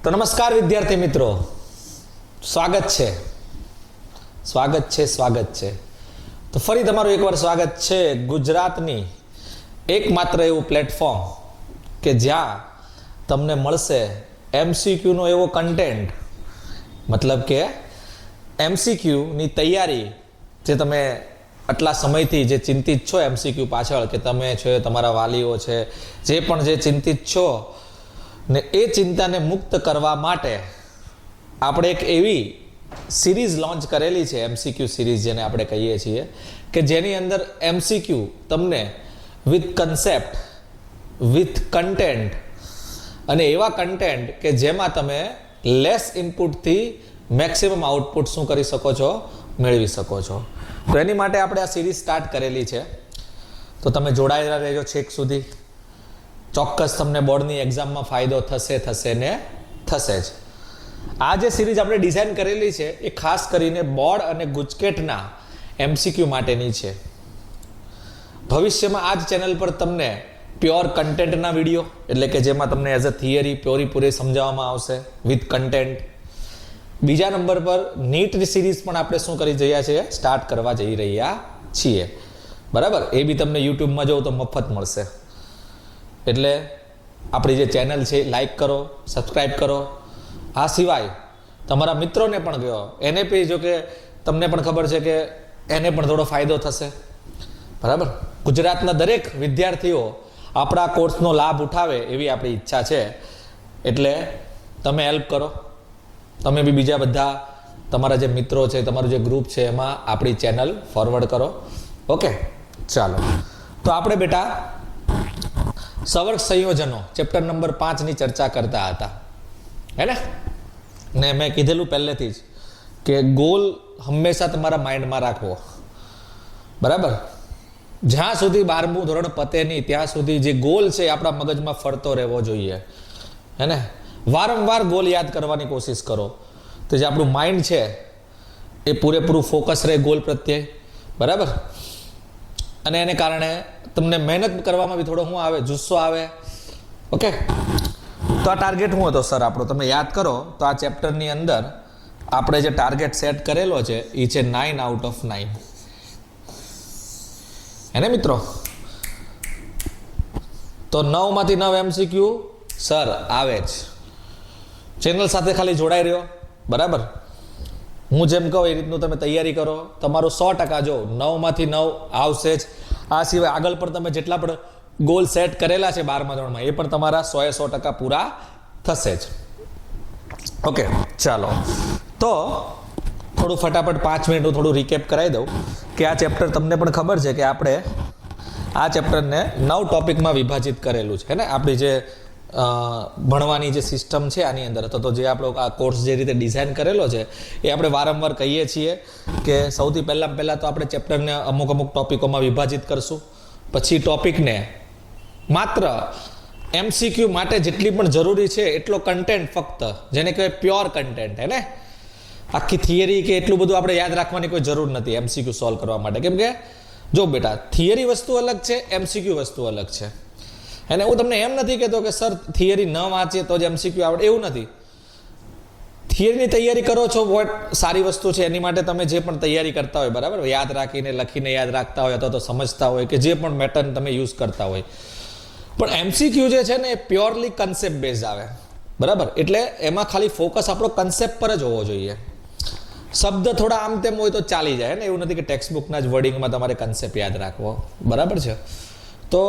તો નમસ્કાર વિદ્યાર્થી મિત્રો, સ્વાગત છે તો ફરી તમારું એકવાર સ્વાગત છે ગુજરાતની એકમાત્ર એવું પ્લેટફોર્મ કે જ્યાં તમને મળશે MCQ નો એવો કન્ટેન્ટ, મતલબ કે MCQ ની તૈયારી જે તમે આટલા સમયથી જે ચિંતિત છો MCQ પાછળ, કે તમે છો, તમારા વાલીઓ છે, જે પણ જે ચિંતિત છો ને એ ચિંતાને મુક્ત કરવા માટે આપણે એક એવી સિરીઝ લોન્ચ કરેલી છે, MCQ સિરીઝ જેને આપણે કહીએ છીએ, કે જેની અંદર MCQ તમને વિથ કન્સેપ્ટ, વિથ કન્ટેન્ટ અને એવા કન્ટેન્ટ કે જેમાં તમે લેસ ઇનપુટથી મેક્સિમમ આઉટપુટ શું કરી શકો છો, મેળવી શકો છો. તો એની માટે આપણે આ સિરીઝ સ્ટાર્ટ કરેલી છે. તો તમે જોડાયેલા રહેજો છેક સુધી. ચોક્કસ તમને બોર્ડની એક્ઝામમાં ફાયદો થશે જ. આ જે સિરીઝ આપણે ડિઝાઇન કરેલી છે એ ખાસ કરીને બોર્ડ અને ગુજકેટના MCQ માટેની છે. ભવિષ્યમાં આ જ ચેનલ પર તમને પ્યોર કન્ટેન્ટના વિડીયો, એટલે કે જેમાં તમને એઝ અ થિયરી પૂરી સમજાવવામાં આવશે વિથ કન્ટેન્ટ. બીજા નંબર પર નીટની સિરીઝ પણ આપણે શું કરી રહ્યા છીએ, સ્ટાર્ટ કરવા જઈ રહ્યા છીએ. બરાબર, એ બી તમને યુટ્યુબમાં જોવો તો મફત મળશે. એટલે આપણી જે ચેનલ છે લાઈક કરો, સબસ્ક્રાઈબ કરો. આ સિવાય તમારા મિત્રોને પણ કહો, એને પણ જો કે તમને પણ ખબર છે કે એને પણ થોડો ફાયદો થશે. બરાબર, ગુજરાતના દરેક વિદ્યાર્થીઓ આપણા કોર્સનો લાભ ઉઠાવે એવી આપણી ઈચ્છા છે. એટલે તમે હેલ્પ કરો, તમે બી બીજા બધા તમારા જે મિત્રો છે, તમારું જે ગ્રુપ છે એમાં આપણી ચેનલ ફોરવર્ડ કરો. ઓકે, ચાલો. તો આપણે બેટા સવર્ગ સંયોજનો ચેપ્ટર નંબર 5 ચર્ચા કરતા હતા, હે ને મેં કીધેલું પહેલેથી જ કે ગોલ હંમેશા તમારા માઇન્ડમાં રાખવો. બરાબર, જ્યાં સુધી 12મું ધોરણ પતે નહીં ત્યાં સુધી જે ગોલ છે એ આપણા મગજમાં ફરતો રહેવો જોઈએ, હે ને. વારંવાર ગોલ યાદ કરવાની કોશિશ કરો તો જે આપણું માઇન્ડ છે એ પૂરેપૂરું ફોકસ રહે ગોલ પ્રત્યે. બરાબર, અને એને કારણે તમને મહેનત કરવામાં બી થોડો શું આવે, જુસ્સો આવે. ઓકે, તો આ ટાર્ગેટ શું હતો સર આપણો, તમે યાદ કરો તો આ ચેપ્ટરની અંદર આપણે જે ટાર્ગેટ સેટ કરેલો છે એ છે 9 out of 9, એને મિત્રો. તો 9 માંથી 9 MCQ સર આવે જ. ચેનલ સાથે ખાલી જોડાઈ રહ્યો. બરાબર, હું જેમ કહું એ રીતનું તમે તૈયારી કરો. તમારું 100% જો 9 માંથી 9 આવશે જ. આ સિવાય આગળ પણ તમે જેટલા પણ ગોલ સેટ કરેલા છે 12મા ધોરણમાં એ પણ તમારા 100% પૂરા થશે જ. ઓકે, ચાલો. તો થોડું ફટાફટ 5 મિનિટ હું થોડું રિકેપ કરાવી દઉં કે આ ચેપ્ટર તમને પણ ખબર છે કે આપણે આ ચેપ્ટરને 9 ટોપિકમાં વિભાજિત કરેલું છે ને. આપણી જે ભણવાની જે સિસ્ટમ છે આની અંદર, તો જે આપણો આ કોર્સ જે રીતે ડિઝાઇન કરેલો છે એ આપણે વારંવાર કહીએ છીએ કે સૌથી પહેલાં તો આપણે ચેપ્ટરને અમુક ટોપિકોમાં વિભાજિત કરશું. પછી ટોપિકને માત્ર MCQ માટે જેટલી પણ જરૂરી છે એટલો કન્ટેન્ટ, ફક્ત જેને કહેવાય પ્યોર કન્ટેન્ટ, હે ને. આખી થિયરી કે એટલું બધું આપણે યાદ રાખવાની કોઈ જરૂર નથી MCQ સોલ્વ કરવા માટે. કેમ કે જો બેટા થિયરી વસ્તુ અલગ છે, MCQ વસ્તુ અલગ છે. અને હું તમને એમ નથી કહેતો કે સર થિયરી ન વાંચીએ તો જ MCQ આવડે, એવું નથી. થિયરીની તૈયારી કરો છો વોટ સારી વસ્તુ છે, એની માટે તમે જે પણ તૈયારી કરતા હોય, બરાબર, યાદ રાખીને લખીને યાદ રાખતા હોય અથવા તો સમજતા હોય કે જે પણ મેટર્ન તમે યુઝ કરતા હોય. પણ MCQ જે છે ને એ પ્યોરલી કન્સેપ્ટ બેઝ આવે. બરાબર, એટલે એમાં ખાલી ફોકસ આપણો કન્સેપ્ટ પર જ હોવો જોઈએ. શબ્દ થોડા આમ તેમ હોય તો ચાલી જાય ને, એવું નથી કે ટેક્સ્ટબુકના જ વર્ડિંગમાં તમારે કન્સેપ્ટ યાદ રાખવો. બરાબર છે. તો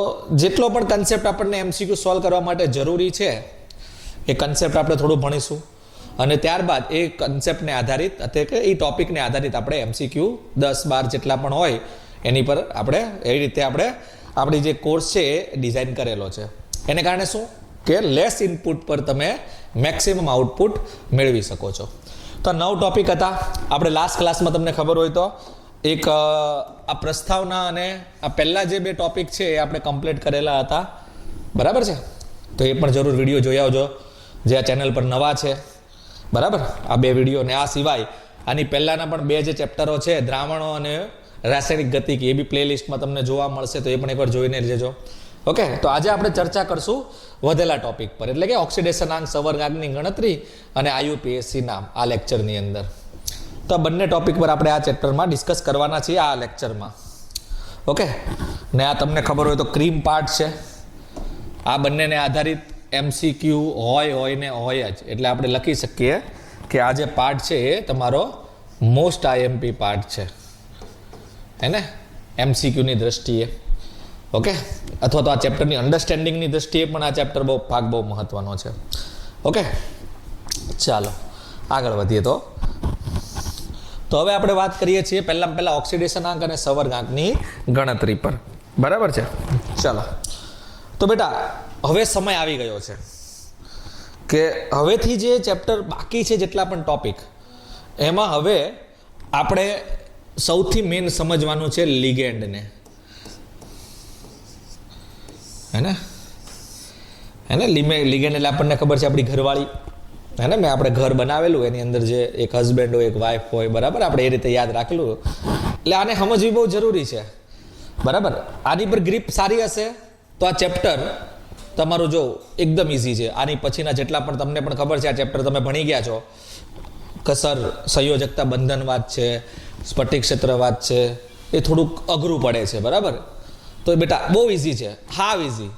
જેટલો પણ કન્સેપ્ટ આપણને MCQ સોલ્વ કરવા માટે જરૂરી છે એ કન્સેપ્ટ આપણે થોડું ભણીશું, અને ત્યારબાદ એ કન્સેપ્ટને આધારિત એટલે કે એ ટોપિકને આધારિત આપણે MCQ 10-12 જેટલા પણ હોય એની પર આપણે એ રીતે આપણે આપણી જે કોર્સ છે એ ડિઝાઇન કરેલો છે. એને કારણે શું કે લેસ ઇનપુટ પર તમે મેક્સિમમ આઉટપુટ મેળવી શકો છો. તો 9 ટોપિક હતા. આપણે લાસ્ટ ક્લાસમાં તમને ખબર હોય તો એક આ પ્રસ્તાવના અને આ પહેલા જે 2 ટોપિક છે એ આપણે કમ્પ્લીટ કરેલા હતા. બરાબર છે, તો એ પણ જરૂર વિડીયો જોઈ આવજો જે આ ચેનલ પર નવા છે. બરાબર, આ 2 વિડીયો ને આ સિવાય આની પહેલાના પણ 2 જે ચેપ્ટરો છે, દ્રાવણો અને રાસાયણિક ગતિકી, એ બી પ્લેલિસ્ટમાં તમને જોવા મળશે, તો એ પણ એકવાર જોઈને લેજો. ઓકે, તો આજે આપણે ચર્ચા કરશું વધેલા ટોપિક પર, એટલે કે ઓક્સિડેશનાંક, સંવર્ગાંકની ગણતરી અને IUPAC નામ આ લેક્ચરની અંદર. તો આ બંને ટોપિક પર આપણે આ ચેપ્ટરમાં ડિસ્કસ કરવાના છીએ આ લેક્ચરમાં. ઓકે, ને આ તમને ખબર હોય તો ક્રીમ પાર્ટ છે. આ બંનેને આધારિત MCQ હોય ને હોય જ, એટલે આપણે લખી શકીએ કે આ જે પાર્ટ છે એ તમારો મોસ્ટ IMP પાર્ટ છે, હે ને, MCQ ની દ્રષ્ટિએ. ઓકે, અથવા તો આ ચેપ્ટરની અન્ડરસ્ટેન્ડિંગની દ્રષ્ટિએ પણ આ ચેપ્ટર ભાગ બહુ મહત્વનો છે. ઓકે, ચાલો આગળ વધીએ. તો હવે આપણે વાત કરીએ છીએ પહેલા ઓક્સિડેશનાંક અને સંવર્ગાંકની ગણતરી પર. બરાબર છે, ચાલો. તો બેટા હવે સમય આવી ગયો છે કે હવેથી જે ચેપ્ટર બાકી છે, જેટલા પણ ટોપિક, એમાં હવે આપણે સૌથી મેઇન સમજવાનું છે લિગેન્ડને, હે ને. લિગેન્ડ એટલે આપણને ખબર છે આપણી ઘરવાળી, હે ને. મેં આપણે ઘર બનાવેલું, એની અંદર જે એક હસબન્ડ હોય, એક વાઈફ હોય, બરાબર, આપણે એ રીતે યાદ રાખેલું. એટલે આને સમજવી બહુ જરૂરી છે, બરાબર. આની પર ગ્રીપ સારી હશે તો આ ચેપ્ટર તમારું જો એકદમ ઇઝી છે. આની પછીના જેટલા પણ તમને પણ ખબર છે આ ચેપ્ટર તમે ભણી ગયા છો, કસર, સંયોજકતા, બંધનવાદ છે, સ્ફટિક ક્ષેત્રવાદ છે, એ થોડુંક અઘરું પડે છે, બરાબર. તો બેટા બહુ ઇઝી છે, હાવ ઇઝી,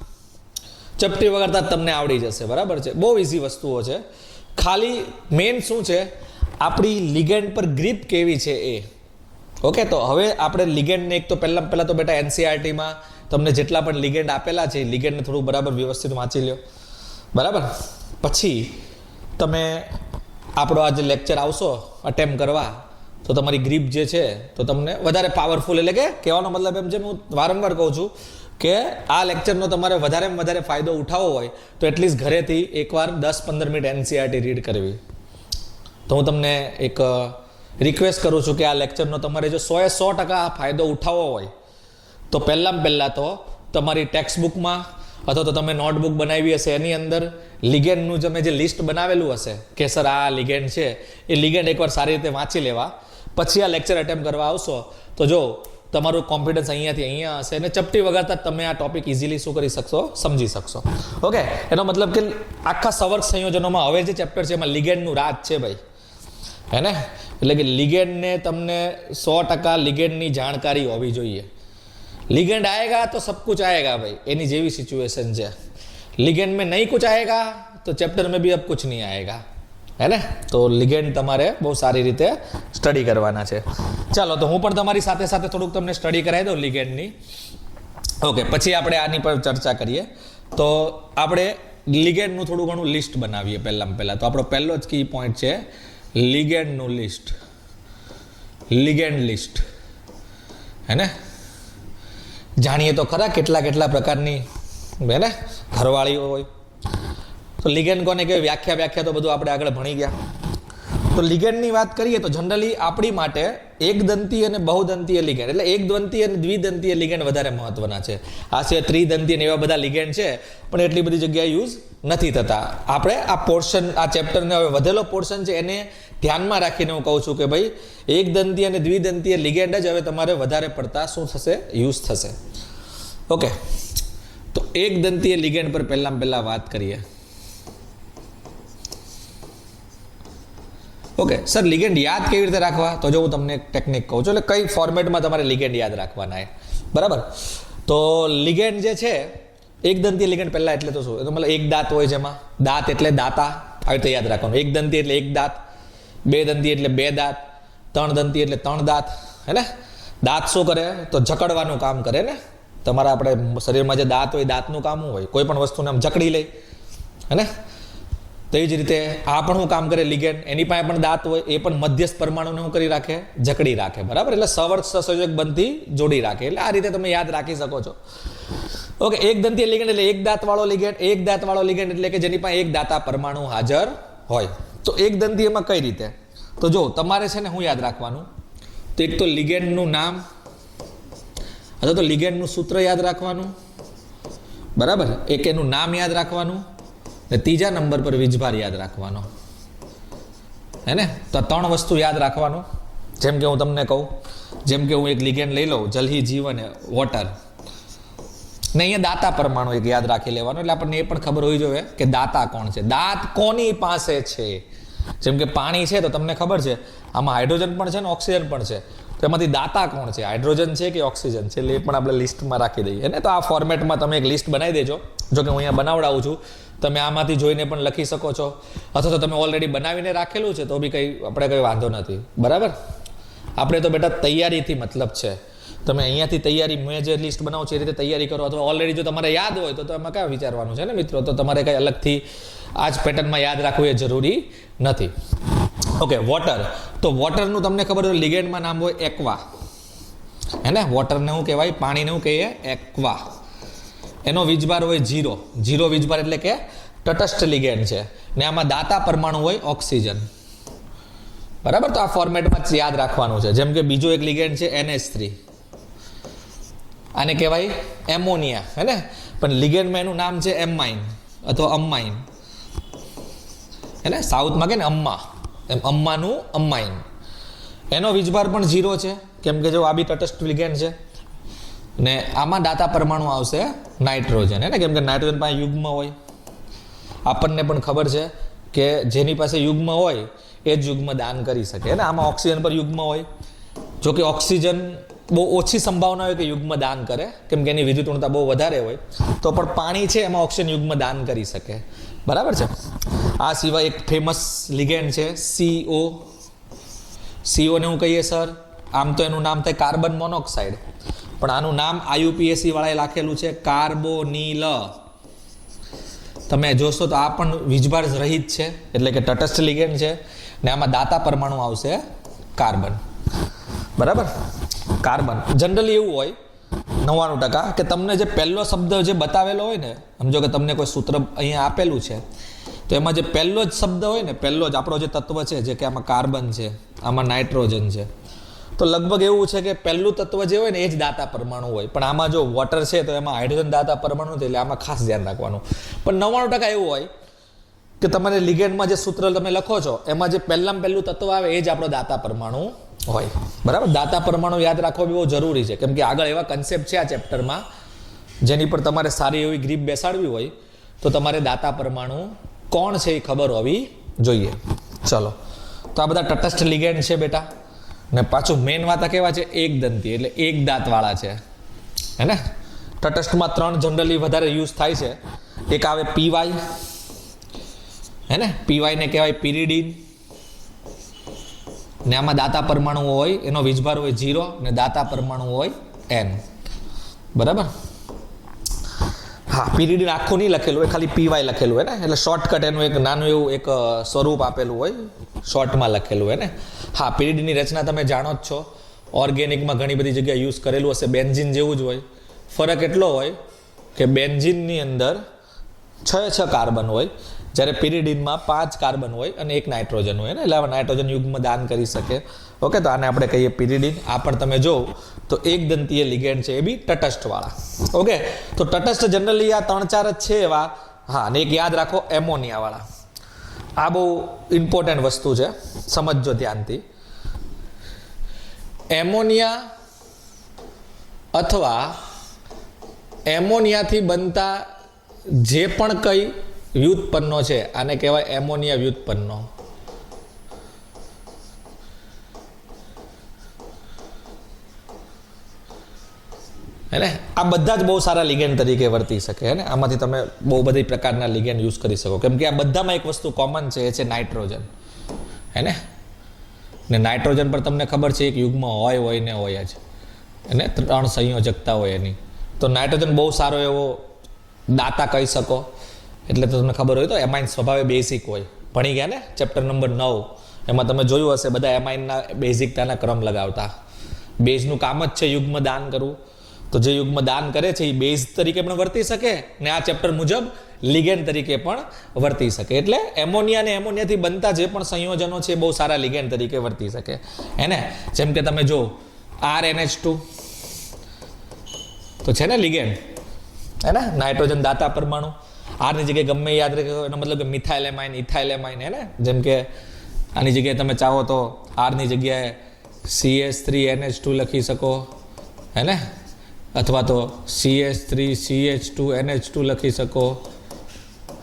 ચપટી વગાડતા તમને આવડી જશે, બરાબર છે. બહુ ઇઝી વસ્તુઓ છે. ખાલી મેઇન શું છે, આપણી લિગેન્ડ પર ગ્રીપ કેવી છે એ. ઓકે, તો હવે આપણે લિગેન્ડને એક તો પહેલાં તો બેટા NCERTમાં તમને જેટલા પણ લિગેન્ડ આપેલા છે, લિગેન્ડને થોડું બરાબર વ્યવસ્થિત વાંચી લો, બરાબર. પછી તમે આપણો આ જે લેક્ચર આવશો અટેમ્પ કરવા, તો તમારી ગ્રીપ જે છે તો તમને વધારે પાવરફુલ, એટલે કે કહેવાનો મતલબ એમ છે, હું વારંવાર કહું છું કે આ લેક્ચરનો તમારે વધારેમાં વધારે ફાયદો ઉઠાવવો હોય તો એટલીસ્ટ ઘરેથી એકવાર 10-15 મિનિટ NCERT રીડ કરવી. તો હું તમને એક રિક્વેસ્ટ કરું છું કે આ લેક્ચરનો તમારે જો 100% ફાયદો ઉઠાવવો હોય તો પહેલાં તો તમારી ટેક્સ્ટ બુકમાં અથવા તો તમે નોટબુક બનાવી હશે એની અંદર લિગેન્ડનું તમે જે લિસ્ટ બનાવેલું હશે કે સર આ લિગેન્ડ છે, એ લિગેન્ડ એકવાર સારી રીતે વાંચી લેવા. પછી આ લેક્ચર અટેમ્પ કરવા આવશો તો જો તમારું કોન્ફિડન્સ અહીંયાથી અહીંયા હશે અને ચપટી વગાડતા તમે આ ટોપિક ઇઝીલી શું કરી શકશો, સમજી શકશો. ઓકે, એનો મતલબ કે આખા સંવર્ગ સંયોજનોમાં હવે જે ચેપ્ટર છે એમાં લિગેન્ડનું રાજ છે ભાઈ, હે ને. એટલે કે લિગેન્ડને તમને 100% લિગેન્ડની જાણકારી હોવી જોઈએ. લિગेंड आएगा तो सब कुछ आएगा भाई, એની જેવી સિચ્યુએશન છે. લિગेंड में नहीं कुछ आएगा तो चैप्टर में भी अब कुछ नहीं आएगा, है ને. તો લિગેન્ડ તમારે બહુ સારી રીતે સ્ટડી કરવાના છે. ચાલો, તો હું પણ તમારી સાથે સાથે થોડુંક તમને સ્ટડી કરાવી દઉં લિગેન્ડની. ઓકે, પછી આપણે આની પર ચર્ચા કરીએ. તો આપણે લિગેન્ડનું થોડું ઘણું લિસ્ટ બનાવીએ પહેલાં. તો આપણો પહેલો જ કી પોઈન્ટ છે લિગેન્ડનું લિસ્ટ, લિગેન્ડ લિસ્ટ, હે ને. જાણીએ તો ખરા કેટલા પ્રકારની, હે ને, ઘરવાળીઓ હોય. તો લિગેન્ડ કોને કે વ્યાખ્યા તો બધું આપણે આગળ ભણી ગયા. તો લિગેન્ડની વાત કરીએ તો જનરલી આપણી માટે એકદંતીય અને બહુદંતીય લિગેન્ડ, એટલે એકદંતીય અને દ્વિદંતીય લિગેન્ડ વધારે મહત્વના છે. આ સિવાય ત્રિદંતીય અને એવા બધા લિગેન્ડ છે પણ એટલી બધી જગ્યાએ યુઝ નથી થતા. આપણે આ પોર્શન, આ ચેપ્ટરને હવે વધેલો પોર્શન છે એને ધ્યાનમાં રાખીને હું કહું છું કે ભાઈ એકદંતીય અને દ્વિદંતીય લિગેન્ડ જ હવે તમારે વધારે પડતા શું થશે, યુઝ થશે. ઓકે, તો એકદંતીય લિગેન્ડ પર પહેલાં વાત કરીએ. ઓકે સર, લિગેન્ડ યાદ કેવી રીતે રાખવા? તો જો હું તમને એક ટેકનિક કહું છું, એટલે કઈ ફોર્મેટમાં તમારે લિગેન્ડ યાદ રાખવાના છે, બરાબર. તો લિગેન્ડ જે છે, એકદંતીય લિગેન્ડ પહેલાં એટલે તો શું, તો મતલબ એક દાંત હોય જેમાં, દાંત એટલે દાતા, આવી રીતે યાદ રાખવાનું. એક દંતી એટલે એક દાંત, બે દંતી એટલે બે દાંત, ત્રણ દંતી એટલે ત્રણ દાંત, હે ને. દાંત શું કરે તો જકડવાનું કામ કરે ને. તમારા આપણે શરીરમાં જે દાંત હોય, દાંતનું કામ શું હોય, કોઈ પણ વસ્તુને આમ જકડી લે, હે ને. તો એ જ રીતે આ પણ શું કામ કરે લિગેન્ડ, એની પાસે પણ દાંત હોય, એ પણ મધ્યસ્થ પરમાણુને શું કરી રાખે, જકડી રાખે, બરાબર. એટલે સવર્ગ સહસંયોજક બંધથી જોડી રાખે. એટલે આ રીતે તમે યાદ રાખી શકો છો. ઓકે, એક દંતીય લિગેન્ડ એટલે એક દાંતવાળો લિગેન્ડ, એક દાંતવાળો લિગેન્ડ એટલે કે જેની પાસે એક દાતા પરમાણુ હાજર હોય. તો એક દંતીયમાં કઈ રીતે, તો જો તમારે છે ને હું યાદ રાખવાનું, તો એક તો લિગેન્ડનું નામ અથવા તો લિગેન્ડનું સૂત્ર યાદ રાખવાનું, બરાબર. એક એનું નામ યાદ રાખવાનું, ને ત્રીજા નંબર પર વીજભાર યાદ રાખવાનો, હે ને. તો 3 વસ્તુ યાદ રાખવાનું. જેમ કે હું તમને કહું, જેમ કે હું એક લિગેન્ડ લઈ લઉં, જલહી જીવન વોટર, ને અહીંયા દાતા પરમાણુ એક યાદ રાખી લેવાનું, એટલે આપણને એ પણ ખબર હોવી જોઈએ કે દાતા કોણ છે, દાંત કોની પાસે છે. જેમ કે પાણી છે તો તમને ખબર છે આમાં હાઇડ્રોજન પણ છે ને ઓક્સિજન પણ છે, તો એમાંથી દાતા કોણ છે, હાઇડ્રોજન છે કે ઓક્સિજન છે, એટલે એ પણ આપણે લિસ્ટમાં રાખી દઈએ ને. તો આ ફોર્મેટમાં તમે એક લિસ્ટ બનાવી દેજો, જો કે હું અહીંયા બનાવડાવું છું, તમે આમાંથી જોઈને પણ લખી શકો છો, અથવા તો તમે ઓલરેડી બનાવીને રાખેલું છે તો બી આપણે કંઈ વાંધો નથી, બરાબર. આપણે તો બેટા તૈયારીથી મતલબ છે, તમે અહીંયાથી તૈયારી, મેં જે લિસ્ટ બનાવું છું એ રીતે તૈયારી કરો, અથવા ઓલરેડી જો તમારે યાદ હોય તો એમાં ક્યાં વિચારવાનું છે ને મિત્રો, તો તમારે કંઈ અલગથી આ જ પેટર્નમાં યાદ રાખવું એ જરૂરી નથી. Okay, water. તો વોટરનું તમને ખબર હોય લિગેન્ડમાં નામ હોય એક્વા, હે ને. વોટરને શું કહેવાય, પાણીને શું કહીએ, એક્વા. એનો વીજભાર હોય 0, 0 વીજભાર એટલે કે તટસ્થ લિગેન્ડ છે, ને આમાં દાતા પરમાણુ હોય ઓક્સિજન, બરાબર. તો આ ફોર્મેટમાં જ યાદ રાખવાનું છે. જેમ કે બીજો એક લિગેન્ડ છે NH3, આને કહેવાય એમોનિયા, હે ને, પણ લિગેન્ડમાં એનું નામ છે એમાઇન અથવા અમ્માઇન, હે ને. સાઉથમાં કે ને અમ્મા, એમ અમ્માનું અમ્માઇન. એનો વીજભાર પણ 0 છે, કેમ કે જો આ બી તટસ્થ લિગેન્ડ છે, ને આમાં દાતા પરમાણુ આવશે નાઇટ્રોજન, હે ને, કેમ કે નાઇટ્રોજન પાસે યુગ્મ હોય. આપણને પણ ખબર છે કે જેની પાસે યુગ્મ હોય એ જ યુગ્મ દાન કરી શકે, હે ને. આમાં ઓક્સિજન પર યુગ્મ હોય, જો કે ઓક્સિજન બહુ ઓછી સંભાવના હોય કે યુગ્મ દાન કરે, કેમ કે એની વિદ્યુત ઋણતા બહુ વધારે હોય, તો પણ પાણી છે એમાં ઓક્સિજન યુગ્મ દાન કરી શકે, બરાબર છે. આ સિવાય એક ફેમસ લિગેન્ડ છે CO. CO ને હું કહીએ સર, આમ તો એનું નામ થાય કાર્બન મોનોક્સાઇડ, પણ આનું નામ IUPAC વાળાએ લખેલું છે કાર્બોનિલ. તમે જોશો તો આ પણ વીજભાર રહિત છે, એટલે કે તટસ્થ લિગેન્ડ છે, ને આમાં દાતા પરમાણુ આવશે કાર્બન, બરાબર. કાર્બન જનરલી એવું હોય 99% કે તમને જે પહેલો શબ્દ જે બતાવેલો હોય ને, સમજો કે તમને કોઈ સૂત્ર અહીંયા આપેલું છે, તો એમાં જે પહેલો જ શબ્દ હોય ને, પહેલો જ આપણો જે તત્વ છે, જે કે આમાં કાર્બન છે, આમાં નાઇટ્રોજન છે, તો લગભગ એવું છે કે પહેલું તત્વ જે હોય ને એ જ દાતા પરમાણુ હોય. પણ આમાં જો વોટર છે તો એમાં હાઇડ્રોજન દાતા પરમાણુ છે, એટલે આમાં ખાસ ધ્યાન રાખવાનું. પણ 99% એવું હોય કે તમારે લિગેન્ડમાં જે સૂત્ર તમે લખો છો એમાં જે પહેલું તત્વ આવે એ જ આપણો દાતા પરમાણુ હોય, બરાબર. દાતા પરમાણુ યાદ રાખવો બહુ જરૂરી છે, કેમ કે આગળ એવા કન્સેપ્ટ છે આ ચેપ્ટરમાં જેની પર તમારે સારી એવી ગ્રીપ બેસાડવી હોય તો તમારે દાતા પરમાણુ કોણ છે એ ખબર હોવી જોઈએ. ચલો, તો આ બધા તટસ્થ લિગેન્ડ છે બેટા, ને પાછું મેઇન વાત કેવા છે, એક દંતી એટલે એક દાંતવાળા છે, હે ને. તટસ્થમાં 3 જનરલી વધારે યુઝ થાય છે. એક આવે PY, હે ને, PY ને કહેવાય પિરિડીન, ને આમાં દાતા પરમાણુ હોય, એનો વીજભાર હોય 0, ને દાતા પરમાણુ હોય N, બરાબર. હા, પિરિડીન આખું નહીં લખેલું હોય, ખાલી PY લખેલું હોય ને, એટલે શોર્ટકટ એનું એક નાનું એવું એક સ્વરૂપ આપેલું હોય, શોર્ટમાં લખેલું હોય ને. હા, પિરિડીનની રચના તમે જાણો જ છો, ઓર્ગેનિકમાં ઘણી બધી જગ્યાએ યુઝ કરેલું હશે, બેન્ઝીન જેવું જ હોય. ફરક એટલો હોય કે બેન્ઝીનની અંદર 6 કાર્બન હોય, જ્યારે પિરિડીનમાં 5 કાર્બન હોય અને 1 નાઇટ્રોજન હોય ને, એટલે આ નાઇટ્રોજન યુગ્મ દાન કરી શકે. ઓકે, તો આને આપણે કહીએ પિરિડીન. આ પણ તમે જો તો એક દંતીય લિગેન્ડ છે, એ બી તટસ્થવાળા. ઓકે, તો તટસ્થ જનરલી આ 3-4 જ છે એવા. હા, અને એક યાદ રાખો એમોનિયાવાળા. આ બહુ ઇમ્પોર્ટન્ટ વસ્તુ છે, સમજજો ધ્યાનથી. એમોનિયા અથવા એમોનિયાથી બનતા જે પણ કંઈ વ્યુત્પન્નો છે આને કહેવાય એમોનિયા વ્યુત્પન્નો. હે ને, આ બધા જ બહુ સારા લિગેન્ડ તરીકે વર્તી શકે, હે ને. આમાંથી તમે બહુ બધી પ્રકારના લિગેન્ડ યુઝ કરી શકો, કેમ કે આ બધામાં એક વસ્તુ કોમન છે, એ છે નાઇટ્રોજન, હે ને. નાઇટ્રોજન પર તમને ખબર છે એક યુગ્મ હોય ને હોય જ, એને 3 સંયોજકતા હોય એની. તો નાઇટ્રોજન બહુ સારો એવો દાતા કહી શકો. એટલે તો તમને ખબર હોય તો એમાઇન સ્વભાવે બેઝિક હોય, ભણી ગયા ને ચેપ્ટર નંબર 9, એમાં તમે જોયું હશે બધા એમાઇનના બેઝિકતાના ક્રમ લગાવતા. બેઝનું કામ જ છે યુગ્મ દાન કરવું, તો જે યુગ્મ દાન કરે છે એ બેઝ તરીકે પણ વર્તી શકે, ને આ ચેપ્ટર મુજબ લિગેન્ડ તરીકે પણ વર્તી શકે. એટલે એમોનિયા અને એમોનિયાથી બનતા જે પણ સંયોજનો છે એ બહુ સારા લિગેન્ડ તરીકે વર્તી શકે, હે ને. જેમ કે તમે જો RNH2 તો છે ને લિગેન્ડ, હે ને, નાઇટ્રોજન દાતા પરમાણુ. આરની જગ્યાએ ગમે યાદ રાખો, એનો મતલબ કે મિથાઇલ એમાઇન, ઇથાઇલ એમાઇન, હે ને. જેમ કે આની જગ્યાએ તમે ચાહો તો આરની જગ્યાએ CH3NH2 લખી શકો, હે ને. અથવા તો CH3CH2NH2 લખી શકો,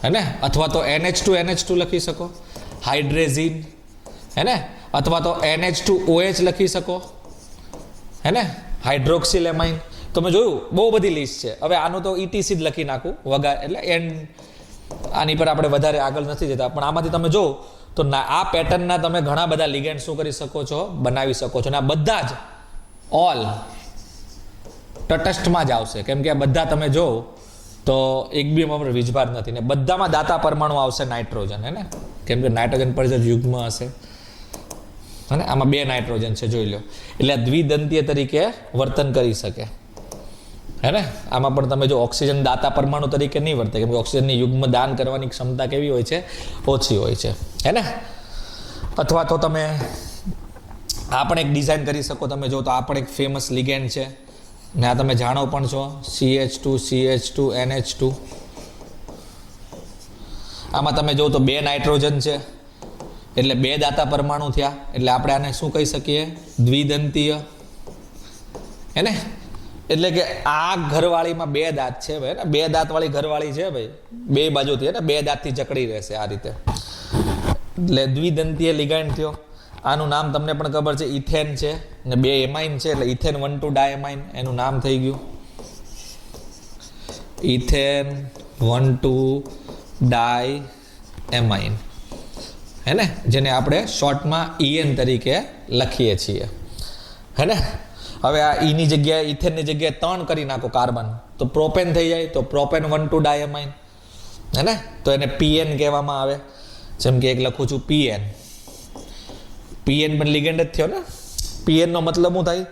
હે ને, અથવા તો NH2NH2 લખી શકો, હાઇડ્રેઝિન, હે ને, અથવા તો NH2OH લખી શકો, હે ને, હાઇડ્રોક્સિલેમાઇન. તો મેં જોયું બહુ બધી લિસ્ટ છે. હવે આનું તો ETC જ લખી નાખું વગર, એટલે આની પર આપણે વધારે આગળ નથી જતા, પણ આમાંથી તમે જો તો આ પેટર્નના તમે ઘણા બધા લિગેન્ડ શું કરી શકો છો, બનાવી શકો છો. અને આ બધા જ ઓલ તટસ્થમાં જ આવશે, કેમ કે આ બધા તમે જો તો એક બી એમાં વીજભાર નથી, ને બધામાં દાતા પરમાણુ આવશે નાઇટ્રોજન, હે ને, કેમ કે નાઇટ્રોજન પર યુગ્મ હશે, અને આમાં 2 નાઇટ્રોજન છે, જોઈ લો. એટલે દ્વિદંતીય તરીકે વર્તન કરી શકે, હે ને. આમાં પણ તમે જો ઓક્સિજન દાતા પરમાણુ તરીકે નહીં વર્તે, કેમ કે ઓક્સિજનની યુગ્મ દાન કરવાની ક્ષમતા કેવી હોય છે, ઓછી હોય છે, હે ને. અથવા તો તમે આ પણ એક ડિઝાઇન કરી શકો, તમે જો તો આ પણ એક ફેમસ લિગેન્ડ છે, ને આ તમે જાણો પણ છો, CH2CH2NH2. આમાં તમે જો તો 2 નાઇટ્રોજન છે, એટલે 2 દાતા પરમાણુ થયા, એટલે આપણે આને શું કહી શકીએ, દ્વિદંતીય, હે ને. એટલે કે આ ઘરવાળીમાં 2 દાંત છે ભાઈ, ને 2 દાંતવાળી ઘરવાળી છે ભાઈ, 2 બાજુથી, હે ને, 2 દાંતથી જકડી રહેશે આ રીતે, એટલે દ્વિદંતીય લિગાન્ડ થયો. આનું નામ તમને પણ ખબર છે, ઇથેન છે, ને 2 એમાઇન છે, એટલે ઇથેન 1,2 ડાયમાઇન એનું નામ થઈ ગયું, ઇથેન 1,2 ડાયમાઇન, હે ને, જેને આપણે શોર્ટમાં EN તરીકે લખીએ છીએ, હે ને. હવે આ ઈની જગ્યાએ, ઇથેનની જગ્યાએ 3 કરી નાખો કાર્બન, તો પ્રોપેન થઈ જાય, તો પ્રોપેન 1,2 ડાયમાઇન, હે ને. તો એને PN કહેવામાં આવે. જેમ કે એક લખું છું PN પણ લિગેન્ડ જ થયો ને. PN નો મતલબ શું થાય,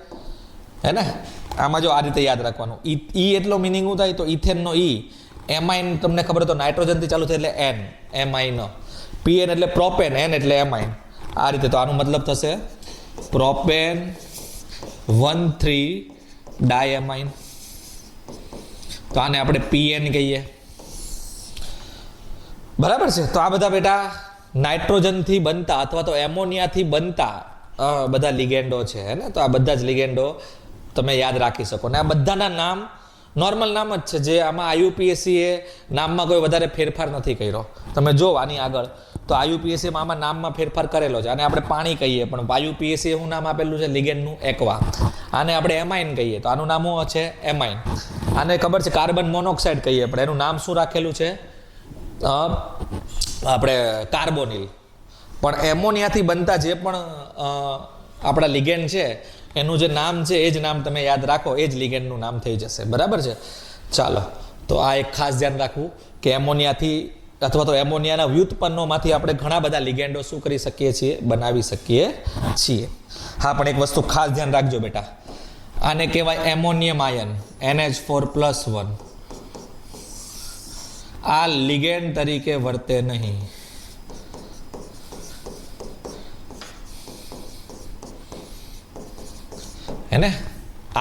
હે ને. આમાં જો આ રીતે યાદ રાખવાનું, ઈ એટલો મિનિંગ શું થાય, તો ઇથેનનો ઈ, એમાઇન તમને ખબર તો નાઇટ્રોજનથી ચાલુ થાય એટલે N, એમાઇન. PN એટલે પ્રોપેન, N એટલે એમાઇન, આ રીતે. તો આનું મતલબ થશે પ્રોપેન 1,3 ડાયમાઇન. તો આને આપણે PN કહીએ, બરાબર છે. તો આ બધા બેટા નાઇટ્રોજનથી બનતા અથવા તો એમોનિયાથી બનતા બધા લિગેન્ડો છે, હે ને. તો આ બધા જ લિગેન્ડો તમે યાદ રાખી શકો, ને આ બધાના નામ નોર્મલ નામ જ છે, જે આમાં IUPAC એ નામમાં કોઈ વધારે ફેરફાર નથી કર્યો. તમે જો આની આગળ તો IUPACમાં આમાં નામમાં ફેરફાર કરેલો છે. આને આપણે પાણી કહીએ, પણ IUPAC શું નામ આપેલું છે, લિગેન્ડનું એક્વા. આને આપણે એમાઇન કહીએ, તો આનું નામ શું છે, એમાઇન. આને ખબર છે કાર્બન મોનોક્સાઇડ કહીએ, પણ એનું નામ શું રાખેલું છે, આપણે કાર્બોનિલ. પણ એમોનિયાથી બનતા જે પણ આપણા લિગેન્ડ છે, એનું જે નામ છે એ જ નામ તમે યાદ રાખો, એ જ લિગેન્ડનું નામ થઈ જશે, બરાબર છે. ચાલો, તો આ એક ખાસ ધ્યાન રાખવું કે એમોનિયાથી અથવા તો એમોનિયાના વ્યુત્પન્નોમાંથી આપણે ઘણા બધા લિગેન્ડો શું કરી શકીએ છીએ, બનાવી શકીએ છીએ. હા, પણ એક વસ્તુ ખાસ ધ્યાન રાખજો બેટા, આને કહેવાય એમોનિયમ આયન, NH4+1. આ લિગેન્ડ તરીકે વર્તે નહીં. હે ને,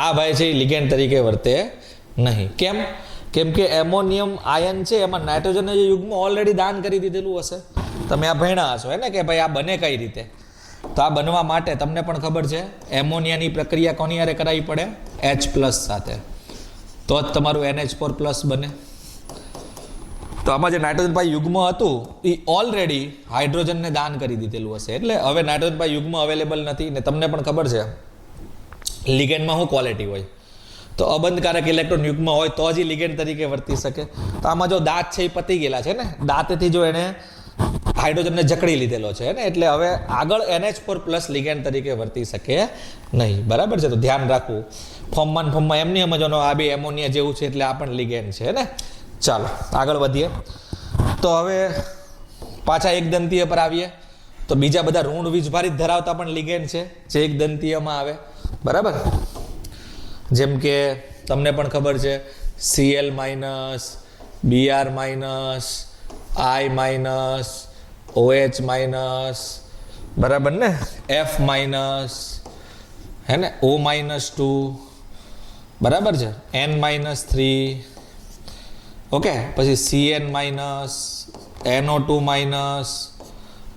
આ ભાઈ છે લિગેન્ડ તરીકે વર્તે નહીં. કેમ કે એમોનિયમ આયન છે એમાં નાઇટ્રોજન જે યુગ્મ ઓલરેડી દાન કરી દીધેલું હશે. તમે આ ભણ્યા હશો, હે ને, કે ભાઈ આ બને કઈ રીતે. તો આ બનવા માટે તમને પણ ખબર છે, એમોનિયાની પ્રક્રિયા કોની હારે કરાવી પડે, H+ સાથે, તો જ તમારું NH4+ બને. તો આમાં જે નાઇટ્રોજન પાઈ યુગ્મ હતું એ ઓલરેડી હાઇડ્રોજનને દાન કરી દીધેલું હશે, એટલે હવે નાઇટ્રોજન પાઈ યુગ્મ અવેલેબલ નથી. ને તમને પણ ખબર છે લિગેન્ડમાં શું ક્વોલિટી હોય, તો અબંધકારક ઇલેક્ટ્રોન યુગ્મ હોય તો જ લિગેન્ડ તરીકે વર્તી શકે. તો આમાં જો દાંત છે એ પતી ગયેલા છે ને, દાંતથી જો એને હાઇડ્રોજનને જકડી લીધેલો છે ને, એટલે હવે આગળ NH4+ લિગેન્ડ તરીકે વર્તી શકે નહીં, બરાબર છે. તો ધ્યાન રાખવું, ફોર્મમાં એમની સમજવાનો આ બે એમોનિયા જેવું છે એટલે આ પણ લિગેન્ડ છે ને. ચાલો આગળ વધીએ. તો હવે પાછા એક દંતીય પર આવીએ. તો બીજા બધા ઋણ વીજભારિત ધરાવતા પણ લિગેન્ડ છે જે એક દંતીયમાં આવે, બરાબર. જેમ કે તમને પણ ખબર છે Cl-, Br-, I-, OH-, બરાબર ને, F-, હે ને, O-2, બરાબર છે, N-3, ઓકે. પછી Cn-, NO2-,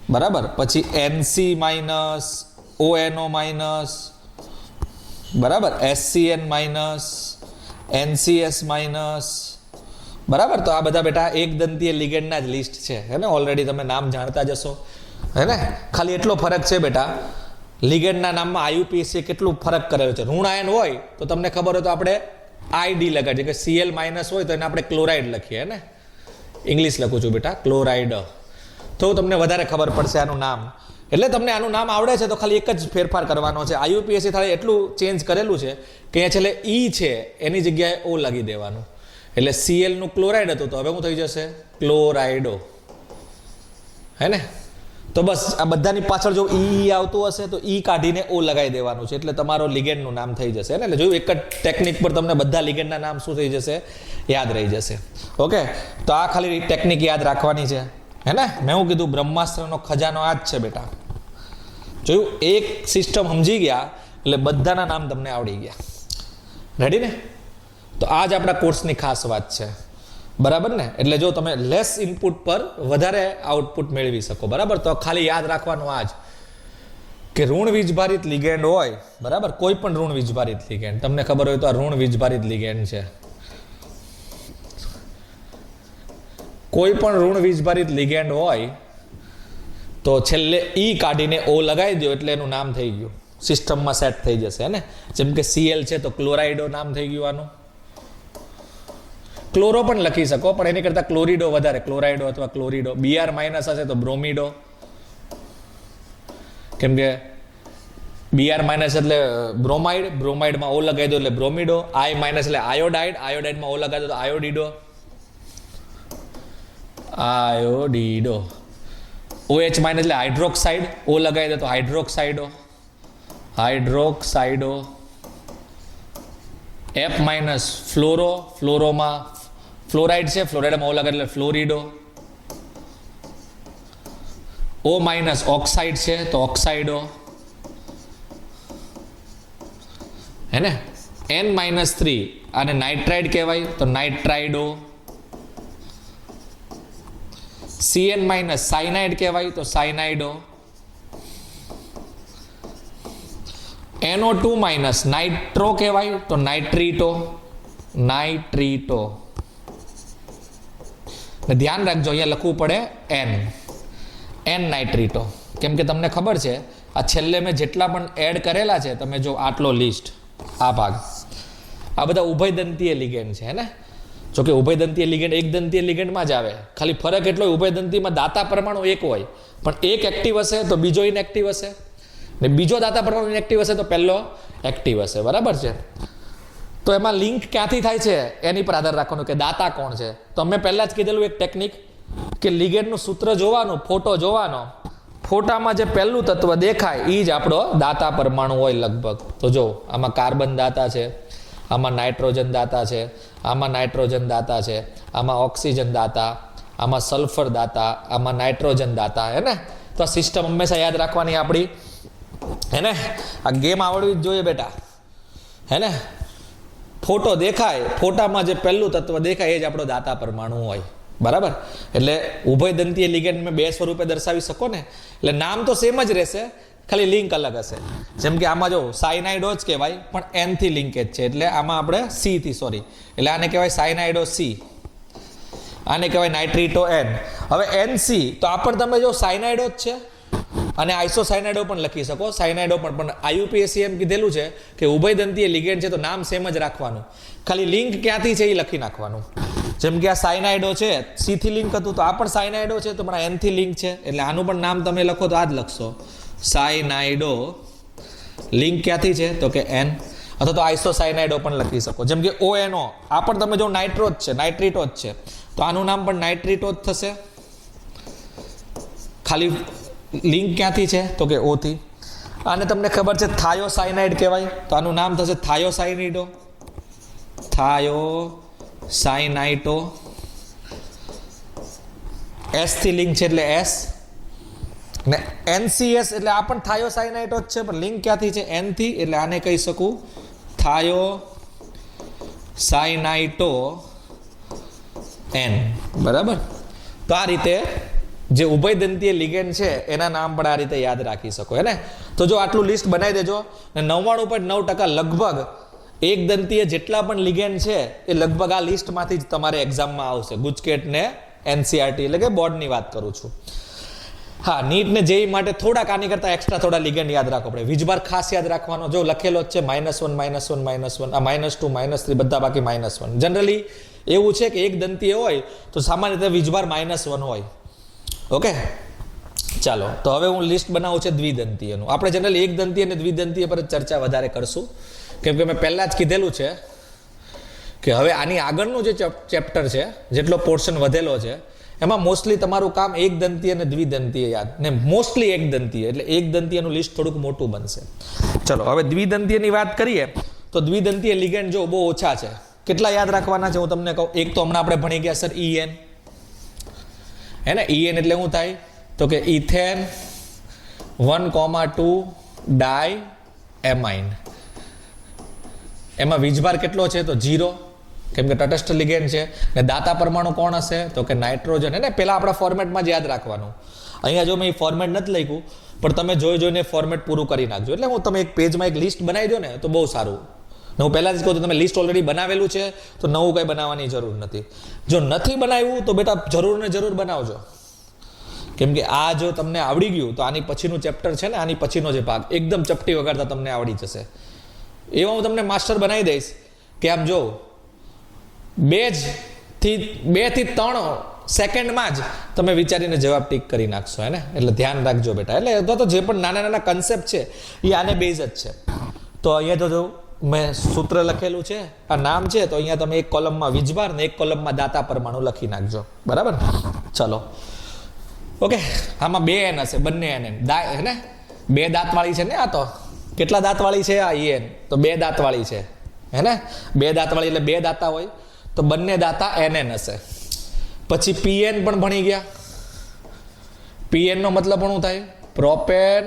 બરાબર. પછી Nc-, ONO-, બરાબર, SCN-, NCS માઇનસ, બરાબર. તો આ બધા બેટા એક દંતીય લિગેન્ડના જ લિસ્ટ છે, હે ને. ઓલરેડી તમે નામ જાણતા જશો, હે ને. ખાલી એટલો ફરક છે બેટા, લિગેન્ડના નામમાં IUPAC કેટલું ફરક કરેલો છે. ઋણ આયન હોય તો તમને ખબર હોય તો આપણે ID લગાડીએ, કે Cl માઇનસ હોય તો એને આપણે ક્લોરાઇડ લખીએ, હે ને. ઇંગ્લિશ લખું છું બેટા, ક્લોરાઇડ. તો તમને વધારે ખબર પડશે આનું નામ. એટલે તમને આનું નામ આવડે છે તો ખાલી એક જ ફેરફાર કરવાનો છે. IUPAC ખાલી એટલું ચેન્જ કરેલું છે કે અહીંયા છેલ્લે E છે એની જગ્યાએ O લગી દેવાનું. એટલે Cl નું ક્લોરાઇડ હતું તો હવે શું થઈ જશે? ક્લોરાઇડો, હે ને. તો બસ આ બધાની પાછળ જો E આવતું હશે તો E કાઢીને O લગાવી દેવાનું છે, એટલે તમારો લિગેન્ડનું નામ થઈ જશે, ને. એટલે જોયું, એક જ ટેકનિક પર તમને બધા લિગેન્ડના નામ શું થઈ જશે? યાદ રહી જશે. ઓકે, તો આ ખાલી ટેકનિક યાદ રાખવાની છે, હે ને. મેં હું કીધું, બ્રહ્માસ્ત્રનો ખજાનો આ જ છે બેટા. જોયું, એક સિસ્ટમ સમજી ગયા એટલે બધાના નામ તમને આવડી ગયા. રેડી ને? તો આ જ આપણા કોર્સની ખાસ વાત છે, બરાબર ને. એટલે જો તમે લેસ ઇનપુટ પર વધારે આઉટપુટ મેળવી શકો, બરાબર. તો ખાલી યાદ રાખવાનું આ જ, કે ઋણ વીજભારિત લિગેન્ડ હોય, બરાબર. કોઈ પણ ઋણ વીજભારિત લિગેન્ડ, તમને ખબર હોય તો આ ઋણ વીજભારિત લિગેન્ડ છે. કોઈ પણ ઋણ વીજભારિત લિગેન્ડ હોય તો છેલ્લે E કાઢીને O લગાવી દો એટલે એનું નામ થઈ ગયું, સિસ્ટમમાં સેટ થઈ જશે, ને. જેમ કે Cl છે તો ક્લોરાઇડો નામ થઈ ગયું આનું. ક્લોરો પણ લખી શકો, પણ એની કરતાં ક્લોરીડો વધારે, ક્લોરાઇડો અથવા ક્લોરીડો. Br માઇનસ હશે તો બ્રોમિડો, કેમ કે Br માઇનસ એટલે બ્રોમાઇડ, બ્રોમાઇડમાં O લગાવી દો એટલે બ્રોમિડો. I માઇનસ એટલે આયોડાઇડ, આયોડાઇડમાં O લગાવી દો તો આયોડીડો, આયોડીડો. OH માઇનસ એટલે હાઇડ્રોક્સાઇડ, O લગાવી દો તો હાઇડ્રોક્સાઇડો, હાઇડ્રોક્સાઇડો. F માઇનસ ફ્લોરો, ફ્લોરોમાં ફ્લોરાઇડ છે, ફ્લોરાઇડમાં O લગાવી એટલે ફ્લોરિડો. O માઇનસ ઓક્સાઇડ છે તો ઓક્સાઇડો, હે ને. N માઇનસ 3 આને નાઇટ્રાઇડ કહેવાય તો નાઇટ્રાઇડો. Cn માઇનસ સાયનાઇડ કહેવાય તો સાયનાઇડો. NO2 માઇનસ નાઇટ્રો કહેવાય તો નાઇટ્રીટો, નાઇટ્રીટો. ધ્યાન રાખજો, અહીંયા લખવું પડે N નાઇટ્રીટો, કેમ કે તમને ખબર છે આ છેલ્લે મેં જેટલા પણ એડ કરેલા છે, તમે જો આટલો લિસ્ટ, આ ભાગ, આ બધા ઉભયદંતીય લિગેન્ડ છે, હે ને. જો કે ઉભયદંતીય લિગેન્ડ એક દંતીય લિગેન્ડમાં જ આવે. ખાલી ફરક એટલો ઉભયદંતીમાં દાતા પરમાણુ એક હોય, પણ એક એક્ટિવ હશે તો બીજો ઇનએક્ટિવ હશે, ને બીજો દાતા પરમાણુ ઇનએક્ટિવ હશે તો પહેલો એક્ટિવ હશે, બરાબર છે. તો એમાં લિંક ક્યાંથી થાય છે એની પર આધાર રાખવાનો કે દાતા કોણ છે. તો અમે પહેલા જ કીધેલું એક ટેકનિક, કે લિગેન્ડનું સૂત્ર જોવાનું, ફોટો જોવાનો, ફોટામાં જે પહેલું તત્વ દેખાય એ જ આપણો દાતા પરમાણુ હોય લગભગ. તો જો આમાં કાર્બન દાતા છે, આમાં નાઇટ્રોજન દાતા છે, આમાં નાઇટ્રોજન દાતા છે, આમાં ઓક્સિજન દાતા, આમાં સલ્ફર દાતા, આમાં નાઇટ્રોજન દાતા, હે ને. તો આ સિસ્ટમ હંમેશા યાદ રાખવાની આપણી, હે ને. આ ગેમ આવડવી જ જોઈએ બેટા, હે ને. ફોટો દેખાય, ફોટામાં જે પહેલું તત્વ દેખાય એ જ આપણો દાતા પરમાણુ હોય, બરાબર. એટલે ઉભયદંતીય લિગેન્ડ મેં બે સ્વરૂપે દર્શાવી શકો ને. એટલે નામ તો સેમ જ રહેશે, ખાલી લિંક અલગ હશે. જેમ કે આમાં જો સાયનાઇડો જ કહેવાય પણ N થી લિંકેજ છે, એટલે આમાં આપણે C થી, સોરી, એટલે આને કહેવાય સાયનાઇડો C, આને કહેવાય નાઇટ્રીટો N. હવે NC તો આ પણ તમે જો સાયનાઇડો જ છે, અને આઇસોસાયનાઇડો પણ લખી શકો, સાયનાઇડો પણ IUPAC એમ કીધેલું છે કે ઉભયદંતીય લિગેન્ડ છે તો નામ સેમ જ રાખવાનું, ખાલી લિંક ક્યાંથી છે એ લખી નાખવાનું. જેમ કે આ સાયનાઇડો છે, C થી લિંક હતું તો આ પણ સાયનાઇડો છે તો પણ N થી લિંક છે, એટલે આનું પણ નામ તમે લખો તો આ જ લખશો, સાયનાઇડો. લિંક ક્યાંથી છે તો કે N, અથવા તો આઇસોસાયનાઇડો પણ લખી શકો. જેમ કે ONO, આ પણ તમે જો નાઇટ્રો જ છે, નાઇટ્રીટો જ છે, તો આનું નામ પણ નાઇટ્રીટો જ થશે. ખાલી લિંક ક્યાંથી છે તો કે O થી. આને તમને ખબર છે થાયોસાયનાઇડ કહેવાય, તો આનું નામ થશે થાયોસાયનિડો, થાયોસાયનાઇટો. S થી લિંક છે એટલે S, ને NCS એટલે આ પણ થાયોસાયનાઇટો જ છે, પણ લિંક ક્યાંથી છે N થી, એટલે આને કહી શકું થાયોસાયનાઇટો N, બરાબર. તો આ રીતે જે ઉભયદંતીય લિગેન્ડ છે એના નામ પણ આ રીતે યાદ રાખી શકો, હે ને. તો જો આટલું લિસ્ટ બનાવી દેજો, ને 99.9% લગભગ એક દંતીય જેટલા પણ લિગેન્ડ છે એ લગભગ આ લિસ્ટમાંથી જ તમારે એક્ઝામમાં આવશે. ગુજકેટ ને એનસીઆરટી એટલે કે બોર્ડની વાત કરું છું. હા, નીટ ને જેઈ માટે થોડાક આની કરતા એક્સ્ટ્રા થોડા લિગેન્ડ યાદ રાખવો પડે. વીજભાર ખાસ યાદ રાખવાનો, જો લખેલો જ છે -1 -1 -1, આ -2 -3 બધા બાકી -1. જનરલી એવું છે કે એક દંતીય હોય તો સામાન્ય રીતે વીજભાર -1 હોય. ઓકે, ચાલો તો હવે હું લિસ્ટ બનાવું છે દ્વિદંતીયનું. આપણે જનરલી એક દંતીય અને દ્વિદંતીય પર ચર્ચા વધારે કરશું, કેમ કે મેં પહેલાં જ કીધેલું છે કે હવે આની આગળનું જે ચેપ્ટર છે, જેટલો પોર્શન વધેલો છે એમાં મોસ્ટલી તમારું કામ એક દંતીય અને દ્વિદંતીય યાદ, ને મોસ્ટલી એક દંતીય, એટલે એક દંતીયનું લિસ્ટ થોડુંક મોટું બનશે. ચલો હવે દ્વિદંતીયની વાત કરીએ તો દ્વિદંતીય લિગેન્ડ જો બહુ ઓછા છે. કેટલા યાદ રાખવાના છે હું તમને કહું. એક તો હમણાં આપણે ભણી ગયા સર EN, હે ને. EN એટલે શું થાય તો કે ઇથેન 1,2 ડાયએમાઇન. એમાં વીજભાર કેટલો છે તો 0, કેમ કે તટસ્થ લિગેન્ડ છે. ને દાતા પરમાણુ કોણ હશે તો કે નાઇટ્રોજન. એને પહેલા આપણા ફોર્મેટમાં જ યાદ રાખવાનું. અહીંયા જો મેં એ ફોર્મેટ નથી લખ્યું, પણ તમે જોઈને ફોર્મેટ પૂરું કરી નાખજો. એટલે હું તમે એક પેજમાં એક લિસ્ટ બનાવી દો ને તો બહુ સારું. ને હું પહેલાં જ કહું તો તમે લિસ્ટ ઓલરેડી બનાવેલું છે તો નવું કંઈ બનાવવાની જરૂર નથી. જો નથી બનાવ્યું તો બેટા જરૂર ને જરૂર બનાવજો, કેમ કે આ જો તમને આવડી ગયું તો આની પછીનું ચેપ્ટર છે ને, આની પછીનો જે ભાગ એકદમ ચપટી વગાડતા તમને આવડી જશે. એવા હું તમને માસ્ટર બનાવી દઈશ કે આમ જો 2 થી 3 સેકન્ડમાં જ તમે વિચારીને જવાબ ટીક કરી નાખશો, હે ને. એટલે ધ્યાન રાખજો બેટા. એટલે અથવા તો જે પણ નાના નાના કન્સેપ્ટ છે એ આને બેઝ જ છે. તો અહીંયા તો જો મેં સૂત્ર લખેલું છે, આ નામ છે, તો અહીંયા તમે એક કોલમમાં વીજભાર ને એક કોલમમાં દાતા પરમાણુ લખી નાખજો, બરાબર. ચલો ઓકે, આમાં 2 N હશે, બંને NN હે ને. 2 દાંતવાળી છે ને આ તો. કેટલા દાંતવાળી છે આ EN તો 2 દાંતવાળી છે, હે ને. 2 દાંતવાળી એટલે 2 દાતા હોય તો બંને દાતા NN હશે. પછી PN પણ ભણી ગયા. PN નો મતલબ શું થાય? પ્રોપેન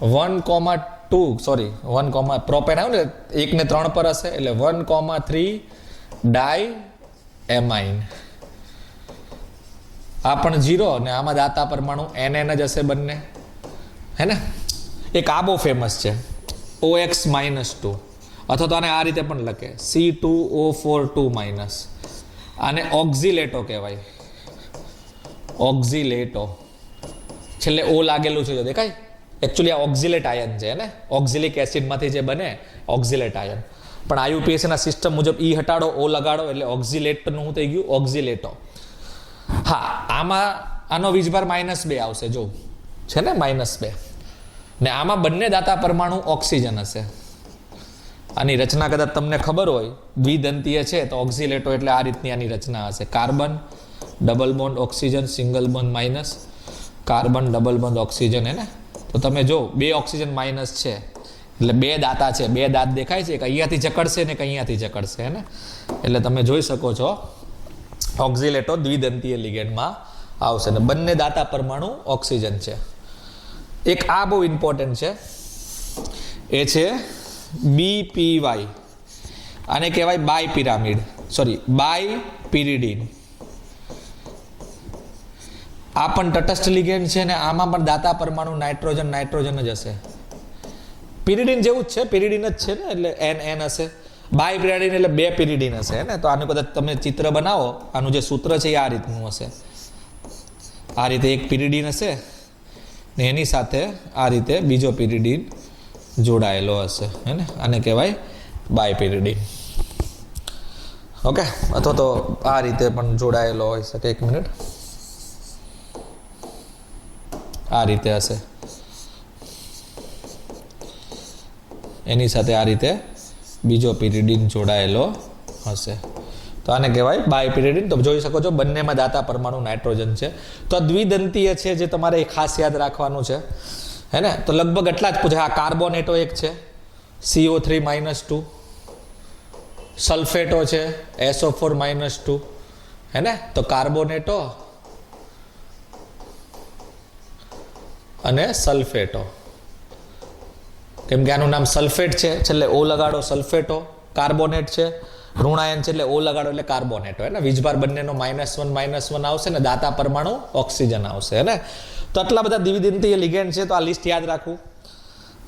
1,2 સોરી 1, પ્રોપેન આવ્યું ને 1 ને 3 પર હશે એટલે 1,3 ડાયએમાઇન. આ પણ 0 ને આમાં દાતા પરમાણુ NN જ હશે બંને, હે ને. એક આ બહુ ફેમસ છે OX -2, અથવા તો આને આ રીતે પણ લખે C2O4 -. આને ઓક્ઝિલેટો કહેવાય. ઓક્ઝિલેટો છેલ્લે O લાગેલું છે જો દેખાય. એકચ્યુઅલી આ ઓક્ઝિલેટ આયન છે ને, ઓક્ઝિલિક એસિડમાંથી જે બને ઓક્ઝિલેટ આયન. પણ IUPACના સિસ્ટમ મુજબ E હટાડો O લગાડો એટલે ઓક્ઝિલેટનું શું થઈ ગયું? ઓક્ઝિલેટો. હા, આમાં આનો વીજભાર -2 આવશે જો, છે ને -2. ને આમાં બંને દાતા પરમાણુ ઓક્સિજન હશે. આની રચના કદાચ તમને ખબર હોય, દ્વિદંતીય છે તો ઓક્ઝિલેટો એટલે આ રીતની આની રચના હશે. Carbon double bond oxygen single bond minus, carbon double bond oxygen, હે ને. તો તમે જો 2 ઓક્સિજન માઇનસ છે એટલે 2 દાતા છે, 2 દાંત દેખાય છે, એક અહીંયાથી જકડશે ને એક અહીંયાથી જકડશે, હે ને. એટલે તમે જોઈ શકો છો ઓક્ઝિલેટો દ્વિદંતીય લિગેન્ડમાં આવશે ને બંને દાતા પરમાણુ ઓક્સિજન છે. એક આ બહુ ઇમ્પોર્ટન્ટ છે, એ છે BPY. આને કહેવાય બાયપિરામિડ, સોરી બાયપિરિડીન. આ પણ તટસ્થ લિગેન્ડ છે ને આમાં પણ દાતા પરમાણુ નાઇટ્રોજન જ હશે. પિરિડીન જેવું જ છે, પિરિડીન જ છે ને, એટલે NN હશે. બાયપિરાડિન એટલે 2 પિરિડીન હશે, હે ને. તો આનું કદાચ તમે ચિત્ર બનાવો, આનું જે સૂત્ર છે એ આ રીતનું હશે. આ રીતે એક પિરિડીન હશે ને એની સાથે આ રીતે બીજો પિરિડીન જોડાયેલો હશે, હે ને. આને કહેવાય બાયપિરિડીન. ઓકે, અથવા તો આ રીતે પણ જોડાયેલો હોઈ શકે. 1 મિનિટ, આ રીતે હશે, એની સાથે આ રીતે બીજો પિરિડીન જોડાયેલો હશે, તો આને કહેવાય બાયપિરિડીન. તો જોઈ શકો છો બંનેમાં દાતા પરમાણુ નાઇટ્રોજન છે. તો આ દ્વિદંતીય છે જે તમારે ખાસ યાદ રાખવાનું છે, હે ને. તો લગભગ એટલા જ પૂછે. આ કાર્બોનેટો એક છે CO3 -2, સલ્ફેટો છે SO4 -2, હે ને. તો કાર્બોનેટો અને સલ્ફેટો, કેમ કે આનું નામ સલ્ફેટ છે, છેલ્લે O લગાડો સલ્ફેટો. કાર્બોનેટ છે, ઋણાયન છે એટલે O લગાડો એટલે કાર્બોનેટો, હે ને. વીજભાર બંનેનો -1 આવશે ને દાતા પરમાણુ ઓક્સિજન આવશે, હે ને. તો આટલા બધા દ્વિદંતીય લિગેન્ડ છે, તો આ લિસ્ટ યાદ રાખવું.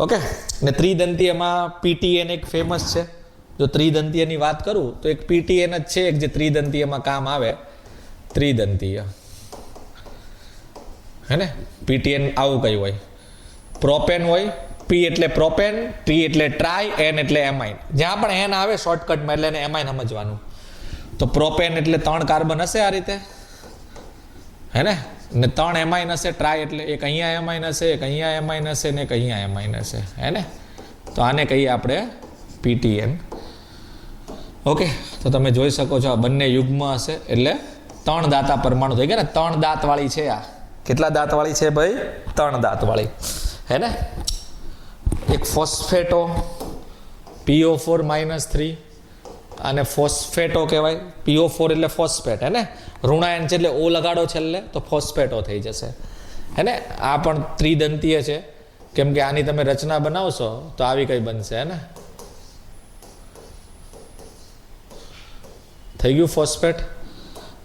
ઓકે, ને ત્રિદંતીયમાં પીટીએન એક ફેમસ છે. જો ત્રિદંતીયની વાત કરું તો એક પીટીએન જ છે એક જે ત્રિદંતીયમાં કામ આવે, ત્રિદંતીય. હે ને, પીટીએન આવું કઈ હોય, પ્રોપેન હોય, પી એટલે પ્રોપેન, ટી એટલે ટ્રાય, એન એટલે એમાઇન. જ્યાં પણ એન આવે શોર્ટકટમાં એટલે એને એમાઇન સમજવાનું. તો પ્રોપેન એટલે 3 કાર્બન હશે આ રીતે, હે ને 3 એમાઇન હશે. ટ્રાય એટલે એક અહીંયા એમાઇન હશે, એક અહીંયા એમાઇન હશે ને એક અહીંયા એમાઇન હશે, હે ને. તો આને કહીએ આપણે પીટીએન. ઓકે, તો તમે જોઈ શકો છો આ બંને યુગ્મ હશે એટલે 3 દાતા પરમાણુ થઈ ગયા ને. 3 દાંત વાળી છે આ. કેટલા દાંત વાળી છે ભાઈ? 3 દાંત વાળી, હે ને. એક ફોસ્ફેટો PO4 -3 અને ફોસ્ફેટો કહેવાય. PO4 એટલે ફોસ્ફેટ, હે ને. ઋણાયન છે એટલે ઓ લગાડો છેલ્લે તો ફોસ્ફેટો થઈ જશે, હે ને. આ પણ ત્રિદંતીય છે કેમ કે આની તમે રચના બનાવશો તો આવી કઈ બનશે, હે ને. થઈ ગયું ફોસ્ફેટ.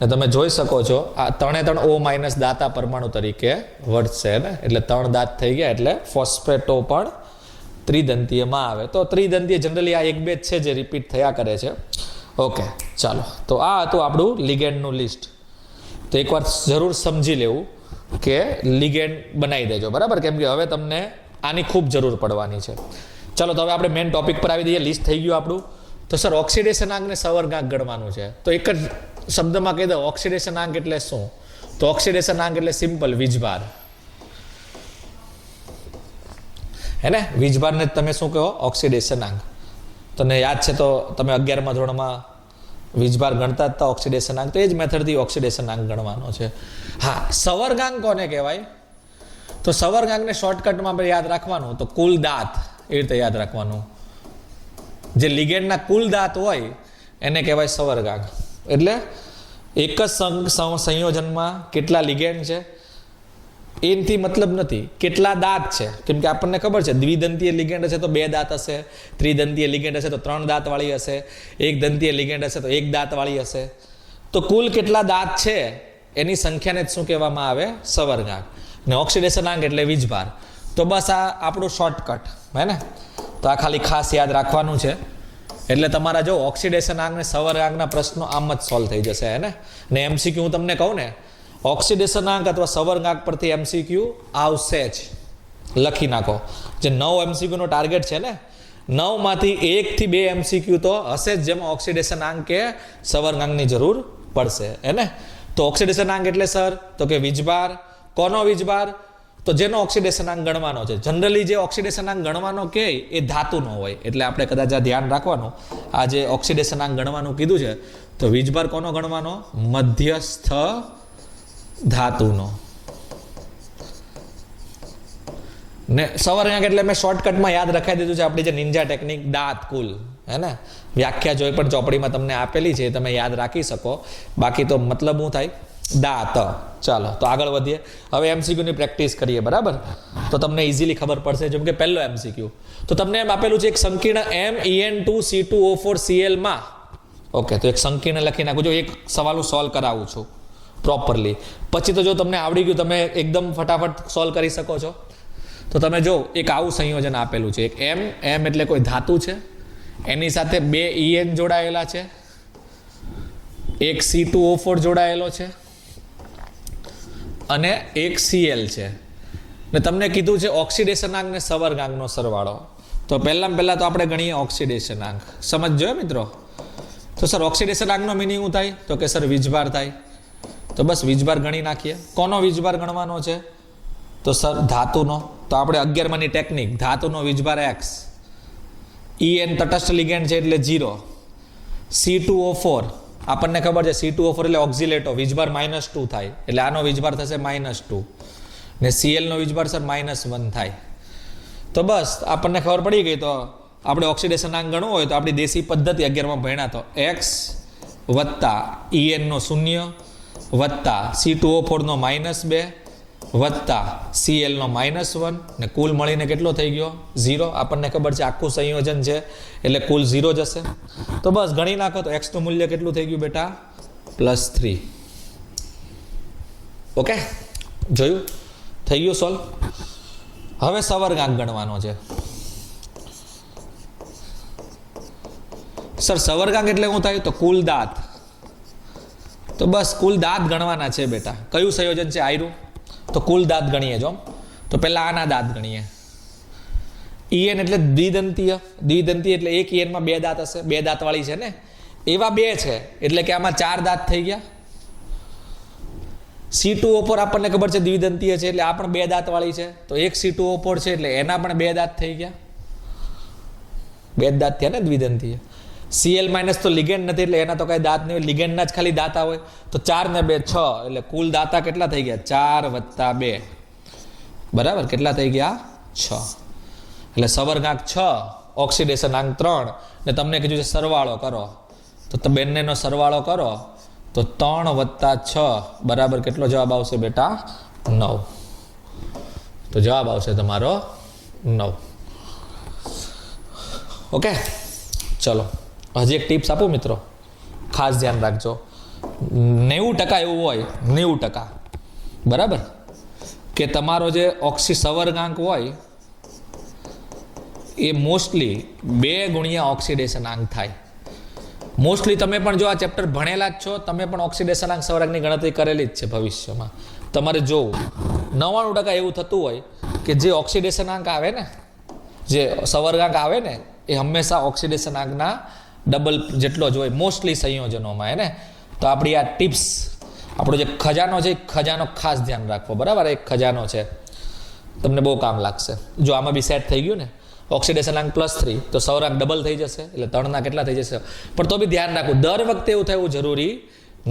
ને તમે જોઈ શકો છો આ 3 O- દાતા પરમાણુ તરીકે વર્તશે, ને. એટલે 3 દાંત થઈ ગયા એટલે ફોસ્ફેટો પણ ત્રિદંતીયમાં આવે. તો ત્રિદંતીય જનરલી આ 1-2 જ છે જે રિપીટ થયા કરે છે. ઓકે, ચાલો. તો આ હતું આપણું લિગેન્ડનું લિસ્ટ. તો એકવાર જરૂર સમજી લેવું કે લિગેન્ડ બનાવી દેજો, બરાબર, કેમ કે હવે તમને આની ખૂબ જરૂર પડવાની છે. ચાલો, તો હવે આપણે મેઇન ટોપિક પર આવી દઈએ. લિસ્ટ થઈ ગયું આપણું. તો સર ઓક્સિડેશન આંક ને સંવર્ગાંક ગણવાનું છે. તો એક જ શબ્દમાં કહી દો ઓક્સિડેશન આંક એટલે શું. તો ઓક્સિડેશન આંક એટલે સિમ્પલ વીજભાર, હે ને. વીજભારને તમે શું કહો? ઓક્સિડેશન આંક. તને યાદ છે તો તમે 11મા ધોરણમાં વીજભાર ગણતા હતા ઓક્સિડેશન આંક, તો એ જ મેથડથી ઓક્સિડેશન આંક ગણવાનો છે. હા, સંવર્ગાંક કોને કહેવાય? તો સંવર્ગાંકને શોર્ટકટમાં આપણે યાદ રાખવાનું તો કુલ દાંત, એ રીતે યાદ રાખવાનું. જે લિગેન્ડના કુલ દાંત હોય એને કહેવાય સંવર્ગાંક. એટલે એક જ સંયોજનમાં કેટલા લિગેન્ડ છે એનાથી મતલબ નથી, કેટલા દાંત છે. કેમ કે આપણને ખબર છે દ્વિદંતીય લિગેન્ડ હશે તો 2 દાંત હશે, ત્રિદંતીય લિગેન્ડ હશે તો 3 દાંત વાળી હશે, એક દંતીય લિગેન્ડ હશે તો 1 દાંત વાળી હશે. તો કુલ કેટલા દાંત છે એની સંખ્યાને જ શું કહેવામાં આવે? સંવર્ગાંક. ને ઓક્સિડેશન આંક એટલે વીજભાર. તો બસ આ આપણું શોર્ટકટ, હે ને. તો આ ખાલી ખાસ યાદ રાખવાનું છે. એટલે તમારા જો ઓક્સિડેશન આંક ને સંવર્ગાંકના પ્રશ્નો આમ જ સોલ્વ થઈ જશે, હે ને. MCQ હું તમને કહું ને, ઓક્સિડેશન આંક અથવા સંવર્ગાંક પરથી MCQ આવશે જ. લખી નાખો. જે 9 MCQ નો ટાર્ગેટ છે ને, 9 માંથી 1 થી 2 MCQ તો હશે જ જેમાં ઓક્સિડેશન આંક કે સંવર્ગાંકની જરૂર પડશે, હે ને. તો ઓક્સિડેશન આંક એટલે સર તો કે વીજભાર. કોનો વીજભાર? તો જેનો ઓક્સિડેશન આંક ગણવાનો છે. જનરલી જે ઓક્સિડેશન આંક ગણવાનો કે એ ધાતુનો હોય, એટલે આપણે કદાચ આ ધ્યાન રાખવાનું. આ જે ઓક્સિડેશન આંક ગણવાનું કીધું છે તો વીજભાર કોનો ગણવાનો? મધ્યસ્થ ધાતુનો. ને સંવર્ગાંક એટલે મેં શોર્ટકટમાં યાદ રખાઈ દીધું છે આપણી જે નિંજા ટેકનિક, દાંત કુલ, હે ને. વ્યાખ્યા જોઈ પણ ચોપડીમાં તમને આપેલી છે, તમે યાદ રાખી શકો. બાકી તો મતલબ શું થાય? દાંત. ચાલો, તો આગળ વધીએ. હવે MCQ ની પ્રેક્ટિસ કરીએ, બરાબર. તો તમને ઇઝીલી ખબર પડશે. જેમ કે પહેલો MCQ તો તમને એમ આપેલું છે એક સંકીર્ણ MeN2C2O4Cl માં. ઓકે, તો એક સંકીર્ણ લખી નાખું. જો એક સવાલ હું સોલ્વ કરાવું છું પ્રોપરલી, પછી તો જો તમને આવડી ગયું તમે એકદમ ફટાફટ સોલ્વ કરી શકો છો. તો તમે જો એક આવું સંયોજન આપેલું છે. એક M એટલે કોઈ ધાતુ છે, એની સાથે 2 En જોડાયેલા છે, એક C2O4 જોડાયેલો છે અને એક Cl છે. ને તમને કીધું છે ઓક્સિડેશન આંક ને સંવર્ગાંકનો સરવાળો. તો પહેલા તો આપણે ગણીએ ઓક્સિડેશન આંક. સમજજો મિત્રો. તો સર ઓક્સિડેશન આંકનો મિનિંગ શું થાય? તો કે સર વીજભાર થાય. તો બસ વીજભાર ગણી નાખીએ. કોનો વીજભાર ગણવાનો છે? તો સર ધાતુનો. તો આપણે 11માની ટેકનિક, ધાતુનો વીજભાર X, En તટસ્થ લિગેન્ડ છે એટલે 0, C2O4 આપણને ખબર છે C2O4 એટલે ઓક્ઝિલેટો, વીજભાર -2 થાય એટલે આનો વીજભાર થશે -2 ને Cl નો વીજભાર સર -1 થાય. તો બસ આપણને ખબર પડી ગઈ. તો આપણે ઓક્સિડેશન આંક ગણવું હોય તો આપણી દેશી પદ્ધતિ 11માં ભણ્યા તો X વત્તા En નો 0 વત્તા C2O4 નો -2 વત્તા Cl નો -1 ને કુલ મળીને કેટલો થઈ ગયો? 0. આપણને ખબર છે આખું સંયોજન છે એટલે કુલ 0 જ હશે. તો બસ ગણી નાખો તો X નું મૂલ્ય કેટલું થઈ ગયું બેટા? +3. ઓકે, જોયું? થઈ ગયું સોલ્વ. હવે સંવર્ગાંક ગણવાનો છે. સર સવર્ગાંક એટલે શું થાય? તો કુલ દાંત. તો બસ કુલ દાંત ગણવાના છે બેટા. કયું સંયોજન છે આયરું? તો કુલ દાંત ગણીએ જો. તો પહેલા આના દાંત ગણીએ. ઈએન એટલે દ્વિદંતીય. દ્વિદંતીય એટલે એક ઈએનમાં બે દાંત હશે, બે દાંત વાળી છે ને, એવા બે છે એટલે કે આમાં 4 દાંત થઈ ગયા. C2O4 આપણને ખબર છે દ્વિદંતીય છે એટલે આ પણ બે દાંત વાળી છે, તો એક C2O4 છે એટલે એના પણ બે દાંત થઈ ગયા. બે દાંત થયા ને દ્વિદંતીય. Cl- તો લિગેન્ડ નથી એટલે એના તો કઈ દાંત નહીં હોય, લિગેન્ડના જ ખાલી દાંતા હોય. તો 4 ને 2 6 એટલે કુલ દાંતા કેટલા થઈ ગયા? 4 + 2 બરાબર કેટલા થઈ ગયા? 6. એટલે સવર્ગાંક 6, ઓક્સિડેશનાંક 3 ને તમને કીધું છે સરવાળો કરો, તો બંનેનો સરવાળો કરો તો 3 + 6 બરાબર કેટલો જવાબ આવશે બેટા? 9. તો જવાબ આવશે તમારો 9. ઓકે, ચલો હજી એક ટિપ્સ આપું મિત્રો, ખાસ ધ્યાન રાખજો. 90% એવું હોય, 90% બરાબર, કે તમારો જે સવર્ગાંક હોય એ મોસ્ટલી 2 ગુણ્યા ઓક્સિડેશનાંક થાય. મોસ્ટલી તમે પણ જો આ ચેપ્ટર ભણેલા જ છો, તમે પણ ઓક્સિડેશનાંક સવર્ગાંકની ગણતરી કરેલી જ છે ભવિષ્યમાં. તમારે જોવું 99% એવું થતું હોય કે જે ઓક્સિડેશનાંક આવે ને, જે સવર્ગાંક આવે ને, એ હંમેશા ઓક્સિડેશનાંકના ડબલ જેટલો જ હોય મોસ્ટલી સંયોજનોમાં. હે ને? તો આપણી આ ટિપ્સ, આપણો જે ખજાનો છે, ખજાનો ખાસ ધ્યાન રાખવો બરાબર. એક ખજાનો છે, તમને બહુ કામ લાગશે. જો આમાં બી સેટ થઈ ગયું ને, ઓક્સિડેશનાંક +3 તો સવર્ગાંક ડબલ થઈ જશે એટલે 3 કેટલા થઈ જશે. પણ તો બી ધ્યાન રાખવું, દર વખતે એવું થાય એવું જરૂરી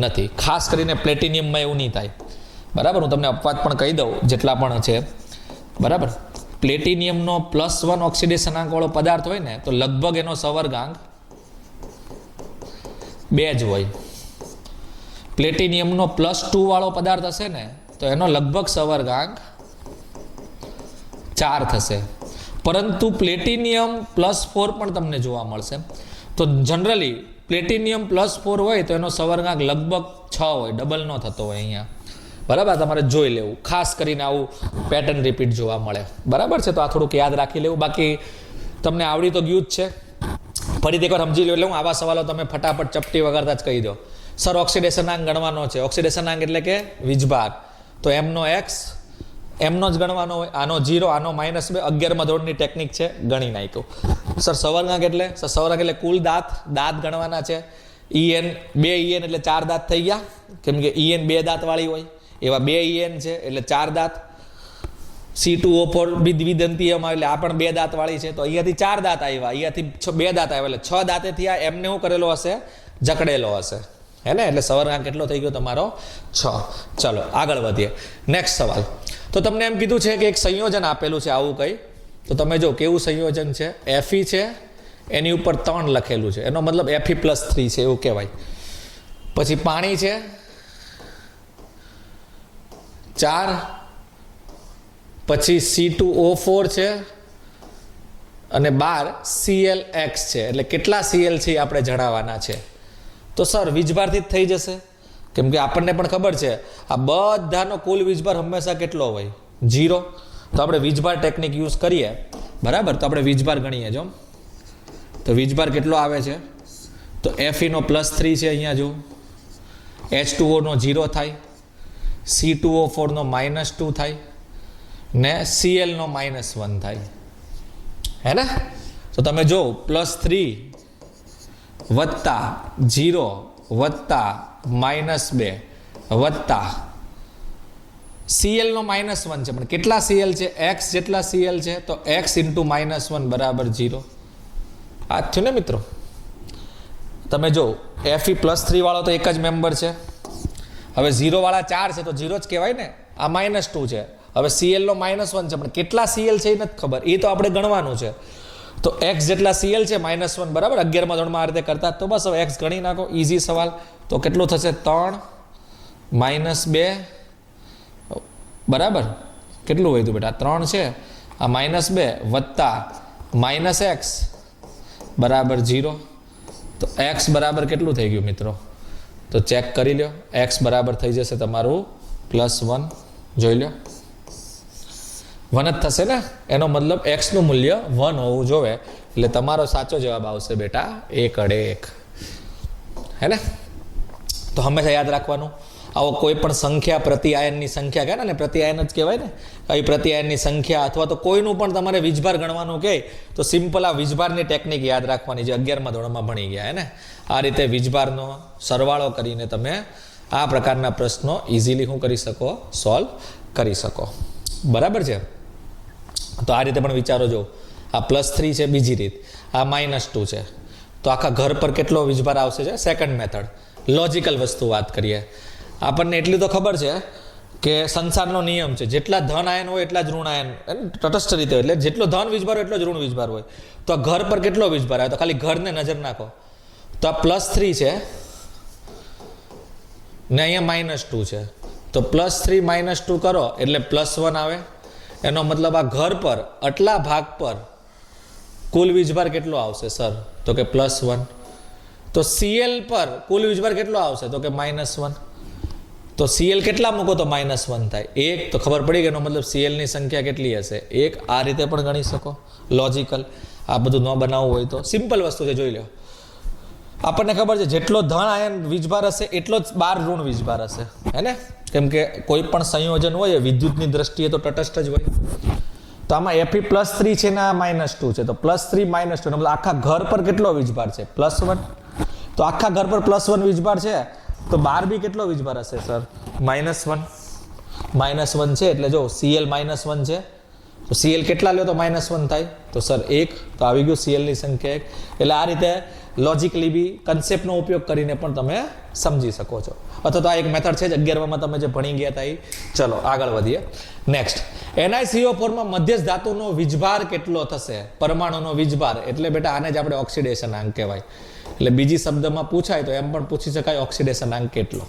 નથી. ખાસ કરીને પ્લેટિનિયમમાં એવું નહીં થાય બરાબર. હું તમને અપવાદ પણ કહી દઉં જેટલા પણ છે બરાબર. પ્લેટિનિયમનો +1 ઓક્સિડેશનાંક વાળો પદાર્થ હોય ને તો લગભગ એનો સવર્ગાંક 2 જ હોય. પ્લેટિનિયમનો +2 વાળો પદાર્થ હશે ને તો એનો લગભગ સવર્ગાંક 4 થશે. પરંતુ પ્લેટિનિયમ +4 પણ તમને જોવા મળશે. તો જનરલી પ્લેટિનિયમ +4 હોય તો એનો સવર્ગાંક લગભગ 6 હોય, ડબલ ન થતો હોય અહીંયા બરાબર. તમારે જોઈ લેવું, ખાસ કરીને આવું પેટર્ન રિપીટ જોવા મળે બરાબર છે. તો આ થોડુંક યાદ રાખી લેવું. બાકી તમને આવડી તો ગયું જ છે, ફરીથી એકવાર સમજી લો. એટલે હું આવા સવાલો તમે ફટાફટ ચપટી વગાડતા જ કહી દો. સર ઓક્સિડેશનાંક ગણવાનો છે. ઓક્સિડેશનાંક એટલે કે વીજભાર, તો એમનો x એમનો જ ગણવાનો હોય. આનો 0, આનો -2. 11મા ધોરણની ટેકનિક છે, ગણી નાખ્યું. સર સવર્ગાંક એટલે? સર સવર્ગાંક એટલે કુલ દાંત ગણવાના છે. ઈએન 2 ઈએન એટલે 4 દાંત થઈ ગયા, કેમ કે ઈએન 2 દાંત વાળી હોય, એવા 2 ઈએન છે એટલે 4 દાંત. C2O4 બી દ્વિદંતીયમાં એટલે આ પણ 2 દાંત વાળી છે, તો અહીંયાથી 4 દાંત આવ્યા, અહીંયાથી 2 દાંત આવ્યા એટલે 6 દાંતેથી આ એમને શું કરેલો હશે? જકડેલો હશે. હે ને? એટલે સવર્ગાંક કેટલો થઈ ગયો તમારો? 6. ચલો આગળ વધીએ. નેક્સ્ટ સવાલ. તો તમને એમ કીધું છે કે એક સંયોજન આપેલું છે આવું કંઈ, તો તમે જો કેવું સંયોજન છે. Fe છે, એની ઉપર 3 લખેલું છે, એનો મતલબ Fe+3 છે એવું કહેવાય. પછી પાણી છે 4, પછી C2O4 છે અને 12 ClX છે. એટલે કેટલા Cl છે આપણે જણાવવાના છે. તો સર વીજભારથી જ થઈ જશે, કેમ કે આપણને પણ ખબર છે આ બધાનો કુલ વીજભાર હંમેશા કેટલો હોય? 0. તો આપણે વીજભાર ટેકનિક યુઝ કરીએ બરાબર. તો આપણે વીજભાર ગણીએ જો. તો વીજભાર કેટલો આવે છે? તો Fe નો +3 છે અહીંયા જો, H2O નો 0 થાય, C2O4 નો -2 થાય ને Cl નો -1 થાય. હે ને? તો તમે જો +3 વત્તા 0 વત્તા -2 વત્તા Cl નો -1 છે, પણ કેટલા Cl છે? x જેટલા Cl છે, તો x × -1 બરાબર 0. આ થયું ને મિત્રો? તમે જો Fe+3 વાળો તો એક જ મેમ્બર છે. હવે 0 વાળા 4 છે તો 0 જ કહેવાય ને. આ -2 છે. હવે Cl નો -1 છે, પણ કેટલા Cl છે એ નથી ખબર, એ તો આપણે ગણવાનું છે. તો x જેટલા Cl છે -1 બરાબર. 11મા ધોરણમાં આ રીતે કરતા, તો બસ હવે x ગણી નાખો, ઈઝી સવાલ. તો કેટલું થશે? 3 -2 બરાબર. કેટલું વધ્યું બેટા? 3 છે, આ -2 વત્તા -x બરાબર 0. તો x બરાબર કેટલું થઈ ગયું મિત્રો? તો ચેક કરી લો. x બરાબર થઈ જશે તમારું +1. જોઈ લો. 1 જ થશે ને, એનો મતલબ x નું મૂલ્ય 1 હોવું જોઈએ. એટલે તમારો સાચો જવાબ આવશે બેટા 1 અડે 1. હે ને? તો હંમેશા યાદ રાખવાનું, આવો કોઈ પણ સંખ્યા પ્રતિઆયનની સંખ્યા કહે ને, પ્રતિઆયન જ કહેવાય ને, એ પ્રતિઆયનની સંખ્યા અથવા તો કોઈનું પણ તમારે વીજભાર ગણવાનું કહે તો સિમ્પલ આ વીજભારની ટેકનિક યાદ રાખવાની, જે 11મા ધોરણમાં ભણી ગયા. હે ને? આ રીતે વીજભારનો સરવાળો કરીને તમે આ પ્રકારના પ્રશ્નો ઇઝીલી શું કરી શકો? સોલ્વ કરી શકો. બરાબર છે? તો આ રીતે પણ વિચારો. જો આ +3 છે બીજી રીત, આ -2 છે, તો આખા ઘર પર કેટલો વીજભાર આવશે છે? Second method. લોજિકલ વસ્તુ વાત કરીએ, આપણને એટલી તો ખબર છે કે સંસારનો નિયમ છે, જેટલા ધન આયન હોય એટલા જ ઋણ આયન, તટસ્થ રીતે હોય, એટલે જેટલો ધન વીજભાર હોય એટલો જ ઋણ વીજભાર હોય. તો આ ઘર પર કેટલો વીજભાર આવે? તો ખાલી ઘરને નજર નાખો, તો આ +3 છે ને અહીંયા -2 છે, તો +3 -2 કરો એટલે +1 આવે. એનો મતલબ આ ઘર પર આટલા ભાગ પર કુલ વીજભાર કેટલો આવશે સર? તો કે +1. તો CL પર કુલ વીજભાર કેટલો આવશે? તો કે -1. તો CL કેટલા મૂકો તો -1 થાય? 1. તો ખબર પડી કે એનો મતલબ CL ની સંખ્યા કેટલી હશે? 1. આ રીતે પણ ગણી શકો, લોજિકલ. આ બધું ન બનાવવું હોય તો સિમ્પલ વસ્તુ છે, જોઈ લો. આપણને ખબર છે જેટલો ધન આયન વીજભાર હશે એટલો જ 12 ઋણ વીજભાર હશે. હે ને? કેમ કે કોઈ પણ સંયોજન હોય વિદ્યુતની દ્રષ્ટિએ તો તટસ્થ જ હોય. તો આમાં Fe +3 છે ને આ -2 છે, તો +3 -2 મતલબ આખા ઘર પર કેટલો વીજભાર છે? +1. તો આખા ઘર પર +1 વીજભાર છે, તો 12 બી કેટલો વીજભાર હશે સર? -1. -1 છે એટલે જો CL -1 છે, તો CL કેટલા લ્યો તો -1 થાય? તો સર 1. તો આવી ગયું CL ની સંખ્યા 1. એટલે આ રીતે લોજિકલી બી કન્સેપ્ટનો ઉપયોગ કરીને પણ તમે સમજી શકો છો. અથવા તો આ એક મેથડ છે જ 11માં તમે જે ભણી ગયા હતા એ. ચલો આગળ વધીએ. નેક્સ્ટ, NiCO4 માં મધ્યસ્થ ધાતુનો વીજભાર કેટલો થશે? પરમાણુનો વીજભાર એટલે બેટા આને જ આપણે ઓક્સિડેશન આંક કહેવાય. એટલે બીજી શબ્દમાં પૂછાય તો એમ પણ પૂછી શકાય ઓક્સિડેશન આંક કેટલો.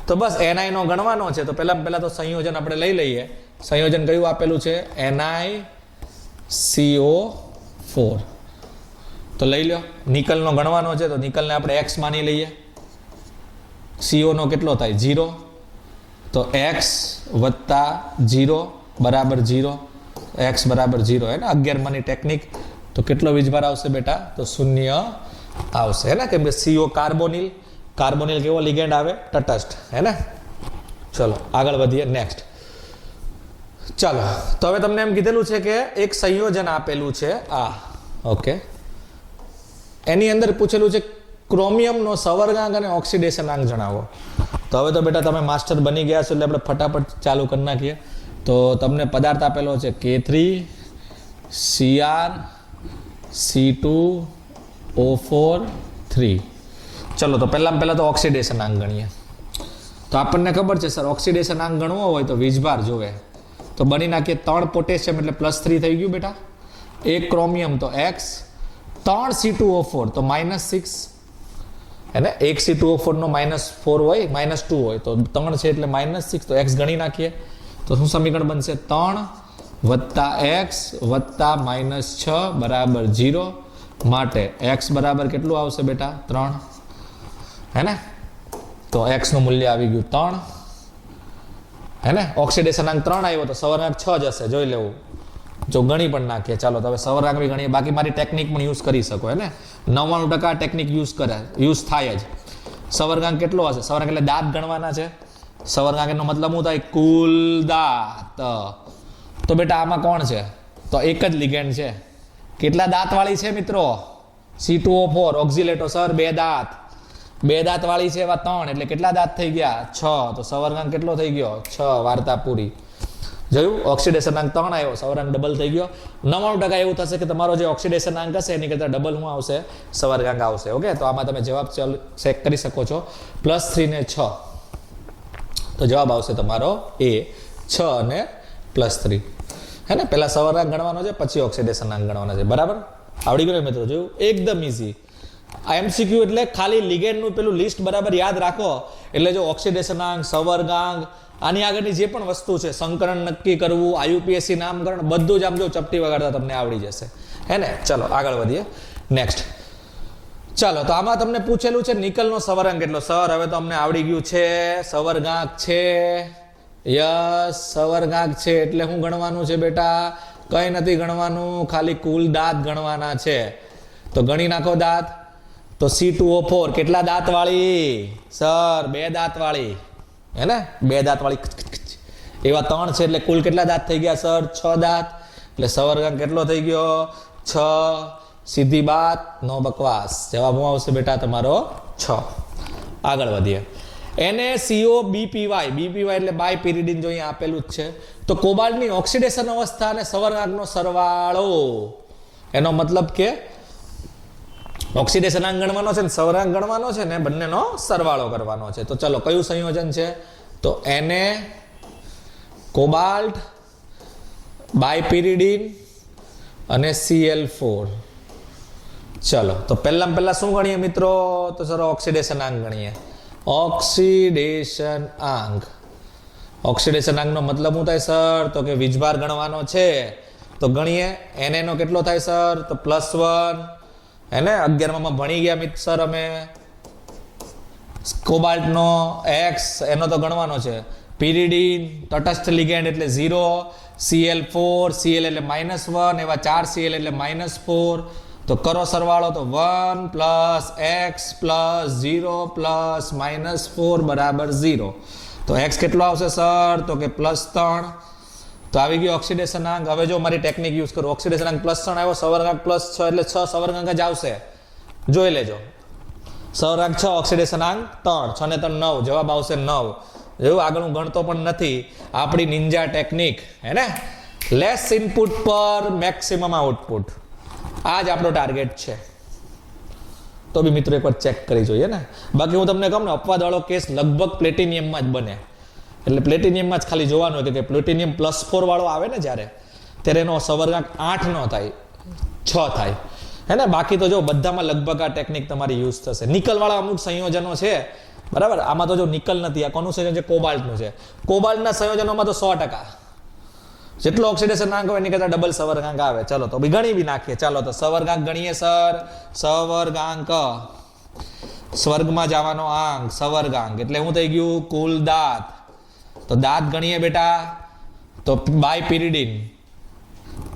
તો બસ Ni નો ગણવાનો છે. તો પહેલા તો સંયોજન આપણે લઈ લઈએ. સંયોજન કયું આપેલું છે? NiCO4. તો લઈ લો. નિકલનો ગણવાનો છે, તો નિકલને આપણે x માની લઈએ. CO નો કેટલો થાય? 0. તો x + 0 = 0. x = 0. હે ને? 11માની ટેકનિક. તો કેટલો વીજભાર આવશે બેટા? તો 0 આવશે. હે ને? કેમ કે CO કાર્બોનિલ. કાર્બોનિલ કેવો લિગેન્ડ આવે? તટસ્થ. હે ને? ચલો આગળ વધીએ. નેક્સ્ટ, ચાલો. તો હવે તમને એમ કીધેલું છે કે એક સંયોજન આપેલું છે આ. ઓકે, એની અંદર પૂછેલું છે ક્રોમિયમનો સવર્ગાંક અને ઓક્સિડેશનાંક જણાવો. તો હવે તો બેટા તમે માસ્ટર બની ગયા છો એટલે આપણે ફટાફટ ચાલુ કરી નાખીએ. તો તમને પદાર્થ આપેલો છે K3 Cr C2O4 3. ચલો તો પહેલા તો ઓક્સિડેશનાંક ગણીએ. તો આપણને ખબર છે સર ઓક્સિડેશનાંક ગણવો હોય તો વીજભાર જોવે. તો બની નાખીએ 3 પોટેશિયમ એટલે +3 થઈ ગયું બેટા. 1 ક્રોમિયમ તો x, 3 C2O4 તો -6. એને 1 C2O4 નો -4 હોય, -2 હોય, તો 3 છે એટલે -6. તો x ગણી નાખીએ તો શું સમીકરણ બનશે? 3 + x + -6 = 0. માટે x બરાબર કેટલું આવશે બેટા? 3. હે ને? તો x નું મૂલ્ય આવી ગયું 3. હે ને? ઓક્સિડેશનાંક 3 આવ્યો તો સવર્ગાંક 6 જ હશે, જોઈ લેવું. જો ગણી પણ નાખીએ. ચાલો તો હવે સવર્ગાંક બી ગણીએ. બાકી મારી ટેકનિક પણ યુઝ કરી શકો. હે ને? 99% ટેકનિક યુઝ થાય જ. સવર્ગાંક કેટલો હશે? સવર્ગાંક એટલે દાંત ગણવાના છે. સવર્ગાંક એનો મતલબ શું થાય? કુલ દાંત. તો બેટા આમાં કોણ છે? તો એક જ લિગેન્ડ છે. કેટલા દાંત વાળી છે મિત્રો? C2O4 ઓક્સિલેટો સર 2 દાંત. 2 દાંત વાળી છે એવા 3 એટલે કેટલા દાંત થઈ ગયા? 6. તો સવર્ગાંક કેટલો થઈ ગયો? 6. વાર્તા પૂરી. જોયું? ઓક્સિડેશનાંક 3 આવ્યો, સવર્ગાંક ડબલ થઈ ગયો. 99% એવું થશે કે તમારો જે ઓક્સિડેશનાંક હશે એની કરતાં ડબલ શું આવશે? સવર્ગાંક આવશે. ઓકે, તો આમાં તમે જવાબ ચેક કરી શકો છો. +3 ને 6. તો જવાબ આવશે તમારો A. 6 અને +3. હે ને? પહેલા સવર્ગાંક ગણવાનો છે, પછી ઓક્સિડેશનાંક ગણવાનો છે. બરાબર? આવડી ગયું મિત્રો? જોયું? એકદમ ઈઝી. આ MCQ એટલે ખાલી લિગેન્ડનું પેલું લિસ્ટ બરાબર યાદ રાખો એટલે જો ઓક્સિડેશનાંક, સવર્ગાંક, આની આગળની જે પણ વસ્તુ છે, સંકરણ નક્કી કરવું, IUPAC નામકરણ, બધું જ આમ જો ચપટી વગાડતા તમને આવડી જશે. હે ને? ચલો આગળ વધીએ. નેક્સ્ટ, ચાલો તો આમાં તમને પૂછેલું છે નિકલનો સવર્ગાંક કેટલો? સર હવે તો અમને આવડી ગયું છે. સવર્ગાંક છે યસ સવર્ગાંક છે એટલે શું ગણવાનું છે બેટા? કંઈ નથી ગણવાનું, ખાલી કુલ દાંત ગણવાના છે. તો ગણી નાખો દાંત. તો C2O4 કેટલા દાંત વાળી સર? 2 દાંત વાળી, હે ને? 2 દાંત વાળી એવા 3 છે એટલે કુલ કેટલા દાંત થઈ ગયા સર? 6 દાંત. એટલે સવર્ગાંક કેટલો થઈ ગયો? 6. સીધી બાત, નો બકવાસ. જવાબ શું આવશે બેટા તમારો? 6. આગળ વધીએ. NaCO BPY એટલે બાયપિરિડિન જો અહીંયા આપેલું જ છે. તો કોબાલ્ટની ઓક્સિડેશન અવસ્થા અને સવર્ગાંકનો સરવાળો, એનો મતલબ કે ઓક્સિડેશન આંક ગણવાનો છે ને સવર્ગાંક ગણવાનો છે ને, બંનેનો સરવાળો કરવાનો છે. તો ચલો કયું સંયોજન છે? તો Na કોબાલ્ટ બાયપિરિડિન અને Cl4. ચલો તો પહેલા શું ગણીએ મિત્રો? તો સર ઓક્સિડેશન આંક ગણીએ. ઓક્સિડેશન આંક. ઓક્સિડેશન આંકનો મતલબ શું થાય સર? તો કે વીજભાર ગણવાનો છે. તો ગણીએ. Na નો કેટલો થાય સર? તો +1. હે ને? 11માં ભણી ગયા મિત્ર સર અમે. કોબાલ્ટનો X એનો તો ગણવાનો છે. પિરિડિન તટસ્થ લિગેન્ડ એટલે 0. Cl4 Cl એટલે -1, એવા 4 Cl એટલે -4. તો કરો સરવાળો. તો 1 + x + 0 + -4 બરાબર 0. તો x કેટલો આવશે સર? તો કે +3. તો આવી ગયો ઓક્સિડેશન આંક. હવે જો મારી ટેકનિક યુઝ કરો. ઓક્સિડેશન આંક +3 આવ્યો, સવર્ગાંક +6 એટલે 6 સવર્ગાંક જ આવશે. જોઈ લેજો. સવર્ગાંક 6, ઓક્સિડેશન આંક 3, 6 ને 3 9. જવાબ આવશે 9. જેવું આગળ હું ગણતો પણ નથી. આપણી નિંજા ટેકનિક, હે ને? લેસ ઇનપુટ પર મેક્સિમમ આઉટપુટ. આ જ આપણો ટાર્ગેટ છે. તો બી મિત્રો એકવાર ચેક કરી જોઈએ ને. બાકી હું તમને કહું ને, અપવાદવાળો કેસ લગભગ પ્લેટિનિયમમાં જ બને. એટલે પ્લેટિનિયમમાં જ ખાલી જોવાનું હોય કે પ્લેટિનિયમ +4 વાળો આવે ને જ્યારે, ત્યારે એનો સવર્ગાંક 8 ન થાય, 6 થાય, હે ને? બાકી તો જો બધામાં લગભગ આ ટેકનિક તમારી યુઝ થશે. નિકલવાળા અમુક સંયોજનો છે, બરાબર? આમાં તો જો નિકલ નથી. આ કોનું સંયોજન છે? કોબાલ્ટનું છે. કોબાલ્ટના સંયોજનોમાં તો 100% જેટલો ઓક્સિડેશન આંક હોય એની કરતાં ડબલ સવર્ગાંક આવે. ચલો તો ગણી બી નાખીએ. ચાલો તો સવર્ગાંક ગણીએ સર. સવર્ગાંક, સ્વર્ગમાં જવાનો આંક સવર્ગાંક એટલે શું થઈ ગયું? કુલ દાંત. તો દાંત ગણીએ બેટા. તો બાયપિરિડિન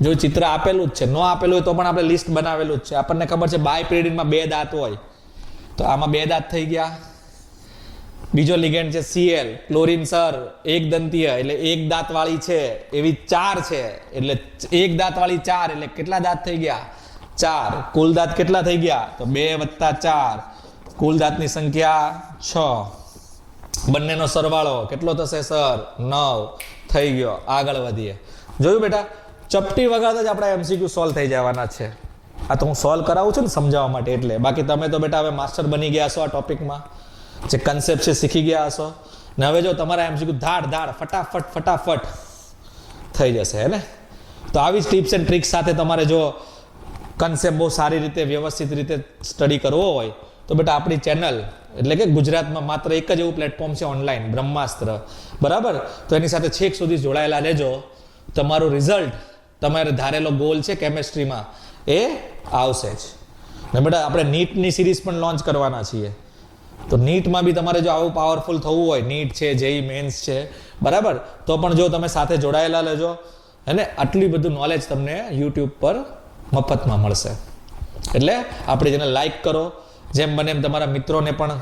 જો ચિત્ર આપેલું જ છે, ન આપેલું હોય તો પણ આપણે લિસ્ટ બનાવેલું જ છે. આપણને ખબર છે બાયપિરિડિનમાં 2 દાંત હોય. તો આમાં 2 દાંત થઈ ગયા. બીજો લિગેન્ડ છે Cl, ક્લોરીન સર 1 દંતીય એટલે 1 દાંત વાળી છે, એવી 4 છે એટલે 1 દાંત વાળી 4 એટલે કેટલા દાંત થઈ ગયા? 4. કુલ દાંત કેટલા થઈ ગયા? તો 2 + 4. કુલ દાંતની સંખ્યા 6. બંનેનો સરવાળો કેટલો થશે સર? 9 થઈ ગયો. આગળ વધીએ. જોયું બેટા? ચપટી વગાડતા જ આપણા MCQ સોલ્વ થઈ જવાના છે. આ તો હું સોલ્વ કરાવું છું ને સમજાવવા માટે એટલે. બાકી તમે તો બેટા હવે માસ્ટર બની ગયા છો આ ટોપિકમાં. જે કન્સેપ્ટ છે શીખી ગયા હશો ને. હવે જો તમારા MCQ ધાડ ફટાફટ થઈ જશે, હે ને? તો આવી જ ટિપ્સ એન્ડ ટ્રિક્સ સાથે તમારે જો કન્સેપ્ટ બહુ સારી રીતે વ્યવસ્થિત રીતે સ્ટડી કરવો હોય તો બેટા આપણી ચેનલ, એટલે કે ગુજરાતમાં માત્ર એક જ એવું પ્લેટફોર્મ છે ઓનલાઈન, બ્રહ્માસ્ત્ર, બરાબર? તો એની સાથે છેક સુધી જોડાયેલા રહેજો. તમારું રિઝલ્ટ, તમારે ધારેલો ગોલ છે કેમેસ્ટ્રીમાં, એ આવશે જ. ને બેટા આપણે નીટની સિરીઝ પણ લોન્ચ કરવાના છીએ. તો નીટમાં બી તમારે જો આવું પાવરફુલ થવું હોય, નીટ છે, જેઈ મેન્સ છે, બરાબર? તો પણ જો તમે સાથે જોડાયેલા લેજો, અને આટલી બધું નોલેજ તમને યુટ્યુબ પર મફતમાં મળશે. એટલે આપણી ચેનલ લાઈક કરો, જેમ બને એમ તમારા મિત્રોને પણ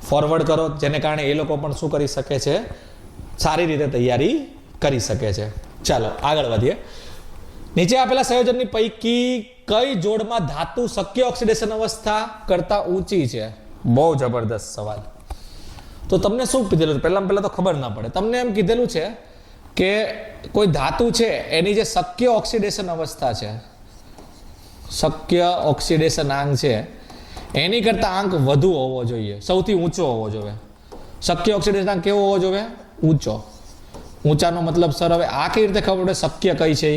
ફોરવર્ડ કરો, જેને કારણે એ લોકો પણ શું કરી શકે છે? સારી રીતે તૈયારી કરી શકે છે. ચાલો આગળ વધીએ. નીચે આપેલા સંયોજનની પૈકી કઈ જોડમાં ધાતુ શક્ય ઓક્સિડેશન અવસ્થા કરતા ઊંચી છે? બહુ જબરદસ્ત સવાલ. તો તમને શું કીધેલું? પહેલા તો ખબર ના પડે. તમને એમ કીધેલું છે કે કોઈ ધાતુ છે એની જે શક્ય ઓક્સિડેશન અવસ્થા છે, શક્ય ઓક્સિડેશન આંક છે, એની કરતાં આંક વધુ હોવો જોઈએ, સૌથી ઊંચો હોવો જોઈએ. શક્ય ઓક્સિડેશન આંક કેવો હોવો જોઈએ? ઊંચો. ઊંચાનો મતલબ સર હવે આ કેવી રીતે ખબર પડે શક્ય કઈ છે?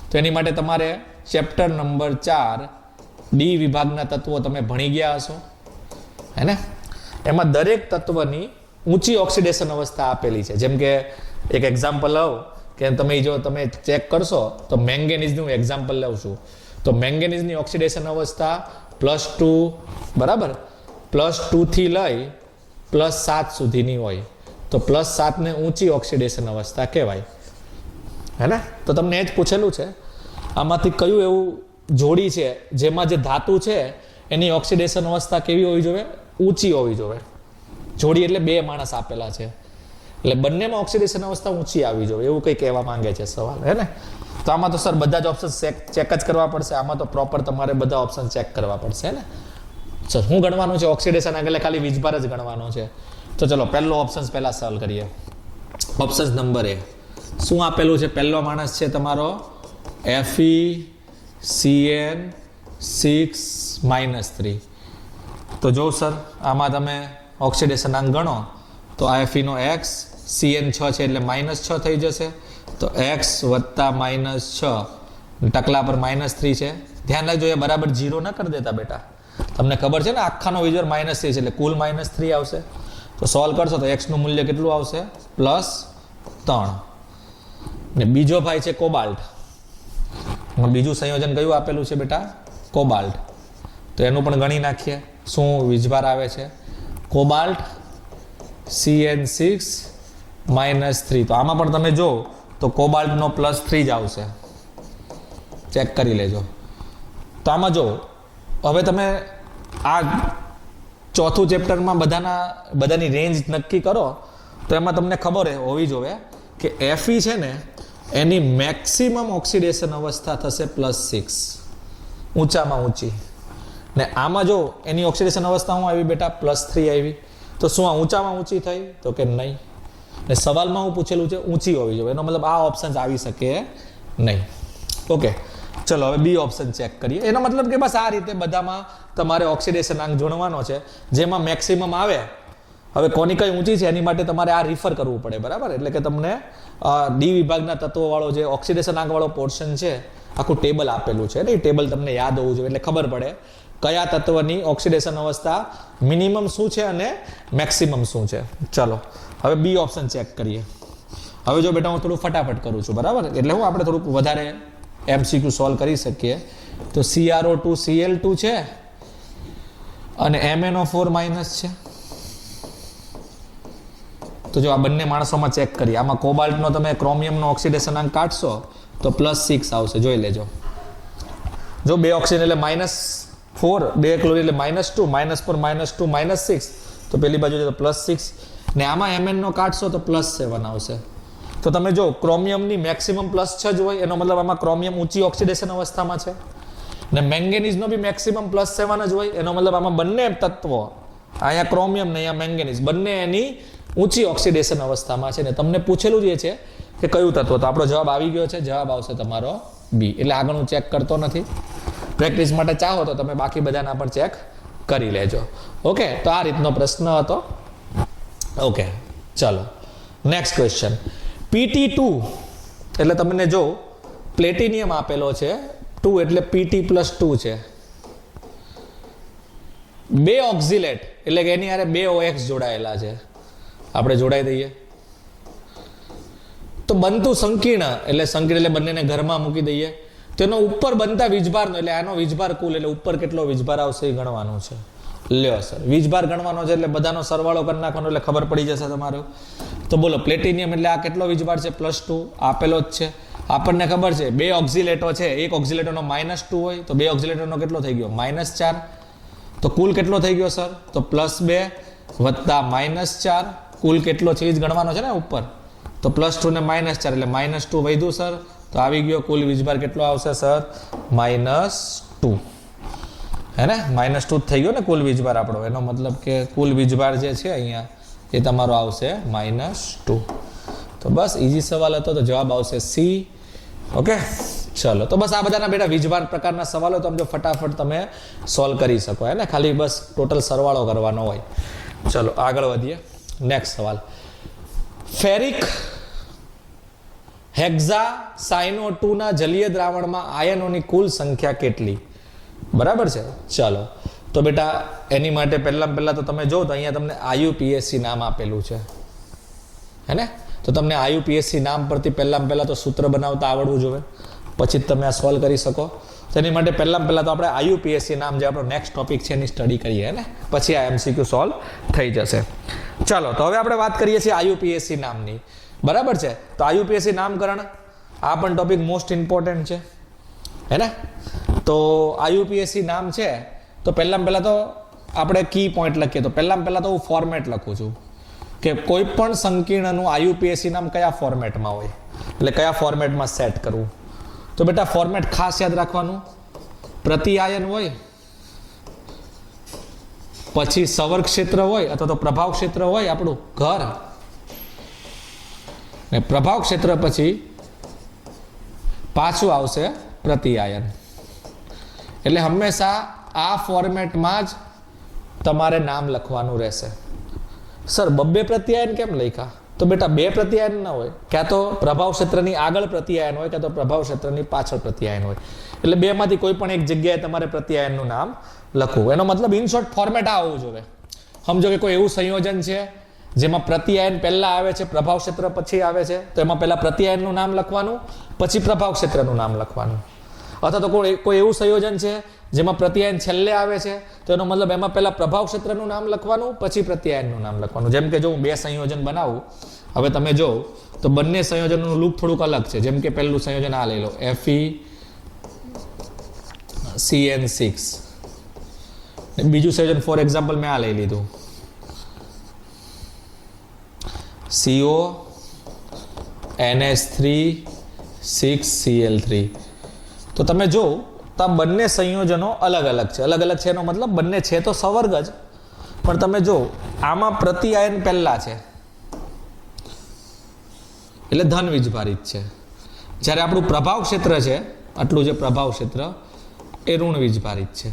તો એની માટે તમારે ચેપ્ટર નંબર 4 ડી વિભાગના તત્વો તમે ભણી ગયા હશો, હે ને? એમાં દરેક તત્વની ઊંચી ઓક્સિડેશન અવસ્થા આપેલી છે. જેમ કે એક એક્ઝામ્પલ લઉં કે તમે ચેક કરશો તો મેંગેનીઝનું એક્ઝામ્પલ લઉં છું. તો મેંગેનીઝની ઓક્સિડેશન અવસ્થા +2, બરાબર? +2 થી લઈ +7 સુધીની હોય. તો +7 ને ઊંચી ઓક્સિડેશન અવસ્થા કહેવાય, હે ને? તો તમને એ જ પૂછેલું છે, આમાંથી કયું એવું જોડી છે જેમાં જે ધાતુ છે એની ઓક્સિડેશન અવસ્થા કેવી હોવી જોઈએ? ઊંચી હોવી જોઈએ. જોડી એટલે બે માણસ આપેલા છે, એટલે બંનેમાં ઓક્સિડેશન અવસ્થા ઊંચી આવી જોઈએ, એવું કંઈ કહેવા માંગે છે સવાલ, હે ને? તો આમાં તો સર બધા જ ઓપ્શન ચેક જ કરવા પડશે, આમાં તો પ્રોપર તમારે બધા ઓપ્શન ચેક કરવા પડશે, હે ને? સર શું ગણવાનું છે? ઓક્સિડેશન એટલે ખાલી વીજભાર જ ગણવાનો છે. તો ચલો પહેલો ઓપ્શન પહેલા સોલ્વ કરીએ. ઓપ્શન નંબર એ શું આપેલું છે? પહેલો માણસ છે તમારો FeCN6-3. તો જો સર આમાં તમે ઓક્સિડેશન આંક ગણો તો આ Fe નો x, Cn6 છે એટલે -6 થઈ જશે, તો x વત્તા -6 ટકલા પર -3 છે. ધ્યાન રાખજો એ બરાબર 0 ન કરી દેતા બેટા, તમને ખબર છે ને આખાનો વીજભાર -3 છે એટલે કુલ -3 આવશે. તો સોલ્વ કરશો તો x નું મૂલ્ય કેટલું આવશે? +3. ને બીજો ભાઈ છે કોબાલ્ટ. બીજું સંયોજન કયું આપેલું છે બેટા? કોબાલ્ટ. તો એનું પણ ગણી નાખીએ શું વીજભાર આવે છે. Cobalt Cn6-3. તો આમાં પણ તમે જો તો કોબાલ્ટનો +3 જ આવશે, ચેક કરી લેજો. તો આમાં જો હવે તમે આ ચોથું ચેપ્ટરમાં બધાની રેન્જ નક્કી કરો તો એમાં તમને ખબર હોવી જોઈએ કે Fe છે ને એની મેક્સિમમ ઓક્સિડેશન અવસ્થા થશે +6, ઊંચામાં ઊંચી. ને આમાં જો એની ઓક્સિડેશન અવસ્થા શું આવી બેટા? +3 આવી. તો શું આ ઊંચામાં ઊંચી થઈ? તો કે નહીં. ને સવાલમાં હું પૂછેલું છે ઊંચી હોવી જોઈએ, એનો મતલબ આ ઓપ્શન આવી શકે નહીં. ઓકે, ચલો હવે બી ઓપ્શન ચેક કરીએ. એનો મતલબ કે બસ આ રીતે બધામાં તમારે ઓક્સિડેશન આંક જોડવાનો છે, જેમાં મેક્સિમમ આવે. હવે કોની કઈ ઊંચી છે એની માટે તમારે આ રિફર કરવું પડે, બરાબર? એટલે કે તમને ડી વિભાગના તત્વોવાળો જે ઓક્સિડેશન આંકવાળો પોર્શન છે આખું ટેબલ આપેલું છે ને, એ ટેબલ તમને યાદ હોવું જોઈએ એટલે ખબર પડે કયા તત્વની ઓક્સિડેશન અવસ્થા મિનિમમ શું છે અને મેક્સિમમ શું છે. ચલો હવે બી ઓપ્શન ચેક કરીએ. હવે જો બેટા હું થોડું ફટાફટ કરું છું, બરાબર? એટલે હું આપણે થોડુંક વધારે MCQ સોલ્વ કરી શકીએ. તો CrO2Cl2 છે અને MnO4- છે. તો જો આ બંને માણસોમાં ચેક કરીએ, આમાં કોબાલ્ટનો તમે ક્રોમિયમનો ઓક્સિડેશન આંક કાઢશો તો +6 આવશે, જોઈ લેજો. જો બે ઓક્સિજન એટલે -4, બે ક્લોરીન એટલે -2, -4, -2, -6, તો પેલી બાજુ છે તો +6. ને આમાં Mn નો કાઢશો તો +7 આવશે. તો તમે જો ક્રોમિયમની મેક્સિમમ +6 જ હોય, એનો મતલબ આમાં ક્રોમિયમ ઊંચી ઓક્સિડેશન અવસ્થામાં છે. ને મેંગેનીઝનો બી મેક્સિમમ +7 જ હોય, એનો મતલબ આમાં બંને તત્વો, અહીંયા ક્રોમિયમ ને અહીંયા મેંગેનીઝ, બંને એની ઊંચી ઓક્સિડેશન અવસ્થામાં છે. ને તમને પૂછેલું જ એ છે કે કયું તત્વ, તો આપણો જવાબ આવી ગયો છે. જવાબ આવશે તમારો બી. એટલે આગળ હું ચેક કરતો નથી, પ્રેક્ટિસ માટે ચાહો તો તમે બાકી બધાના પણ ચેક કરી લેજો. ઓકે, તો આ રીતનો પ્રશ્ન હતો. ઓકે, ચાલો નેક્સ્ટ ક્વેશ્ચન. Pt2 એટલે તમને જો પ્લેટિનિયમ આપેલો છે 2 એટલે Pt+2 છે. બે ઓક્ઝિલેટ એટલે કે એની હારે બે OX જોડાયેલા છે, આપણે જોડાઈ દઈએ. તો બનતું સંકીર્ણ એટલે બંનેને ઘરમાં મૂકી દઈએ. તેનો ઉપર બનતા વીજભારનો એટલે આનો વીજભાર કુલ એટલે ઉપર કેટલો વીજભાર આવશે એ ગણવાનું છે. લ્યો સર, વીજભાર ગણવાનો છે એટલે બધાનો સરવાળો કરી નાખવાનો એટલે ખબર પડી જશે તમારું. તો બોલો પ્લેટિનિયમ એટલે આ કેટલો વીજભાર છે? +2 આપેલો જ છે. આપણને ખબર છે બે ઓક્ઝિલેટો છે, એક ઓક્ઝિલેટોનો -2 હોય તો બે ઓક્ઝિલેટોનો કેટલો થઈ ગયો? -4. તો કુલ કેટલો થઈ ગયો સર? તો +2 વત્તા -4, કુલ કેટલો છે એ જ ગણવાનો છે ને ઉપર. તો +2 ને -4 એટલે -2 વધ્યું સર, તો આવી ગયો કુલ વીજભાર કેટલો આવશે સર? -2. હે ને, -2 થઈ ગયો ને કુલ વીજભાર આપણો. એનો મતલબ કે કુલ વીજભાર જે છે અહીંયા એ તમારો આવશે -2. તો બસ ઈઝી સવાલ હતો, તો જવાબ આવશે સી. ઓકે, ચલો. તો બસ આ બધાના બેટા વીજભાર પ્રકારના સવાલો તો જો ફટાફટ તમે સોલ્વ કરી શકો, હે ને, ખાલી બસ ટોટલ સરવાળો કરવાનો હોય. ચલો આગળ વધીએ. નેક્સ્ટ સવાલ. ફેરિક હેક્ઝાસાયનો2 ના જલીય દ્રાવણમાં આયનોની કુલ સંખ્યા કેટલી? બરાબર છે. ચાલો તો બેટા એની માટે પહેલા તો તમે જો તો અહીંયા તમને IUPAC નામ આપેલું છે, હે ને? તો તમને IUPAC નામ પરથી પહેલા તો સૂત્ર બનાવતા આવડવું જોઈએ, પછી જ તમે આ સોલ્વ કરી શકો. તેની માટે પહેલાં તો આપણે આઈયુપીએસસી નામ જે આપણો નેક્સ્ટ ટોપિક છે એની સ્ટડી કરીએ ને, પછી આ MCQ સોલ્વ થઈ જશે. ચાલો તો હવે આપણે વાત કરીએ છીએ આઈયુપીએસસી નામની. બરાબર છે. તો આઈયુપીએસસી નામકરણ આ પણ ટોપિક મોસ્ટ ઇમ્પોર્ટન્ટ છે, હે ને. તો આઈયુપીએસસી નામ છે તો પહેલાં તો આપણે કી પોઈન્ટ લખીએ. તો પહેલાં તો હું ફોર્મેટ લખું છું કે કોઈ પણ સંકીર્ણનું આઈયુપીએસસી નામ કયા ફોર્મેટમાં હોય, એટલે કયા ફોર્મેટમાં સેટ કરવું. તો બેટા ફોર્મેટ ખાસ યાદ રાખવાનું. પ્રતિઆયન હોય, પછી સંવર્ગ ક્ષેત્ર હોય અથવા તો પ્રભાવ ક્ષેત્ર હોય આપણું ઘર, ને પ્રભાવ ક્ષેત્ર પછી પાછું આવશે પ્રતિઆયન. એટલે હંમેશા આ ફોર્મેટમાં જ તમારે નામ લખવાનું રહેશે. સર બબ્બે પ્રત્યાયન કેમ લખ્યા? તો બેટા બે પ્રત્યાયન ના હોય, ક્યાં તો પ્રભાવ ક્ષેત્રની આગળ પ્રત્યાયન હોય, ક્યાં તો પ્રભાવ ક્ષેત્રની પાછળ પ્રત્યાયન હોય. એટલે બેમાંથી કોઈ પણ એક જગ્યાએ તમારે પ્રત્યાયનનું નામ લખવું. એનો મતલબ ઇન શોર્ટ ફોર્મેટ આ હોવું જોઈએ. સમજો કે કોઈ એવું સંયોજન છે જેમાં પ્રત્યાયન પહેલા આવે છે, પ્રભાવ ક્ષેત્ર પછી આવે છે, તો એમાં પહેલા પ્રત્યાયનનું નામ લખવાનું, પછી પ્રભાવ ક્ષેત્રનું નામ લખવાનું. અથવા તો કોઈ એવું સંયોજન છે જેમાં પ્રત્યાયન છેલ્લે આવે છે, તો એનો મતલબ એમાં પહેલા પ્રભાવ ક્ષેત્રનું નામ લખવાનું, પછી પ્રત્યાયનનું નામ લખવાનું. જેમ કે જો હું બે સંયોજન બનાવું, હવે તમે જો તો બંને સંયોજનનું લુક થોડુંક અલગ છે. જેમ કે પહેલું સંયોજન આ લઈ લો, FeCN6. બીજું સંયોજન ફોર એક્ઝામ્પલ મેં આ લઈ લીધું, CONH3 6Cl3. તો તમે જો તો આ બંને સંયોજનો અલગ અલગ છે. અલગ અલગ છે એનો મતલબ બંને છે તો સંવર્ગ જ, પણ તમે જો આમાં પ્રતિઆયન પહેલા છે એટલે ધન વીજભારિત છે, જ્યારે આપણું પ્રભાવ ક્ષેત્ર છે, આટલું જે પ્રભાવ ક્ષેત્ર એ ઋણ વીજભારિત છે.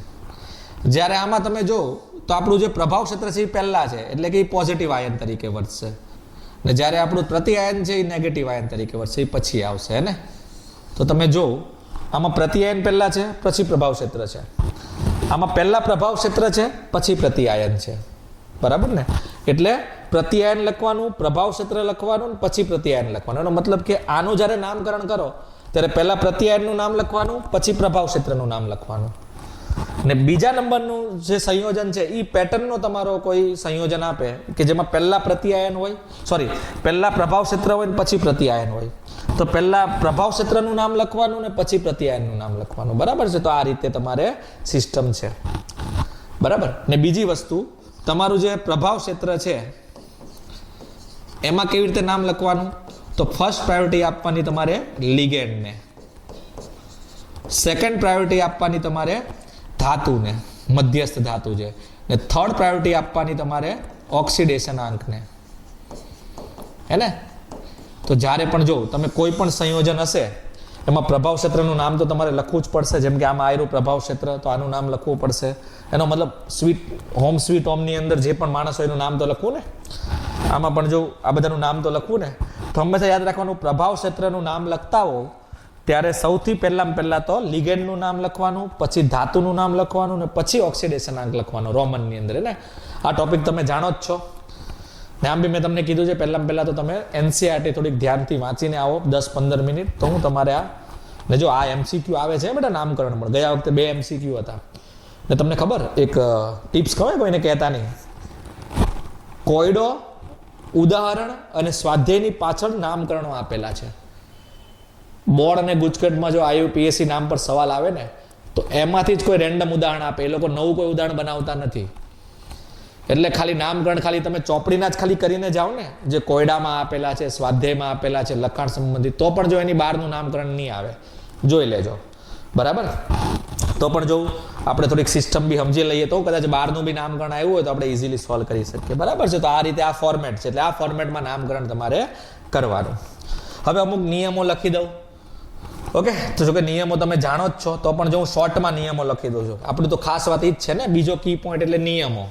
જ્યારે આમાં તમે જો તો આપણું જે પ્રભાવ ક્ષેત્ર છે એ પહેલા છે, એટલે કે એ પોઝિટિવ આયન તરીકે વર્તશે, ને જ્યારે આપણું પ્રતિઆયન છે એ નેગેટિવ આયન તરીકે વર્તશે, એ પછી આવશે, હે ને. તો તમે જો આમાં પ્રતિઆયન પહેલા છે, પછી પ્રભાવ ક્ષેત્ર છે. આમાં પહેલા પ્રભાવ ક્ષેત્ર છે, પછી પ્રતિઆયન છે. બરાબર ને. એટલે પ્રતિઆયન લખવાનું, પ્રભાવ ક્ષેત્ર લખવાનું, પછી પ્રતિઆયન લખવાનું. એનો મતલબ કે આનું જ્યારે નામકરણ કરો ત્યારે પહેલા પ્રતિઆયનનું નામ લખવાનું, પછી પ્રભાવ ક્ષેત્રનું નામ લખવાનું. ને બીજા નંબરનું જે સંયોજન છે એ પેટર્નનો તમારો કોઈ સંયોજન આપે કે જેમાં પહેલા પ્રતિઆયન હોય, પહેલા પ્રભાવ ક્ષેત્ર હોય ને પછી પ્રતિઆયન હોય, તો પહેલા પ્રભાવ ક્ષેત્રનું નામ લખવાનું ને પછી પ્રત્યાયનનું નામ લખવાનું. બરાબર છે. તો આ રીતે તમારે સિસ્ટમ છે. બરાબર. ને બીજી વસ્તુ, તમારું જે પ્રભાવ ક્ષેત્ર છે એમાં કેવી રીતે નામ લખવાનું? તો ફર્સ્ટ પ્રાયોરિટી આપવાની તમારે લિગેન્ડને, સેકન્ડ પ્રાયોરિટી આપવાની તમારે ધાતુને, મધ્યસ્થ ધાતુ છે, ને થર્ડ પ્રાયોરિટી આપવાની તમારે ઓક્સિડેશન આંકને, હે ને. તો જ્યારે પણ જો તમે કોઈ પણ સંયોજન હશે એમાં પ્રભાવ ક્ષેત્રનું નામ તો તમારે લખવું જ પડશે. જેમ કે આમાં આયરું પ્રભાવ ક્ષેત્ર, તો આનું નામ લખવું પડશે. એનો મતલબ સ્વીટ હોમની અંદર જે પણ માણસ હોય એનું નામ તો લખવું ને. આમાં પણ જો આ બધાનું નામ તો લખવું ને. તો હંમેશા યાદ રાખવાનું, પ્રભાવ ક્ષેત્રનું નામ લખતા હો ત્યારે સૌથી પહેલા તો લિગેન્ડનું નામ લખવાનું, પછી ધાતુનું નામ લખવાનું, ને પછી ઓક્સિડેશન આંક લખવાનું રોમનની અંદર, ને આ ટોપિક તમે જાણો જ છો. ને આમ બી મેં તમને કીધું છે પહેલા તો તમે NCERT થોડીક ધ્યાનથી વાંચીને આવો 10-15 મિનિટ, તો હું તમારે આ ને જો આ MCQ આવે છે બેટા નામકરણ પણ, ગયા વખતે 2 MCQ હતા. ને તમને ખબર એક ટિપ્સ કહો, કોઈને કહેતા નહીં, કોયડો, ઉદાહરણ અને સ્વાધ્યાયની પાછળ નામકરણો આપેલા છે. બોર્ડ અને ગુજકેટમાં જો આઈયુપીએસસી નામ પર સવાલ આવે ને તો એમાંથી જ કોઈ રેન્ડમ ઉદાહરણ આપે. એ લોકો નવું કોઈ ઉદાહરણ બનાવતા નથી. એટલે ખાલી નામકરણ ખાલી તમે ચોપડીના જ ખાલી કરીને જાઓ ને, જે કોયડામાં આપેલા છે, સ્વાધ્યાયમાં આપેલા છે, લખાણ સંબંધિત, તો પણ જો એની બહારનું નામકરણ નહીં આવે, જોઈ લેજો. બરાબર. તો પણ જો આપણે થોડીક સિસ્ટમ બી સમજી લઈએ તો કદાચ બહારનું બી નામકરણ આવ્યું હોય તો આપણે ઇઝીલી સોલ્વ કરી શકીએ. બરાબર છે. તો આ રીતે આ ફોર્મેટ છે, એટલે આ ફોર્મેટમાં નામકરણ તમારે કરવાનું. હવે અમુક નિયમો લખી દઉં. ઓકે. તો જો કે નિયમો તમે જાણો જ છો, તો પણ જો હું શોર્ટમાં નિયમો લખી દઉં છું. આપણું તો ખાસ વાત એ જ છે ને, બીજો કી પોઈન્ટ એટલે નિયમો.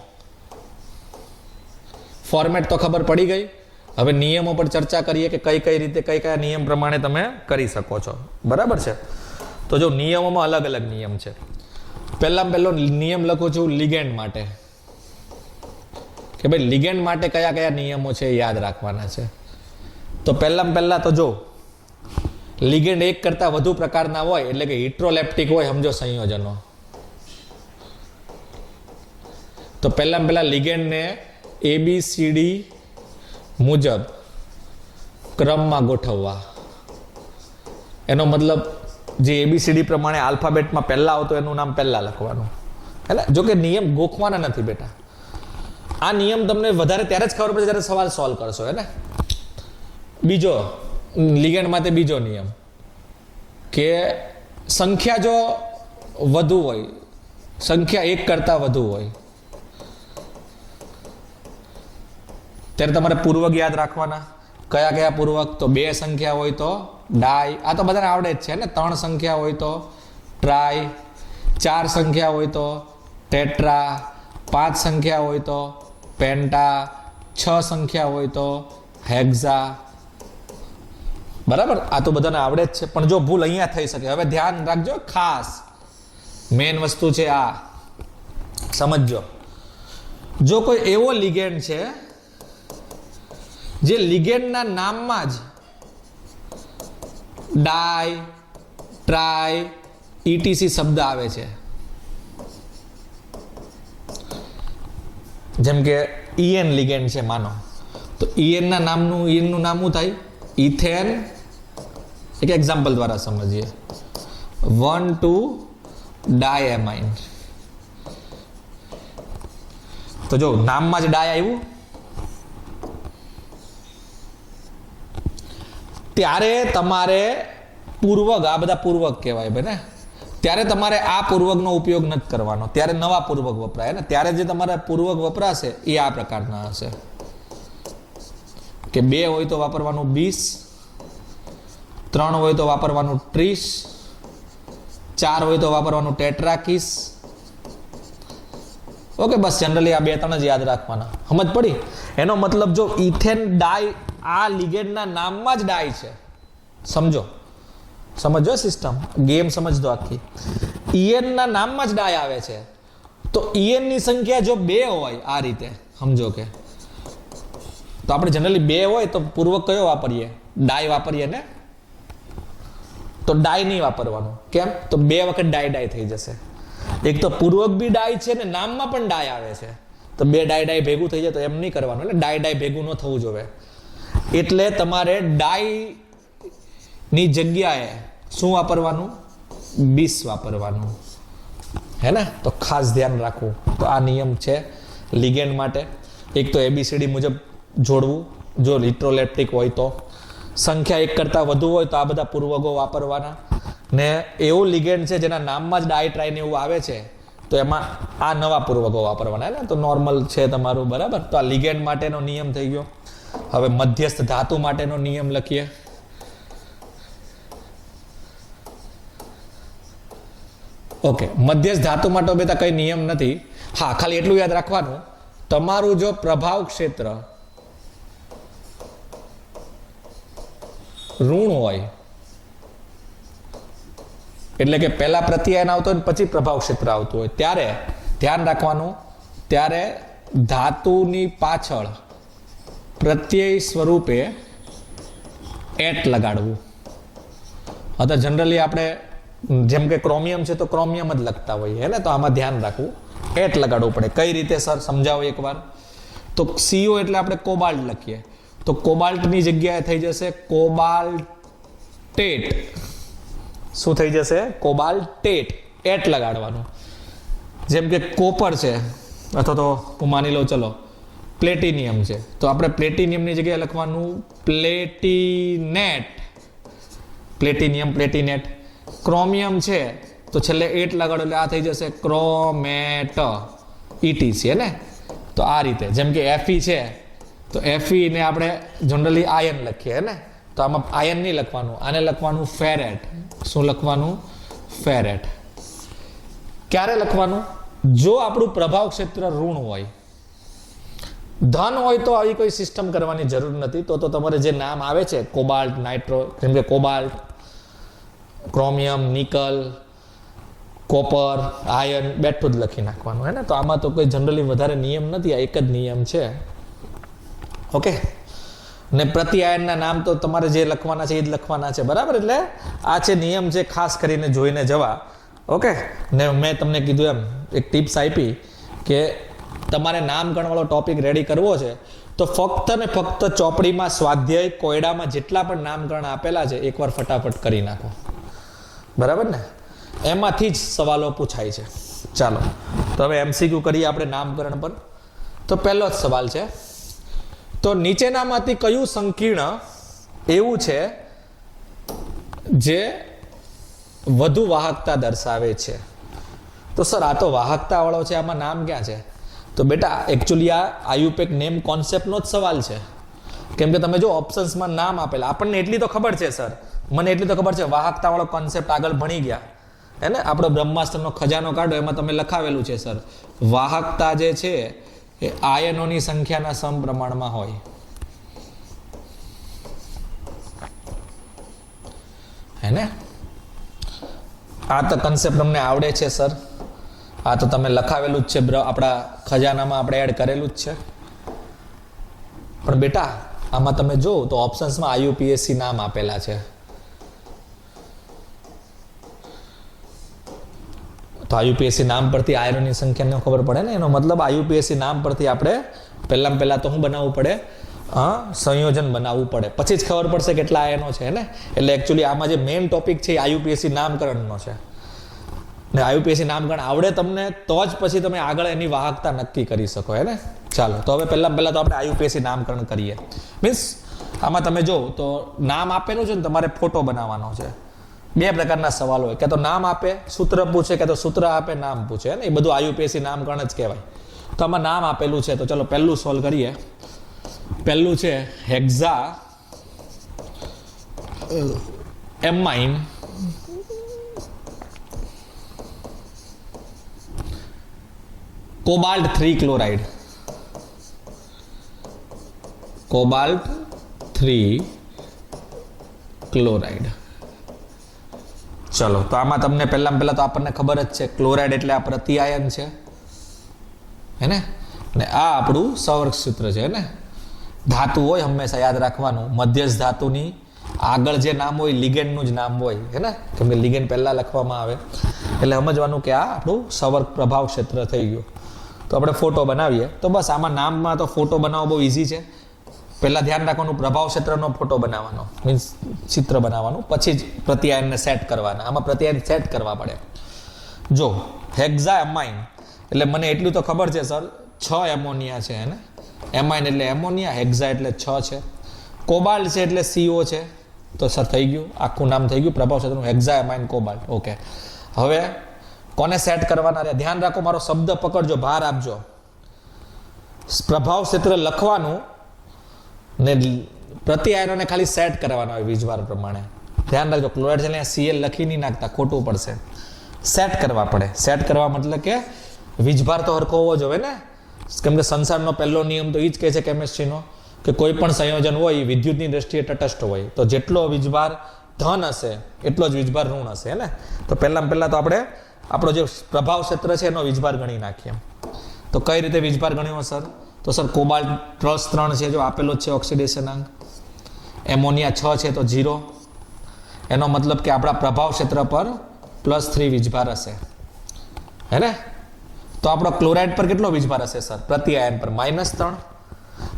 ફોર્મેટ તો ખબર પડી ગઈ. હવે નિયમો પર ચર્ચા કરીએ કે કઈ રીતે કયા નિયમ પ્રમાણે તમે કરી શકો છો. બરાબર છે. તો જો નિયમોમાં અલગ અલગ નિયમ છે. પહેલો નિયમ લખું છું લિગેન્ડ માટે, કે ભાઈ લિગેન્ડ માટે કયા નિયમો છે યાદ રાખવાના છે. તો પહેલા તો જો લિગેન્ડ એક કરતાં વધુ પ્રકારના હોય એટલે કે હિટ્રોલેપ્ટિક હોય, સમજો સંયોજનો. તો પહેલા લિગેન્ડને ABCD મુજબ ક્રમમાં ગોઠવવા. એનો મતલબ જે ABCD પ્રમાણે આલ્ફાબેટમાં પહેલા આવતો એનું નામ પહેલા લખવાનું. એટલે જો કે નિયમ ગોખવાના નથી બેટા. આ નિયમ તમને વધારે ત્યારે જ ખબર પડે જ્યારે સવાલ સોલ્વ કરશો. હે ને બીજો લિગેન્ડ માટે બીજો નિયમ કે સંખ્યા જો વધુ હોય, સંખ્યા એક કરતાં વધુ હોય ત્યારે તમારે પૂર્વક યાદ રાખવાના. કયા કયા પૂર્વક? તો 2 સંખ્યા હોય તો ડાય, આ તો બધાને આવડે જ છે ને. 3 સંખ્યા હોય તો ટ્રાય, 4 સંખ્યા હોય તો ટેટ્રા, 5 સંખ્યા હોય તો પેન્ટા, 6 સંખ્યા હોય તો હેક્ઝા. બરાબર, આ તો બધાને આવડે જ છે. પણ જો ભૂલ અહીંયા થઈ શકે. હવે ધ્યાન રાખજો, ખાસ મેન વસ્તુ છે આ સમજજો. જો કોઈ એવો લિગેન્ડ છે જે લિગેન્ડના નામમાં જ ડાય, ટ્રાય, ETC શબ્દ આવે છે, જેમ કે EN લિગેન્ડ છે માનો, તો EN ના નામનું નું નામ શું થાય? ઇથેન. એક એક્ઝામ્પલ દ્વારા સમજીએ. 1,2-ડાયએમાઇન. તો જો નામમાં જ ડાય આવ્યું ત્યારે તમારે પૂર્વક, આ બધા પૂર્વક કહેવાય ભાઈ ને, ત્યારે તમારે આ પૂર્વકનો ઉપયોગ નથી કરવાનો. ત્યારે નવા પૂર્વક વપરાય ને. ત્યારે જે તમારા પૂર્વક વપરાશે એ આ પ્રકારના હશે કે 2 હોય તો વાપરવાનું 20, 3 હોય તો વાપરવાનું 30, 4 હોય તો વાપરવાનું ટેટ્રાકીસ. ઓકે, બસ જનરલી આ 2-3 જ યાદ રાખવાના. સમજ પડી? એનો મતલબ જો ઇથેન ડાય આ લિગેન્ડના નામમાં જ ડાય છે. સમજો સિસ્ટમ, ગેમ સમજજો આખી. EN ના નામમાં જ ડાય આવે છે તો EN ની સંખ્યા જો 2 હોય, આ રીતે સમજો કે, તો આપણે જનરલી 2 હોય તો પૂર્વક કયો વાપરીએ? ડાય વાપરીએ ને. તો ડાય નહીં વાપરવાનું. કેમ? તો 2 વખત ડાય થઈ જશે. એક તો પૂર્વક બી ડાય છે ને નામમાં પણ ડાય આવે છે, તો 2 ડાય ભેગું થઈ જાય તો એમ નહીં કરવાનું. એટલે ડાય ભેગું ન થવું જોઈએ. એટલે તમારે ડાય ની જગ્યાએ શું વાપરવાનું? 20 વાપરવાનું. હે ને? તો ખાસ ધ્યાન રાખવું. તો આ નિયમ છે લિગેન્ડ માટે. એક તો ABCD મુજબ જોડવું જો હિટ્રોલેપ્ટિક હોય તો. સંખ્યા એક કરતાં વધુ હોય તો આ બધા પૂર્વકો વાપરવાના. ને એવું લિગેન્ડ છે જેના નામમાં જ ડાય, ટ્રાય ને એવું આવે છે તો એમાં આ નવા પૂર્વકો વાપરવાના. ને તો નોર્મલ છે તમારું. બરાબર. તો આ લિગેન્ડ માટેનો નિયમ થઈ ગયો. હવે મધ્યસ્થ ધાતુ માટેનો નિયમ લખીએ. ઓકે, મધ્યસ્થ ધાતુ માટે બેટા કઈ નિયમ નથી. હા, ખાલી એટલું યાદ રાખવાનું, તમારું જો પ્રભાવ ક્ષેત્ર ઋણ હોય એટલે કે પહેલા પ્રત્યાયન આવતો હોય પછી પ્રભાવ ક્ષેત્ર આવતું હોય ત્યારે ધ્યાન રાખવાનું, ત્યારે ધાતુની પાછળ પ્રત્યય સ્વરૂપે એટ લગાડવું. અત્યારે જનરલી આપણે જેમ કે ક્રોમિયમ છે તો ક્રોમિયમ જ લખતા હોઈએ ને, તો આમાં ધ્યાન રાખવું, એટ લગાડવું પડે. કઈ રીતે સર સમજાવો એકવાર. તો CO એટલે આપણે કોબાલ્ટ લખીએ તો કોબાલ્ટની જગ્યાએ થઈ જશે કોબાલ્ટેટ. શું થઈ જશે? કોબાલ્ટેટ. એટ લગાડવાનું. જેમ કે કોપર છે અથવા તો હું માની લો ચલો પ્લેટિનિયમ છે તો આપણે પ્લેટિનિયમની જગ્યાએ લખવાનું પ્લેટિનેટ. પ્લેટિનિયમ, પ્લેટિનેટ. ક્રોમિયમ છે તો છેલ્લે એટ લગાડો એટલે આ થઈ જશે ક્રોમેટ. ETC ને. તો આ રીતે જેમ કે Fe છે તો Fe ને આપણે જનરલી આયન લખીએ ને, તો આમાં આયન નહીં લખવાનું, આને લખવાનું ફેરેટ. શું લખવાનું? ફેરેટ. ક્યારે લખવાનું? જો આપણું પ્રભાવ ક્ષેત્ર ઋણ હોય. ધન હોય તો આવી કોઈ સિસ્ટમ કરવાની જરૂર નથી. તો તમારે જે નામ આવે છે કોબાલ્ટ, નાઇટ્રો, જેમ કે cobalt, chromium, nickel, copper, ion બેઠું જ લખી નાખવાનું. હે ને? તો આમાં તો કોઈ જનરલી વધારે નિયમ નથી, આ એક જ નિયમ છે. ઓકે, ને પ્રતિ આયનના નામ તો તમારે જે લખવાના છે એ જ લખવાના છે, બરાબર. એટલે આ છે નિયમ છે, ખાસ કરીને જોઈને જવા. ઓકે. ને મેં તમને કીધું એમ એક ટિપ્સ આપી કે તમારે નામકરણવાળો ટોપિક રેડી કરવો છે તો ફક્ત ને ફક્ત ચોપડીમાં, સ્વાધ્યાય, કોયડામાં જેટલા પણ નામકરણ આપેલા છે એકવાર ફટાફટ કરી નાખો, બરાબર ને. એમાંથી જ સવાલો પૂછાય છે. ચાલો તો હવે MCQ કરીએ આપણે નામકરણ પર. તો પહેલો જ સવાલ છે, તો નીચેનામાંથી કયું સંકીર્ણ એવું છે જે વધુ વાહકતા દર્શાવે છે? તો સર આ તો વાહકતા વાળો છે, આમાં નામ ક્યાં છે? તો બેટા એકચ્યુઅલી આ આયુપેક નેમ કોન્સેપ્ટનો જ સવાલ છે. કેમ કે તમે જો ઓપ્શન્સમાં નામ આપેલા, આપણને એટલી તો ખબર છે સર, મને એટલી તો ખબર છે વાહકતા વાળો કોન્સેપ્ટ આગળ ભણી ગયા હે ને. આપણો બ્રહ્માસ્ત્રનો ખજાનો કાઢો એમાં તમે લખાવેલું છે સર, વાહકતા જે છે એ આયનોની સંખ્યાના સમપ્રમાણમાં હોય. હે ને. આ તો કન્સેપ્ટ અમને આવડે છે સર, આ તો તમે લખાવેલું જ છે, આપણા ખજાનામાં આપણે એડ કરેલું જ છે. પણ બેટા આમાં તમે જો તો ઓપ્શન્સમાં IUPAC નામ આપેલા છે. તો IUPAC નામ પરથી આયનોની સંખ્યાને ખબર પડે ને. એનો મતલબ IUPAC નામ પરથી આપણે પહેલા તો શું બનાવવું પડે? સંયોજન બનાવવું પડે, પછી જ ખબર પડશે કેટલા આયનો છે ને. એટલે એકચ્યુઅલી આમાં જે મેઇન ટોપિક છે એ IUPAC નામકરણનો છે. ને IUPAC નામકરણ આવડે તમને તો જ પછી તમે આગળ એની વાહકતા નક્કી કરી શકો હે ને. ચાલો તો હવે પહેલા તો આપણે IUPAC નામકરણ કરીએ. મીન્સ આમાં તમે જો તો નામ આપેલું છે ને, તમારે ફોટો બનાવવાનો છે. બે પ્રકારના સવાલ હોય, કે તો નામ આપે સૂત્ર પૂછે, કે તો સૂત્ર આપે નામ પૂછે ને. એ બધું IUPAC નામકરણ જ કહેવાય. તો આમાં નામ આપેલું છે, તો ચલો પહેલું સોલ્વ કરીએ. પહેલું છે hexa amine cobalt 3 chloride. Cobalt 3 chloride. ચલો તો આમાં તમને પહેલા તો આપણને ખબર જ છે ક્લોરાઇડ એટલે આ પ્રતિઆયન છે હે ને. અને આ આપણું સંવર્ગ સૂત્ર છે હે ને. ધાતુ હોય હંમેશા યાદ રાખવાનું, મધ્યસ્થ ધાતુની આગળ જે નામ હોય લિગેન્ડનું જ નામ હોય હે ને. કેમ કે લિગેન્ડ પહેલા લખવામાં આવે એટલે સમજવાનું કે આ આપણું સંવર્ગ પ્રભાવ ક્ષેત્ર થઈ ગયું. તો આપણે ફોટો બનાવીએ. તો બસ આમાં નામમાં તો ફોટો બનાવવો બહુ ઇઝી છે. પહેલાં ધ્યાન રાખવાનું પ્રભાવ ક્ષેત્રનો ફોટો બનાવવાનો, મીન્સ ચિત્ર બનાવવાનું, પછી જ પ્રતિઆયનને સેટ કરવાના. આમાં પ્રતિઆયન સેટ કરવા પડે. જો હેક્ઝા એમાઇન એટલે મને એટલું તો ખબર છે સર 6 એમોનિયા છે ને. એમાઇન એટલે એમોનિયા, હેક્ઝા એટલે 6 છે, કોબાલ્ટ છે એટલે CO છે. તો સર થઈ ગયું, આખું નામ થઈ ગયું પ્રભાવ ક્ષેત્રનું, હેક્ઝા એમાઇન કોબાલ્ટ. ઓકે. હવે કોને સેટ કરવાના રહ્યા? ધ્યાન રાખો, મારો શબ્દ પકડજો, ભાર આપજો. પ્રભાવ ક્ષેત્ર લખવાનું ને પ્રતિઆયનોને ખાલી સેટ કરવાના હોય વીજભાર પ્રમાણે. ધ્યાન રાખજો, ક્લોરાઇડ છે Cl લખી નહીં નાખતા, ખોટું પડશે. સેટ કરવા પડે. સેટ કરવા મતલબ કે વીજભાર તો હરખો હોવો જોઈએ ને. કેમ કે સંસારનો પહેલો નિયમ તો એ જ કહે છે કેમેસ્ટ્રીનો, કે કોઈ પણ સંયોજન હોય વિદ્યુતની દ્રષ્ટિએ તટસ્થ હોય. તો જેટલો વીજભાર ધન હશે એટલો જ વીજભાર ઋણ હશે ને. તો પહેલા તો આપણે આપણો જે પ્રભાવ ક્ષેત્ર છે એનો વીજભાર ગણી નાખીએ. તો કઈ રીતે વીજભાર ગણ્યો સર? તો સર કોબાલ્ટ +3 છે, જો આપેલો જ છે ઓક્સિડેશન અંક. એમોનિયા 6 છે તો 0. એનો મતલબ કે આપણા પ્રભાવ ક્ષેત્ર પર +3 વીજભાર હશે હે ને. તો આપણો ક્લોરાઇડ પર કેટલો વીજભાર હશે સર? પ્રતિઆયન પર -3.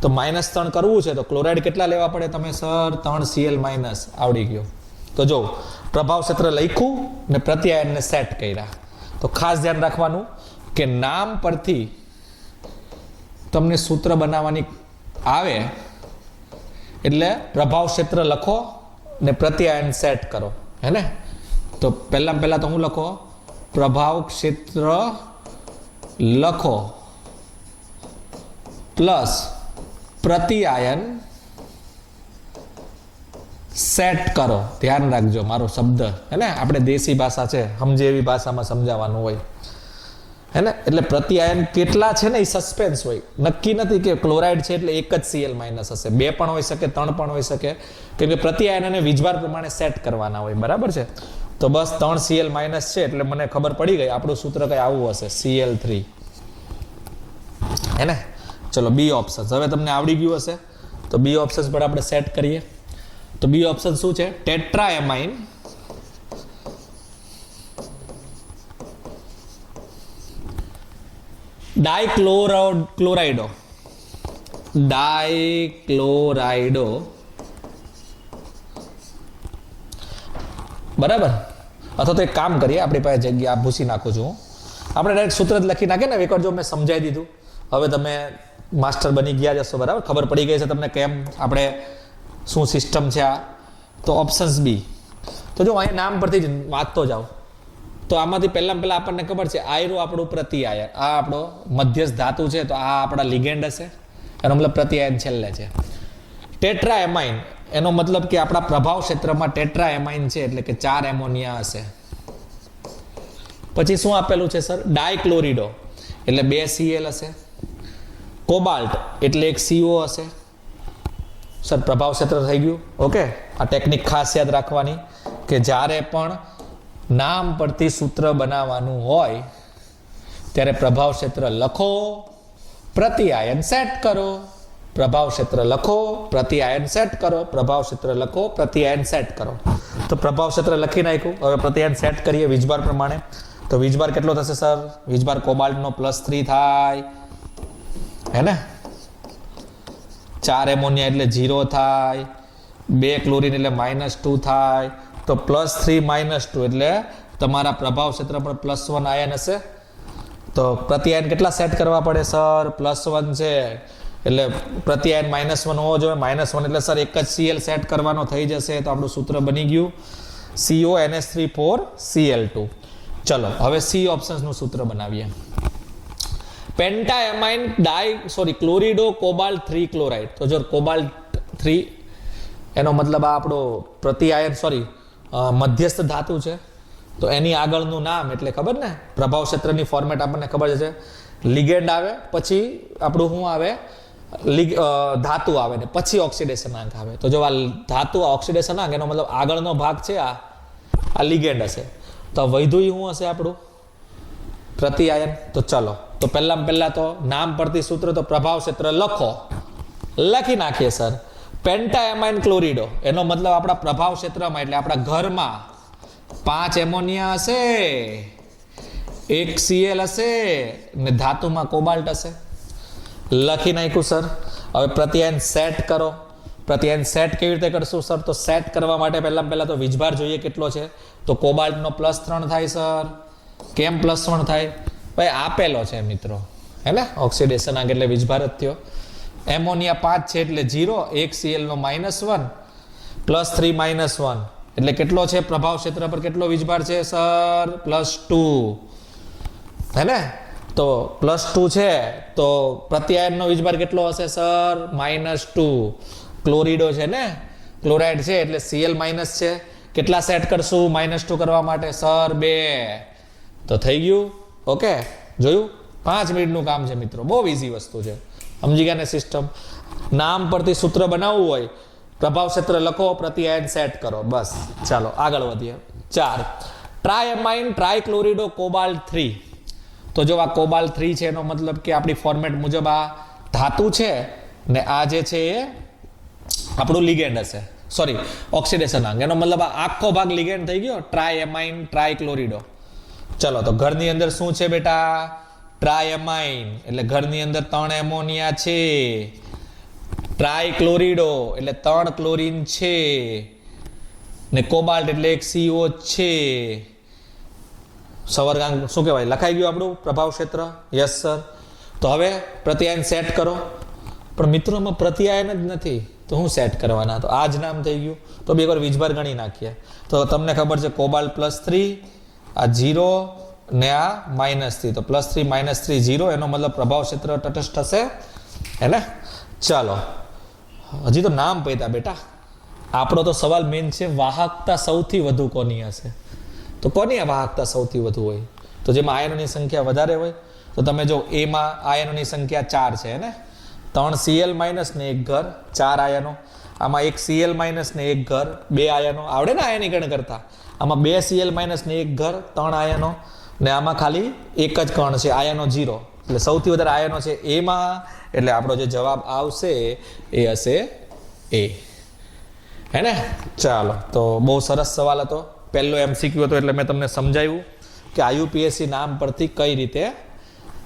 તો -3 કરવું છે તો ક્લોરાઇડ કેટલા લેવા પડે તમે સર? 3Cl- આવડી ગયો. તો જો પ્રભાવ ક્ષેત્ર લખ્યું ને પ્રતિઆયનને સેટ કર્યા. તો ખાસ ધ્યાન રાખવાનું કે નામ પરથી તમને સૂત્ર બનાવવાની આવે એટલે પ્રભાવ ક્ષેત્ર લખો ને પ્રતિઆયન સેટ કરો હે ને. તો પહેલા તો હું લખો પ્રભાવ ક્ષેત્ર લખો પ્લસ પ્રતિઆયન સેટ કરો. ધ્યાન રાખજો મારો શબ્દ હે ને, આપણે દેશી ભાષા છે, સમજે એવી ભાષામાં સમજાવવાનું હોય હે ને. એટલે પ્રતિઆયન કેટલા છે ને એ સસ્પેન્સ હોય. નક્કી નથી કે ક્લોરાઇડ છે એટલે એક જ Cl- હશે, 2 પણ હોઈ શકે, 3 પણ હોઈ શકે. કેમ કે પ્રતિઆયન અને વીજભાર પ્રમાણે સેટ કરવાના હોય, બરાબર છે. તો બસ 3Cl- છે એટલે મને ખબર પડી ગઈ આપણું સૂત્ર કઈ આવું હશે, Cl3 હે ને. ચલો બી ઓપ્શન હવે તમને આવડી ગયું હશે. તો બી ઓપ્શન પર આપણે સેટ કરીએ. તો બી ઓપ્શન શું છે? ટેટ્રાએમાઇન ડાઇક્લોરાઇડો બરાબર. અથવા તો એક કામ કરીએ, આપણી પાસે જગ્યા ભૂસી નાખું છું, આપણે ડાયરેક્ટ સૂત્ર જ લખી નાખીએ ને. એકવાર જો મેં સમજાવી દીધું, હવે તમે માસ્ટર બની ગયા જશો. બરાબર, ખબર પડી ગઈ છે તમને કેમ આપણે શું સિસ્ટમ છે આ. તો ઓપ્શન્સ બી. તો જો અહીં નામ પરથી જ વાંચતો જાઓ તો આમાંથી પહેલા આપણને ખબર છે આયરો આપણું પ્રતિઆયન, આ આપણો મધ્યસ્થ ધાતુ છે, તો આ આપણા લિગેન્ડ હશે, એનો મતલબ પ્રતિઆયન છેલ્લે છે. ટેટ્રાએમાઇન એનો મતલબ કે આપણા પ્રભાવ ક્ષેત્રમાં ટેટ્રાએમાઇન છે એટલે કે 4 એમોનિયા હશે. પછી શું આપેલું છે સર? ડાયક્લોરિડો એટલે 2 Cl હશે. કોબાલ્ટ એટલે 1 CO હશે. સર પ્રભાવ ક્ષેત્ર થઈ ગયું. ઓકે, આ ટેકનિક ખાસ યાદ રાખવાની કે જ્યારે પણ નામ પરથી સૂત્ર બનાવવાનું હોય ત્યારે પ્રભાવ ક્ષેત્ર લખો, પ્રતિઆયન સેટ કરો. પ્રભાવ ક્ષેત્ર લખો, પ્રતિઆયન સેટ કરો. પ્રભાવ ક્ષેત્ર લખો, પ્રતિઆયન સેટ કરો. તો પ્રભાવ ક્ષેત્ર લખી નાખ્યું. હવે પ્રતિઆયન સેટ કરીએ વીજભાર પ્રમાણે. તો વીજભાર કેટલો થશે સર? વીજભાર કોબાલ્ટનો +3 થાય, હે ને? 4 એમોનિયા એટલે 0 થાય, 2 ક્લોરીન એટલે -2 થાય. તો +3 -2 એટલે તમારા પ્રભાવ ક્ષેત્ર પર +1 આયન હશે. તો પ્રતિઆયન કેટલા સેટ કરવા પડે સર? +1 છે એટલે પ્રતિઆયન -1 હોવો જોઈએ. -1 એટલે સર એક જ Cl સેટ કરવાનો થઈ જશે. તો આપણું સૂત્ર બની ગયું CONH3 4Cl2. ચલો હવે સી ઓપ્શન્સનું સૂત્ર બનાવીએ. પેન્ટાએમાઇન ક્લોરિડો કોબાલ્ટ 3 ક્લોરાઇડ. તો જો કોબાલ્ટ 3 એનો મતલબ આ આપણો પ્રતિઆયન મધ્યસ્થ ધાતુ છે. તો એની આગળનું નામ એટલે ખબર ને, પ્રભાવ ક્ષેત્રની ફોર્મેટ આપણને ખબર છે. લિગેન્ડ આવે, પછી આપણું શું આવે? ધાતુ આવે ને પછી ઓક્સિડેશન આંક આવે. તો જો આ ધાતુ ઓક્સિડેશન આંક એનો મતલબ આગળનો ભાગ છે, આ લિગેન્ડ હશે. તો વૈધું શું હશે આપણું? પ્રતિઆયન. તો ચલો, તો પહેલા તો નામ પરથી સૂત્ર તો પ્રભાવ ક્ષેત્ર લખી નાખીએ સર. પેન્ટાએમાઇન ક્લોરિડો એનો મતલબ આપણા પ્રભાવ ક્ષેત્રમાં એટલે આપણા ઘરમાં 5 એમોનિયા હશે, 1 Cl હશે ને ધાતુમાં કોબાલ્ટ હશે. લખી નાખ્યું સર. હવે પ્રતિઆયન સેટ કરો. પ્રતિઆયન સેટ કેવી રીતે કરશું સર? તો સેટ કરવા માટે પહેલા તો વીજભાર જોઈએ કેટલો છે. તો કોબાલ્ટનો +3 થાય સર. કેમ +1 થાય? ભાઈ આપેલો છે મિત્રો, હે ને? ઓક્સિડેશન આંક એટલે વીજભાર જ થયો. એમોનિયા 5 છે એટલે 0, 1 Cl નો -1 +3 -1 એટલે કેટલો છે? પ્રભાવ ક્ષેત્ર પર કેટલો વીજભાર છે સર? +2, હે ને? તો +2 છે તો પ્રતિઆયનનો વીજભાર કેટલો હશે સર? -2. ક્લોરિડો છે ને, ક્લોરાઇડ છે એટલે Cl- છે. કેટલા સેટ કરશું -2 કરવા માટે સર? 2. તો થઈ ગયું. ઓકે, જોયું? 5 મિનિટનું કામ છે મિત્રો, બહુ ઇઝી વસ્તુ છે. સમજી ગયા ને સિસ્ટમ? નામ પરથી સૂત્ર બનાવવું હોય, પ્રભાવ ક્ષેત્ર લખો, પ્રતિઆયન સેટ કરો, બસ. ચાલો આગળ વધીએ. 4 ટ્રાએમાઇન ટ્રાઇક્લોરિડો કોબાલ્ટ 3. તો જો આ કોબાલ્ટ 3 છે એનો મતલબ કે આપણી ફોર્મેટ મુજબ આ ધાતુ છે ને આ જે છે એ આપણું લિગેન્ડ હશે. ઓક્સિડેશન આંક એનો મતલબ આ આખો ભાગ લિગેન્ડ થઈ ગયો. ટ્રાએમાઇન ટ્રાઇક્લોરિડો. ચલો, તો ઘરની અંદર શું છે બેટા? ટ્રાએમાઇન એટલે ઘરની અંદર 3 એમોનિયા છે. ટ્રાઇક્લોરિડો એટલે 3 ક્લોરીન છે ને કોબાલ્ટ એટલે 1 CO છે. સંવર્ગાંક શું કહેવાય? લખાઈ ગયું આપણું પ્રભાવ ક્ષેત્ર. Yes sir. તો હવે પ્રતિઆયન સેટ કરો. પણ મિત્રોમાં પ્રતિઆયન જ નથી તો હું સેટ કરવાના? તો આ જ નામ થઈ ગયું. તો બે એકવાર વીજભાર ગણી નાખીએ. તો તમને ખબર છે કોબાલ્ટ +3, આ 0 ને આ -3. તો +3 -3 0 એનો મતલબ પ્રભાવ ક્ષેત્ર તટસ્થ હશે, હે ને? ચાલો, હજી તો નામ પૈતા બેટા. આપણો તો સવાલ મેન છે વાહકતા સૌથી વધુ કોની હશે? તો કોની આ વાહકતા સૌથી વધુ હોય? તો જેમાં આયનોની સંખ્યા વધારે હોય. તો તમે જો એમાં આયનોની સંખ્યા 4 છે, ને 3 Cl- ને 1 ઘર, 4 આયનો. આમાં 1 Cl- ને 1 ઘર, 2 આયનો. આવડે ને આયનીકરણ કરતા? આમાં 2 Cl- ને 1 ઘર, 3 આયનો. ને આમાં ખાલી એક જ કણ છે, આયનો 0. એટલે સૌથી વધારે આયનો છે એમાં. એટલે આપણો જે જવાબ આવશે એ હશે એ, હે ને? ચાલો, તો બહુ સરસ સવાલ હતો. પહેલો MCQ હતો એટલે મેં તમને સમજાવ્યું કે IUPAC નામ પરથી કઈ રીતે,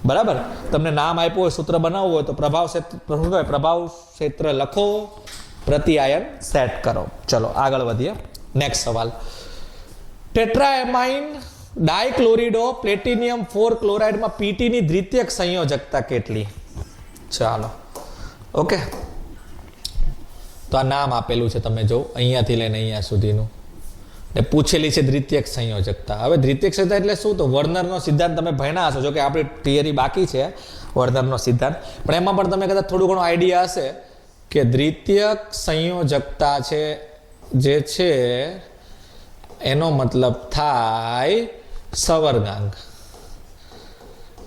બરાબર, તમને નામ આપ્યું હોય, સૂત્ર બનાવવું હોય તો પ્રભાવ ક્ષેત્ર લખો, પ્રત્યાયન સેટ કરો. ચલો આગળ વધીએ. નેક્સ્ટ સવાલ, ટેટ્રાએમાઇન ડાયક્લોરિડો પ્લેટિનિયમ 4 ક્લોરાઇડમાં PT ની દ્વિતીયક સંયોજકતા કેટલી? ચાલો, ઓકે. તો આ નામ આપેલું છે, તમે જો અહીંયાથી લઈને અહીંયા સુધીનું, ને પૂછેલી છે દ્વિતીયક સંયોજકતા. હવે દ્વિતીયક સંયોજકતા એટલે શું? તો વર્નરનો સિદ્ધાંત તમે ભણ્યા હશો, જો કે આપણી થિયરી બાકી છે વર્નરનો સિદ્ધાંત, પણ એમાં પણ તમે કદાચ થોડું ઘણું આઈડિયા હશે કે દ્વિતીયક સંયોજકતા છે જે છે એનો મતલબ થાય સવર્ગાંક,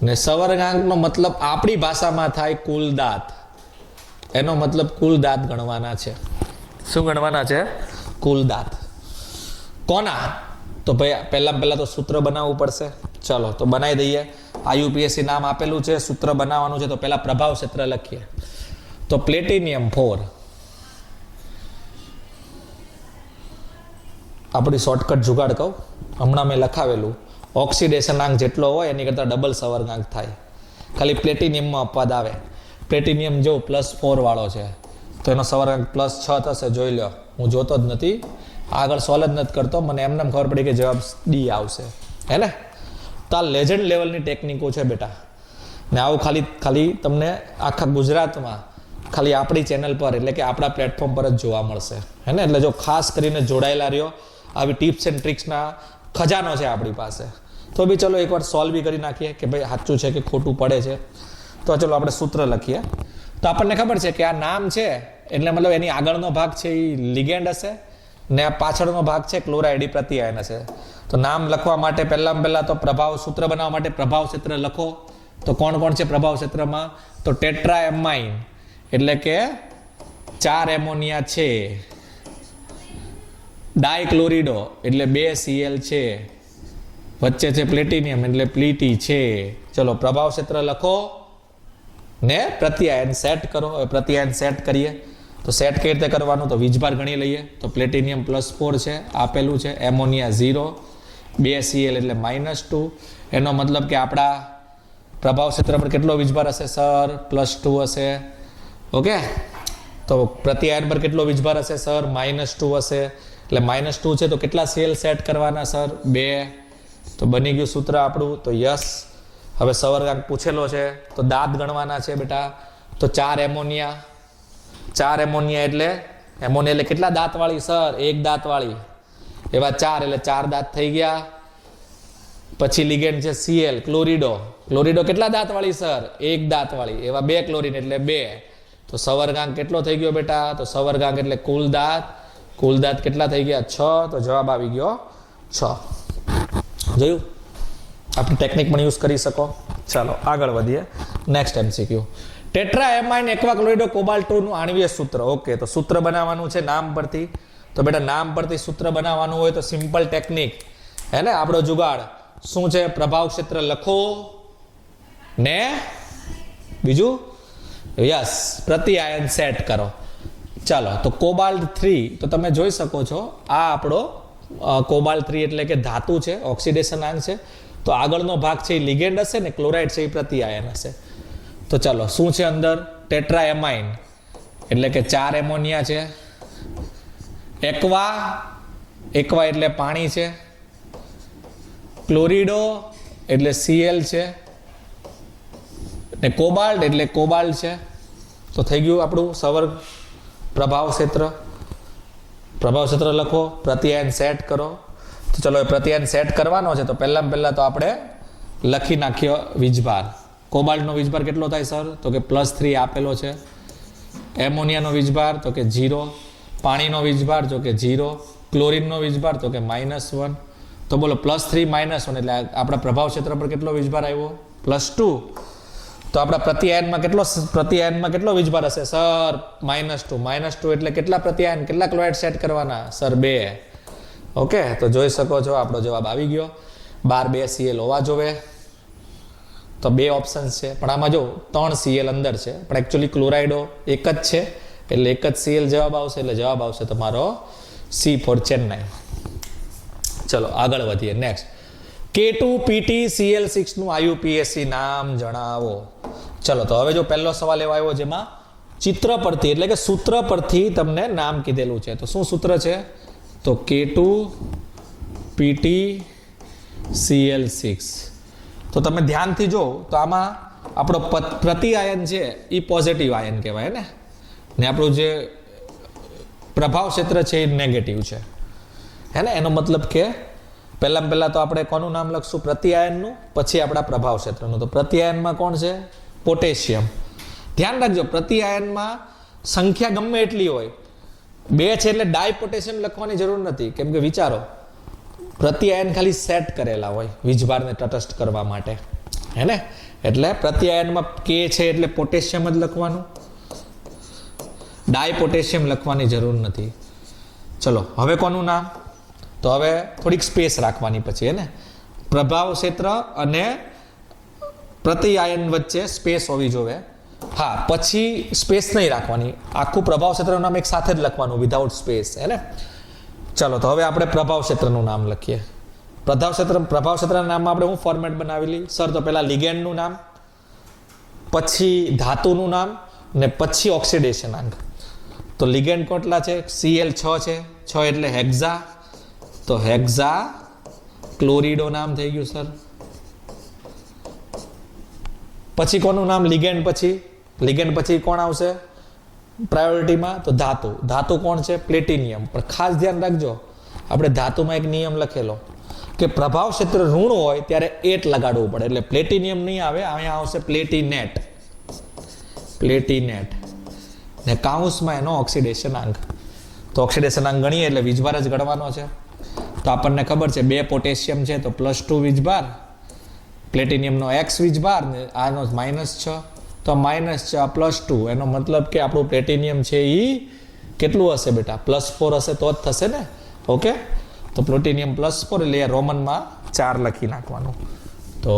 ને સવર્ગાંકનો મતલબ આપણી ભાષામાં થાય કુલ દાંત. એનો મતલબ કુલ દાંત ગણવાના છે. શું ગણવાના છે? કુલ દાંત. કોના? તો ભાઈ પહેલા તો સૂત્ર બનાવવું પડશે. ચલો તો બનાવી દઈએ. IUPAC નામ આપેલું છે, સૂત્ર બનાવવાનું છે, તો પહેલા પ્રભાવ ક્ષેત્ર લખીએ. તો પ્લેટિનિયમ 4, આપણી શોર્ટકટ જુગાડ કહું, હમણાં મેં લખાવેલું, ઓક્સિડેશનાંક જેટલો હોય એની કરતાં ડબલ સવર્ગાંક થાય. ખાલી પ્લેટિનિયમમાં અપવાદ આવે. પ્લેટિનિયમ જો +4 વાળો છે તો એનો સવર્ગાંક +6 થશે. જોઈ લો, હું જોતો જ નથી, આગળ સોલ્વ જ નથી કરતો, મને એમને ખબર પડી કે જવાબ D આવશે, હે ને? તો આ લેજન્ડ લેવલની ટેકનિકો છે બેટા, ને આવું ખાલી તમને આખા ગુજરાતમાં ખાલી આપણી ચેનલ પર, એટલે કે આપણા પ્લેટફોર્મ પર જ જોવા મળશે, હે ને? એટલે જો ખાસ કરીને જોડાયેલા રહ્યો, આવી ટિપ્સ એન્ડ ટ્રિક્સના ખજાનો છે આપણી પાસે. તો બી ચલો એકવાર સોલ્વ બી કરી નાખીએ કે ભાઈ સાચું છે કે ખોટું પડે છે. તો ચલો આપણે સૂત્ર લખીએ. તો આપણને ખબર છે કે આ નામ છે એટલે મતલબ એની આગળનો ભાગ છે એ લિગેન્ડ હશે, ને આ પાછળનો ભાગ છે ક્લોરાઇડ પ્રત્યાયન હશે. તો નામ લખવા માટે પહેલા તો પ્રભાવ સૂત્ર બનાવવા માટે પ્રભાવ ક્ષેત્ર લખો. તો કોણ કોણ છે પ્રભાવ ક્ષેત્રમાં? તો ટેટ્રાએમાઇન એટલે કે 4 એમોનિયા છે, ડાયક્લોરિડો એટલે 2 Cl છે, વચ્ચે છે પ્લેટિનિયમ એટલે પ્લીટી છે. ચલો પ્રભાવ ક્ષેત્ર લખો ને પ્રત્યાયન સેટ કરો. હવે પ્રત્યાયન સેટ કરીએ તો સેટ કઈ રીતે કરવાનું? તો વીજભાર ગણી લઈએ. તો પ્લેટિનિયમ +4 છે આપેલું છે, એમોનિયા 0, 2 Cl એટલે -2. એનો મતલબ કે આપણા પ્રભાવ ક્ષેત્ર પર કેટલો વીજભાર હશે સર? +2 હશે. ઓકે, તો પ્રત્યાયન પર કેટલો વીજભાર હશે સર? -2 હશે. એટલે -2 છે તો કેટલા Cl સેટ કરવાના સર? 2. તો બની ગયું સૂત્ર આપણું. તો યસ. હવે સવર્ગાંક પૂછેલો છે તો દાંત ગણવાના છે બેટા. તો 4 એમોનિયા, 4 એમોનિયા એટલે કેટલા દાંત વાળી સર? 1 દાંત વાળી. એવા 4 એટલે 4 દાંત થઈ ગયા. પછી લિગેન્ડ છે Cl, ક્લોરિડો કેટલા દાંત વાળી સર? 1 દાંત વાળી. એવા 2 ક્લોરીન એટલે 2. તો સવર્ગાંક કેટલો થઈ ગયો બેટા? તો સવર્ગાંક એટલે કુલ દાંત કેટલા થઈ ગયા? 6. તો જવાબ આવી ગયો 6. જોયું? આપણી ટેકનિક પણ યુઝ કરી શકો. ચાલો આગળ વધીએ. નેક્સ્ટ MCQ, ટેટ્રાએમાઇન એક્વાક્લોરિડો કોબાલ્ટ 2 નું આણ્વીય સૂત્ર. ઓકે, તો સૂત્ર બનાવવાનું છે નામ પરથી. તો બેટા નામ પરથી સૂત્ર બનાવવાનું હોય તો સિમ્પલ ટેકનિક, હે ને? આપણો જુગાડ શું છે? પ્રભાવ ક્ષેત્ર લખો ને બીજું યસ પ્રત્યાયન સેટ કરો. ચાલો, તો કોબાલ્ટ 3 તો તમે જોઈ શકો છો, આ આપણો કોબાલ્ટ 3 એટલે કે ધાતુ છે, ઓક્સિડેશનાંક છે. તો આગળનો ભાગ છે એ લિગેન્ડ હશે ને ક્લોરાઇડ છે એ પ્રત્યાયન હશે. તો ચાલો શું છે અંદર? ટેટ્રાએમાઇન એટલે કે 4 એમોનિયા છે, એક્વા એટલે પાણી છે, ક્લોરિડો એટલે Cl છે, ને કોબાલ્ટ એટલે કોબાલ્ટ છે. તો થઈ ગયું આપણું પ્રભાવ ક્ષેત્ર લખો, પ્રત્યાયન સેટ કરો. તો ચલો પ્રત્યાયન સેટ કરવાનો છે તો પહેલા તો આપણે લખી નાખ્યો વીજભાર. કોબાલ્ટનો વીજભાર કેટલો થાય સર? તો કે +3 આપેલો છે. એમોનિયાનો વીજભાર તો કે 0, પાણીનો વીજભાર તો કે 0, ક્લોરીનનો વીજભાર તો કે -1. તો બોલો +3 -1 એટલે આપણા પ્રભાવ ક્ષેત્ર પર કેટલો વીજભાર આવ્યો? +2. તો આપણા પ્રત્યાયનમાં કેટલો વીજભાર હશે સર? -2 એટલે કેટલા પ્રત્યાયન, કેટલા ક્લોરાઇડ સેટ કરવાના સર? 2. ઓકે, તો જોઈ શકો છો આપણો જવાબ આવી ગયો. 2 Cl હોવા જોવે. તો 2 ઓપ્શન્સ છે, પણ આમાં જો 3 Cl અંદર છે, પણ એકચ્યુઅલી ક્લોરાઇડો એક જ છે એટલે એક જ Cl જવાબ આવશે, એટલે જવાબ આવશે તમારો C ફોર ચેન્નાઈ. ચલો આગળ વધીએ. નેક્સ્ટ, K2PtCl6 નું IUPAC નામ જણાવો. ચલો તો હવે જો પહેલો સવાલ એવો આવ્યો જેમાં ચિત્ર પરથી એટલે કે સૂત્ર પરથી તમને નામ કીધેલું છે. તો શું સૂત્ર છે? તો K2PtCl6. તો તમે ધ્યાનથી જો તો આમાં આપણો પ્રતિ આયન છે એ પોઝિટિવ આયન કહેવાય ને આપણું જે પ્રભાવ ક્ષેત્ર છે એ નેગેટિવ છે, હે ને. એનો મતલબ કે પહેલા તો આપણે કોનું નામ લખશું? પ્રતિ આયનનું, પછી આપણા પ્રભાવ ક્ષેત્રનું. તો પ્રતિ આયનમાં કોણ છે? પોટેશિયમ. ધ્યાન રાખજો, પ્રતિ આયનમાં સંખ્યા ગમે એટલી હોય, 2 છે એટલે ડાય પોટેશિયમ લખવાની જરૂર નથી. કેમ કે વિચારો, પ્રતિ આયન ખાલી સેટ કરેલા હોય વીજભારને તટસ્થ કરવા માટે, હે ને. એટલે પ્રતિ આયનમાં K છે એટલે પોટેશિયમ જ લખવાનું, ડાય પોટેશિયમ લખવાની જરૂર નથી. ચલો હવે કોનું નામ? તો હવે થોડીક સ્પેસ રાખવાની પછી, હે ને. પ્રભાવ ક્ષેત્ર અને પ્રતિ આયન વચ્ચે સ્પેસ હોવી જોઈએ. હા, પછી સ્પેસ નહીં રાખવાની, આખું પ્રભાવ ક્ષેત્રનું નામ એક સાથે જ લખવાનું વિધાઉટ સ્પેસ, હે ને. ચાલો તો હવે આપણે પ્રભાવ ક્ષેત્રનું નામ લખીએ. પ્રભાવ ક્ષેત્રના નામમાં આપણે હું ફોર્મેટ બનાવેલી સર? તો પહેલા લિગેન્ડનું નામ, પછી ધાતુનું નામ ને પછી ઓક્સિડેશનાંક. તો લિગેન્ડ કેટલા છે? Cl6 છે, 6 એટલે હેક્ઝા. તો હેક્ઝા ક્લોરીડો નામ થઈ ગયું સર. પછી કોનું નામ? લિગેન્ડ પછી કોણ આવશે પ્રાયોરિટીમાં? તો ધાતુ કોણ છે? પ્લેટિનિયમ. પણ ખાસ ધ્યાન રાખજો, આપણે ધાતુમાં એક નિયમ લખેલો કે પ્રભાવ ક્ષેત્ર ઋણ હોય ત્યારે 8 લગાડવું પડે, એટલે પ્લેટિનિયમ નહીં આવે, અહીંયા આવશે પ્લેટિનેટ ને કાઉન્સમાં એનો ઓક્સિડેશનાંક. તો ઓક્સિડેશનાંક ગણીએ એટલે વીજભાર જ ગણવાનો છે. તો આપણને ખબર છે 2 પોટેશિયમ છે તો +2 વીજભાર, પ્લેટિનિયમનો X વીજભાર ને આનો -6, તો -6 +2, એનો મતલબ કે આપણું પ્લેટિનિયમ છે એ કેટલું હશે બેટા? +4 હશે તો જ થશે ને. ઓકે, તો પ્લેટિનિયમ +4 એટલે રોમનમાં 4 લખી નાખવાનું. તો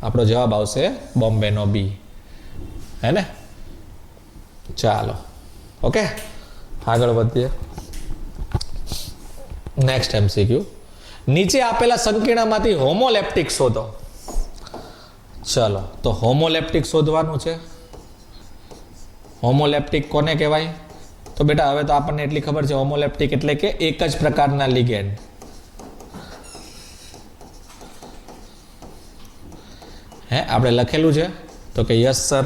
આપણો જવાબ આવશે બોમ્બેનો B, હે ને. ચાલો ઓકે આગળ વધીએ. નેક્સ્ટ MCQ, નીચે આપેલા સંકીર્ણમાંથી હોમોલેપ્ટિક શોધો. ચલો તો હોમોલેપ્ટિક શોધવાનું છે. હોમોલેપ્ટિક કોને કહેવાય? તો બેટા હવે તો આપણને એટલી ખબર છે, હોમોલેપ્ટિક એટલે કે એક જ પ્રકારના લિગેન્ડ. હે આપણે લખેલું છે તો કે યસ સર.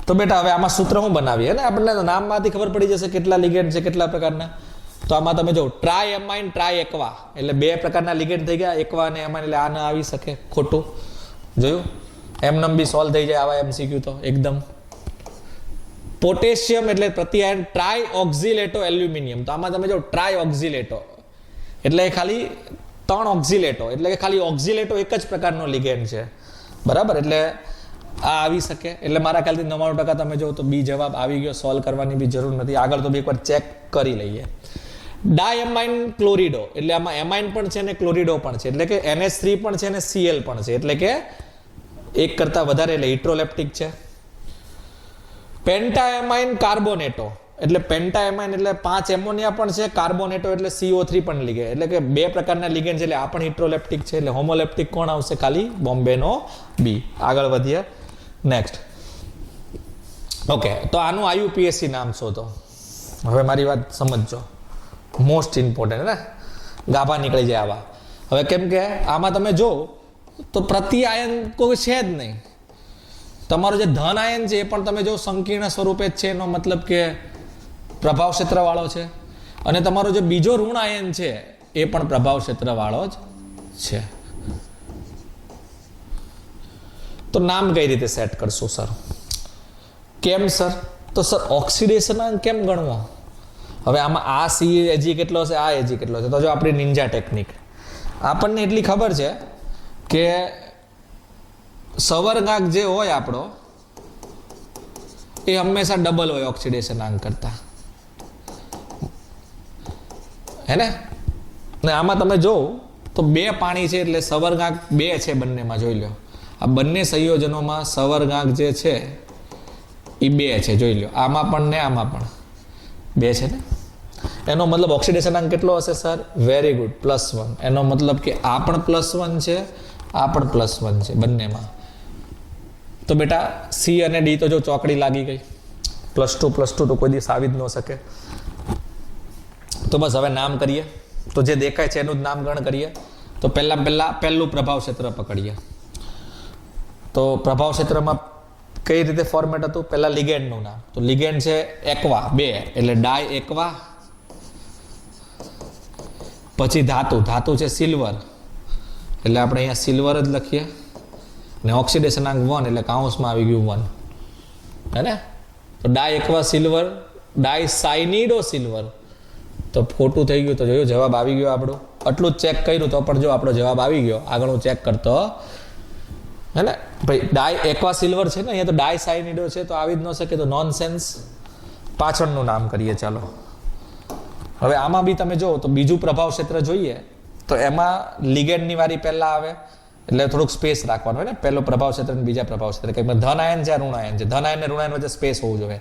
તો બેટા હવે આમાં સૂત્ર હું બનાવીએ ને, આપણને નામમાંથી ખબર પડી જશે કેટલા લિગેન્ડ છે, કેટલા પ્રકારના. તો આમાં તમે જો ટ્રાય એમાઇન ટ્રાય એક્વા એટલે 2 પ્રકારના લિગેન્ડ થઈ ગયા, એક્વા અને એમાઇન. એટલે આ ન આવી શકે, ખોટું જોયું. એમનેમ બી સોલ્વ થઈ જાય આવા MCQ તો એકદમ. પોટેશિયમ એટલે પ્રતિ આયન ટ્રાય ઓક્ઝિલેટો એલ્યુમિનિયમ. તો આમાં તમે જો ટ્રાય ઓક્ઝિલેટો એટલે ખાલી 3 ઓક્ઝિલેટો એટલે કે ખાલી ઓક્ઝિલેટો એક જ પ્રકારનો લિગેન્ડ છે, બરાબર. એટલે આ આવી શકે. એટલે મારા ખ્યાલથી 99% તમે જો તો બી જવાબ આવી ગયો, સોલ્વ કરવાની બી જરૂર નથી. આગળ તો બી એકવાર ચેક કરી લઈએ. ડાયમાઇન ક્લોરીડો એટલે આમાં એમાઇન પણ છે ને ક્લોરીડો પણ છે, એટલે કે NH3 પણ છે ને Cl પણ છે, એટલે કે એક કરતા વધારે, એટલે ઇટ્રોલેપ્ટિક છે. પેન્ટાએમાઇન કાર્બોનેટો એટલે પેન્ટાએમાઇન એટલે 5 એમોનિયા પણ છે, કાર્બોનેટો એટલે CO3 પણ લિગેન્ડ, એટલે કે 2 પ્રકારના લિગેન્ડ છે, એટલે આ પણ ઇટ્રોલેપ્ટિક છે. એટલે હોમોલેપ્ટિક કોણ આવશે? ખાલી બોમ્બેનો B. આગળ વધીએ. નેક્સ્ટ ઓકે, તો આનું IUPAC નામ શોધો. હવે મારી વાત સમજજો, મોસ્ટ ઇમ્પોર્ટન્ટ ને, ગાભા નીકળી જાય આવા. હવે કેમ કે આમાં તમે જો તો પ્રતિ આયન કોઈ છે જ નહીં. તમારો જે ધન આયન છે એ પણ તમે જો સંકીર્ણ સ્વરૂપે જ છે, એનો મતલબ કે પ્રભાવ ક્ષેત્ર વાળો છે. અને તમારો જે બીજો ઋણ આયન છે એ પણ પ્રભાવ ક્ષેત્ર વાળો જ છે. તો નામ કઈ રીતે સેટ કરશું સર? કેમ સર? તો સર ઓક્સિડેશનાંક કેમ ગણવો? હવે આમાં આ Ag કેટલો છે, આ Ag કેટલો છે? તો જો આપણી નિંજા ટેકનિક, આપણને એટલી ખબર છે કે સવર્ગાંક જે હોય આપણો એ હંમેશા ડબલ હોય ઓક્સિડેશનાંક કરતા, હે ને. આમાં તમે જો તો 2 પાણી છે એટલે સવર્ગાંક 2 છે બંનેમાં. જોઈ લો આ બંને સંયોજનોમાં સવર્ગાંક જે છે એ 2 છે, જોઈ લો આમાં પણ ને આમાં પણ. 2 છે ને, એનો મતલબ ઓક્સિડેશનાંક કેટલો હશે સર? Very good, +1. એનો મતલબ કે આ પણ +1 છે, આ પણ +1 છે બંનેમાં. તો બેટા સી અને ડી તો જો ચોકડી લાગી ગઈ, +2 તો કોઈ દિવસ આવી જ ન શકે. તો બસ હવે નામ કરીએ, તો જે દેખાય છે એનું જ નામકરણ કરીએ. તો પહેલું પ્રભાવ ક્ષેત્ર પકડીએ. તો પ્રભાવ ક્ષેત્રમાં કઈ રીતે ફોર્મેટ હતું? પહેલા લિગેન્ડનું નામ. તો લિગેન્ડ છે એક્વા 2 એટલે ડાય એક્વા. પછી ધાતુ છે સિલ્વર એટલે આપણે અહીંયા સિલ્વર જ લખીએ. ને ઓક્સિડેશનાંક 1 એટલે કાઉન્સમાં આવી ગયું 1, હે ને? તો ડાય એક્વા સિલ્વર, ડાય સાયનિડો સિલ્વર. તો ખોટું થઈ ગયું. તો જોયું, જવાબ આવી ગયો આપણો. આટલું જ ચેક કર્યું તો પણ જો આપણો જવાબ આવી ગયો. આગળ હું ચેક કરતો, હે ને ભાઈ? ડાય એક્વા સિલ્વર છે ને, અહીંયા તો ડાય સાયનિડો છે, તો આવી જ ન શકે. તો નોનસેન્સ. પાછળનું નામ કરીએ ચાલો. હવે આમાં બી તમે જો તો બીજું પ્રભાવ ક્ષેત્ર જોઈએ તો એમાં લિગેન્ડની વારી પહેલા આવે એટલે થોડુંક સ્પેસ રાખવાનું હોય ને. પહેલો પ્રભાવ ક્ષેત્ર અને બીજા પ્રભાવ ક્ષેત્ર, કંઈક ધન આયન છે, ઋણ આયન છે. ધન આયન અને ઋણ આયન વચ્ચે સ્પેસ હોવું જોઈએ.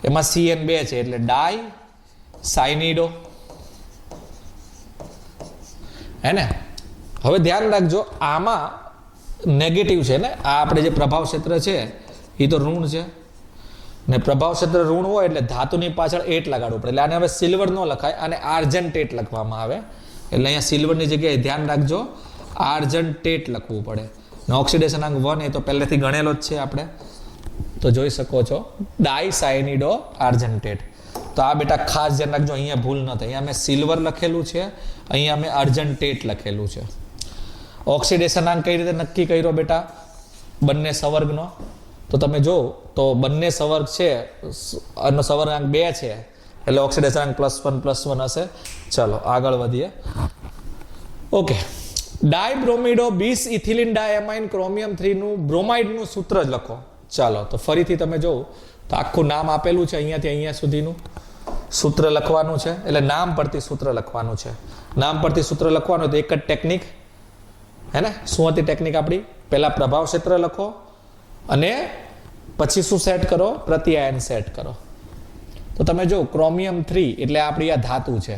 એમાં CN2 છે એટલે ડાય સાયનિડો, હે ને? હવે ધ્યાન રાખજો, આમાં નેગેટિવ છે ને, આ આપણે જે પ્રભાવ ક્ષેત્ર છે એ તો ઋણ છે ને. પ્રભાવ ક્ષેત્ર ઋણ હોય એટલે ધાતુની પાછળ 8 લગાડવું પડે. એટલે આને હવે સિલ્વર ન લખાય, આને આર્જન્ટેટ લખવામાં આવે. એટલે અહીંયા સિલ્વરની જગ્યાએ ધ્યાન રાખજો, આર્જન્ટેટ લખવું પડે. ને ઓક્સિડેશનાંક 1 એ તો પહેલેથી ગણેલો જ છે આપણે, તો જોઈ શકો છો ડાય સાયનિડો આર્જન્ટેટ. તો આ બેટા ખાસ ધ્યાન રાખજો, અહીંયા ભૂલ ન થાય. અહીંયા મેં સિલ્વર લખેલું છે, અહીંયા મેં આર્જન્ટેટ લખેલું છે. ઓક્સિડેશનાંક કઈ રીતે નક્કી કર્યો બેટા? બંને સંવર્ગનો. તો તમે જો તો બંને સંવર્ગ છે, એનો સંવર્ગાંક 2 છે એટલે ઓક્સિડેશનાંક +1 હશે. ચલો આગળ વધીએ. ઓકે, ડાયબ્રોમિડો બીસ ઇથિલિન ડાયમાઇન ક્રોમિયમ 3 નું બ્રોમાઇડનું સૂત્ર જ લખો. ચાલો તો ફરીથી તમે જોવો તો આખું નામ આપેલું છે, અહીંયાથી અહીંયા સુધીનું સૂત્ર લખવાનું છે. એટલે નામ પરથી સૂત્ર લખવાનું છે. નામ પરથી સૂત્ર લખવાનું તો એક જ ટેકનિક, હે ને? શું હતી ટેકનિક આપણી? પહેલા પ્રભાવ ક્ષેત્ર લખો અને પછી શું સેટ કરો? પ્રત્યાયન સેટ કરો. તો તમે જો ક્રોમિયમ 3 એટલે આપણી આ ધાતુ છે.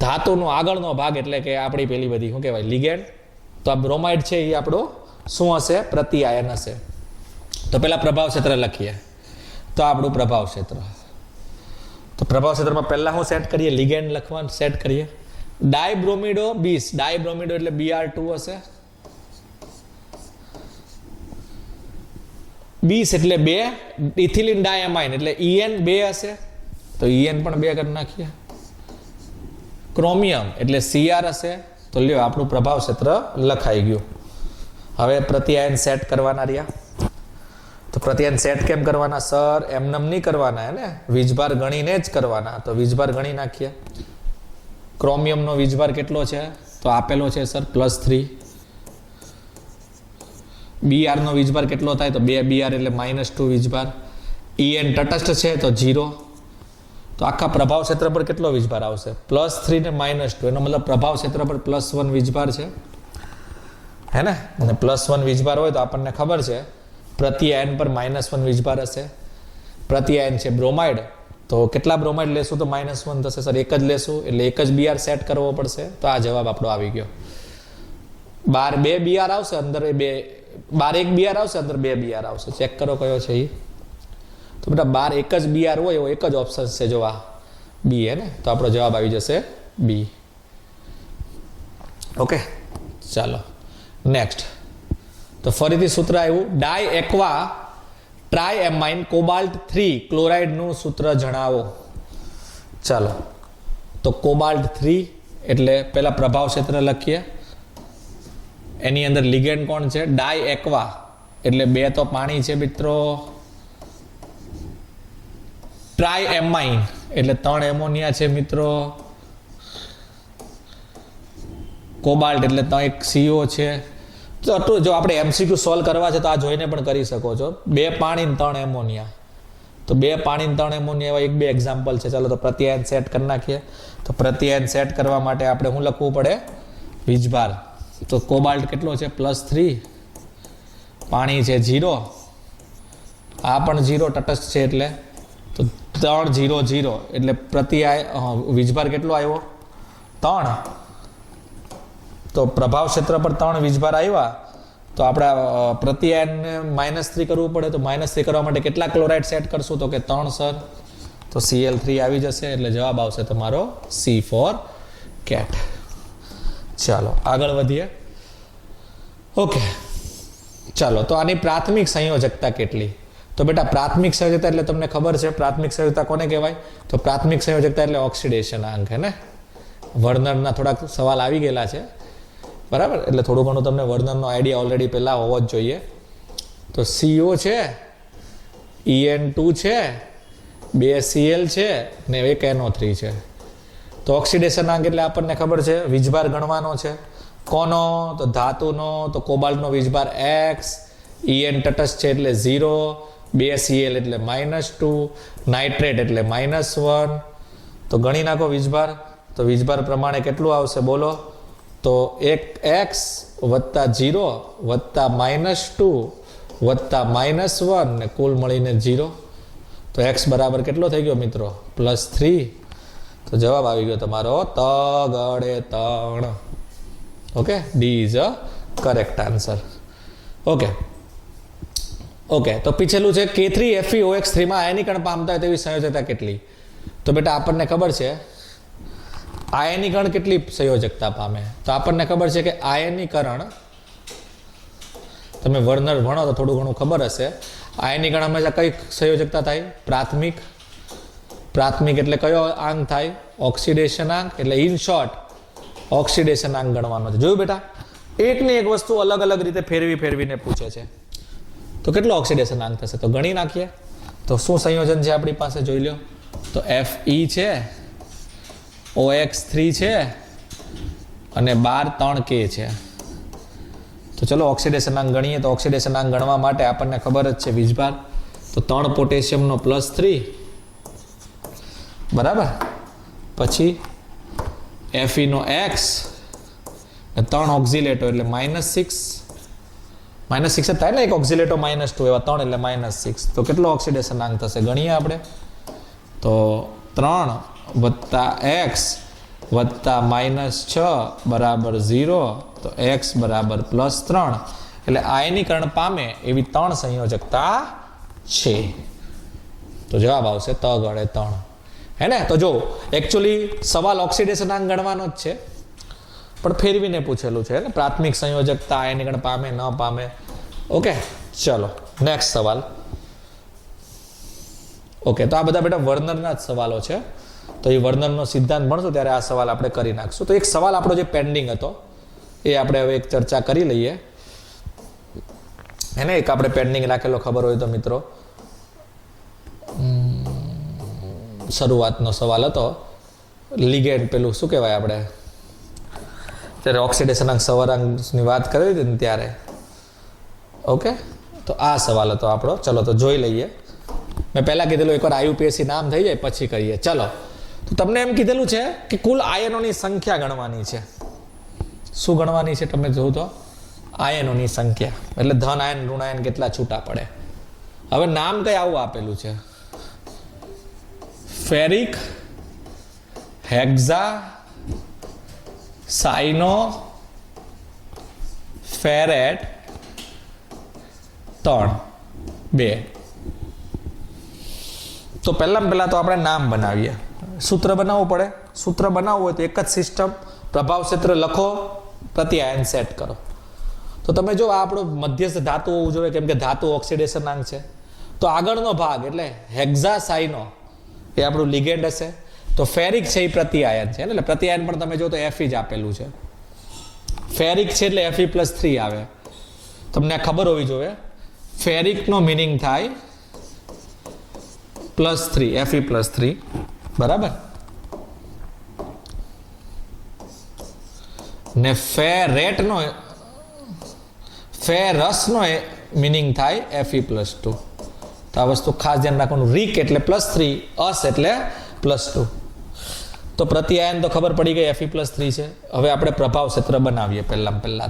ધાતુનો આગળનો ભાગ એટલે કે આપણી પેલી બધી શું કહેવાય? લિગેન્ડ. તો આ બ્રોમાઇડ છે એ આપણો શું હશે? પ્રત્યાયન હશે. તો પહેલા પ્રભાવ ક્ષેત્ર લખીએ. તો આપણું પ્રભાવ ક્ષેત્ર, તો પ્રભાવ ક્ષેત્રમાં પહેલા હું સેટ કરીએ? લિગેન્ડ લખવાનું સેટ કરીએ. ડાયબ્રોમિડો બીસ, ડાયબ્રોમિડો એટલે Br2 હશે. બીસ એટલે 2, ઇથિલિન ડાયમાઇન એટલે En2 હશે. તો En પણ 2 કરી નાખીએ. ક્રોમિયમ એટલે Cr હશે. તો લ્યો આપણું પ્રભાવ ક્ષેત્ર લખાઈ ગયું. હવે પ્રત્યાયન સેટ કરવાના રહ્યા. તો પ્રત્યાયન સેટ કેમ કરવાના સર? એમનેમ નહીં કરવાના, હે ને? વીજભાર ગણીને જ કરવાના. તો વીજભાર ગણી નાખીએ. ક્રોમિયમનો વીજભાર કેટલો છે? તો આપેલો છે સર +3. Br નો વીજભાર કેટલો થાય? તો 2 Br એટલે -2 વીજભાર. En તટસ્થ છે તો 0. તો આખા પ્રભાવ ક્ષેત્ર પર કેટલો વીજભાર આવશે? +3 ને -2. એનો મતલબ પ્રભાવ ક્ષેત્ર પર +1 વીજભાર છે, હે ને? અને +1 વીજભાર હોય તો આપણને ખબર છે પ્રત્યાયન પર -1 વીજભાર હશે. પ્રત્યાયન છે બ્રોમાઇડ, તો કેટલા બ્રોમાઇડ લેશું તો -1 થશે સર? એક જ લેશું એટલે એક જ Br સેટ કરવો પડશે. તો આ જવાબ આપણો આવી ગયો. બહાર 2 Br આવશે, અંદર 2, બહાર 1 Br આવશે, અંદર 2 Br આવશે. ચેક કરો કયો છે એ. તો બેટા બહાર એક જ Br હોય એવો એક જ ઓપ્શન છે, જો આ B, હે ને? તો આપણો જવાબ આવી જશે B. ઓકે, ચાલો નેક્સ્ટ. તો ફરીથી સૂત્ર આવ્યું, ડાય એક્વા ટ્રાયએમાઇન કોબાલ્ટ 3 ક્લોરાઇડનું સૂત્ર જણાવો. ચાલો, તો કોબાલ્ટ 3 એટલે પહેલા પ્રભાવ ક્ષેત્ર લખીએ. એની અંદર લિગેન્ડ કોણ છે? ડાય એક્વા એટલે 2 તો પાણી છે મિત્રો. ટ્રાયએમાઇન એટલે 3 એમોનિયા છે મિત્રો. કોબાલ્ટ એટલે 1 CO છે. તો જો આપણે MCQ સોલ્વ કરવા છે તો આ જોઈને પણ કરી શકો છો. 2 પાણી ને 3 એમોનિયા. તો 2 પાણી ને 3 એમોનિયા એવા 1-2 એક્ઝામ્પલ છે. ચાલો તો પ્રત્યાયન સેટ કરી નાખીએ. તો પ્રત્યાયન સેટ કરવા માટે આપણે શું લખવું પડે? વીજભાર. તો કોબાલ્ટ કેટલો છે? +3. પાણી છે 0. આ પણ 0 તટસ્થ છે એટલે. તો 300 એટલે પ્રતિ વીજભાર કેટલો આવ્યો 3. તો પ્રભાવ ક્ષેત્ર પર 3 વીજભાર આવ્યા તો આપણે પ્રતિ આયનને -3 કરવું પડે. તો -3 કરવા માટે કેટલા ક્લોરાઇડ સેટ કરશું તો કે 3 સર. તો Cl3 આવી જશે એટલે જવાબ આવશે તમારો C ફોર કેટ. ચાલો આગળ વધીએ. ઓકે ચાલો તો આની પ્રાથમિક સંયોજકતા કેટલી? તો બેટા પ્રાથમિક સંયોજકતા એટલે તમને ખબર છે પ્રાથમિક સંયોજકતા કોને કહેવાય? તો પ્રાથમિક સંયોજકતા એટલે ઓક્સિડેશન આંક હે ને. વર્નરના થોડાક સવાલ આવી ગયેલા છે બરાબર, એટલે થોડું ઘણું તમને વર્નરનો આઈડિયા ઓલરેડી પહેલાં હોવો જ જોઈએ. તો CO છે, En2 છે, 2 Cl છે ને 1 NO3 છે. તો ઓક્સિડેશન આંક એટલે આપણને ખબર છે વીજભાર ગણવાનો છે. કોનો? તો ધાતુનો. તો કોબાલ્ટનો વીજભાર X, En તટસ્થ છે એટલે 0, 2 Cl એટલે -2, નાઇટ્રેટ એટલે -1. તો ગણી નાખો વીજભાર. તો વીજભાર પ્રમાણે કેટલું આવશે બોલો? તો 1x વત્તા 0 વત્તા -2 વત્તા -1 ને કુલ મળીને 0. તો x બરાબર કેટલો થઈ ગયો મિત્રો? +3. તો જવાબ આવી ગયો તમારો તગડે 3. Okay, D is a correct answer. Okay okay તો પીછેલું છે K3FeOX3 માં આયનીકરણ પામતા હોય તેવી સંયોજકતા કેટલી? તો બેટા આપણને ખબર છે આયનીકરણ કેટલી સંયોજકતા પામે? તો આપણને ખબર છે કે આયનીકરણ, તમે વર્નર ભણો તો થોડું ઘણું ખબર હશે. આયનીકરણ હંમેશા કઈ સંયોજકતા થાય? પ્રાથમિક. પ્રાથમિક એટલે કયો આંક થાય? ઓક્સિડેશન આંક. એટલે ઇન શોર્ટ ઓક્સિડેશન આંક ગણવાનો છે. જોયું બેટા, એકની એક વસ્તુ અલગ અલગ રીતે ફેરવીને પૂછે છે. તો કેટલો ઓક્સિડેશન આંક થશે? તો ગણી નાખીએ. તો શું સંયોજન છે આપણી પાસે જોઈ લો. તો Fe છે, OX3 છે અને 12 3K છે. તો ચલો ઓક્સિડેશન આંક ગણીએ. તો ઓક્સિડેશન આંક ગણવા માટે આપણને ખબર જ છે વીજભાર. તો 3 પોટેશિયમનો +3 બરાબર, પછી Fe નો X, 3 ઓક્ઝિલેટો એટલે -6. -6 જ થાય ને, એક ઓક્ઝિલેટો -2 એવા 3 એટલે -6. તો કેટલો ઓક્સિડેશન આંક થશે ગણીએ આપણે. તો 3 વત્તા x વત્તા -6 બરાબર 0. તો x બરાબર +3. એટલે આયનીકરણ પામે એવી 3 સંયોજકતા છે. તો જવાબ આવશે તગડે 3 હે ને. તો જો એકચ્યુઅલી સવાલ ઓક્સિડેશન આંક ગણવાનો જ છે પણ ફેરવીને પૂછેલું છે ને, પ્રાથમિક સંયોજકતા આયનીકરણ પામે ન પામે. ઓકે ચલો નેક્સ્ટ સવાલ. ઓકે તો આ બધા બેટા વર્નરના જ સવાલો છે. તો એ વર્નરનો સિદ્ધાંત ભણશું ત્યારે આ સવાલ આપણે કરી નાખશું. તો એક સવાલ આપણો જે પેન્ડિંગ હતો એ આપણે હવે એક ચર્ચા કરી લઈએ. એને એક આપણે પેન્ડિંગ રાખેલો ખબર હોય તો મિત્રો, શરૂઆતનો સવાલ હતો લિગેન્ડ, પેલું શું કહેવાય આપણે ત્યારે ઓક્સિડેશન અંક સવરાંકની વાત કરી હતી ને ત્યારે. ઓકે તો આ સવાલ હતો આપણો. ચલો તો જોઈ લઈએ. મેં પહેલાં કીધેલું એકવાર IUPAC નામ થઈ જાય પછી કરીએ. ચલો તો તમને એમ કીધેલું છે કે કુલ આયનોની સંખ્યા ગણવાની છે. શું ગણવાની છે તમે જોઉં તો? આયનોની સંખ્યા એટલે ધન આયન ઋણ આયન કેટલા છૂટા પડે. હવે નામ કઈ આવું આપેલું છે? Ferric, hexa, સાઇનો, ફેરેટ 3, 2. તો પહેલા તો આપણે નામ બનાવીએ. સૂત્ર બનાવવું પડે. સૂત્ર બનાવવું હોય તો એક જ સિસ્ટમ, પ્રભાવ ક્ષેત્ર લખો, પ્રતિ આયન સેટ કરો. તો તમે જો આ આપણો મધ્યસ્થ ધાતુ હોવું જોઈએ, કેમ કે ધાતુ ઓક્સિડેશન આંક છે. તો આગળનો ભાગ એટલે હેક્ઝા સાઇનો એ આપણું લિગેન્ડ હશે. તો ફેરિક છે એ પ્રતિ આયન છે એટલે પ્રતિ આયન પણ તમે જો તો Fe જ આપેલું છે. ફેરિક છે એટલે Fe+3 આવે. તમને આ ખબર હોવી જોઈએ. ફેરિકનો મિનિંગ થાય +3, Fe+3 બરાબર. ને ફેરસનો મિનિંગ થાય Fe+2. તો આ વસ્તુ ખાસ ધ્યાન રાખવાનું. રીક એટલે +3, અસ એટલે +2. તો પ્રતિ આયન તો ખબર પડી ગઈ Fe+3 છે. હવે આપણે પ્રભાવ ક્ષેત્ર બનાવીએ પહેલા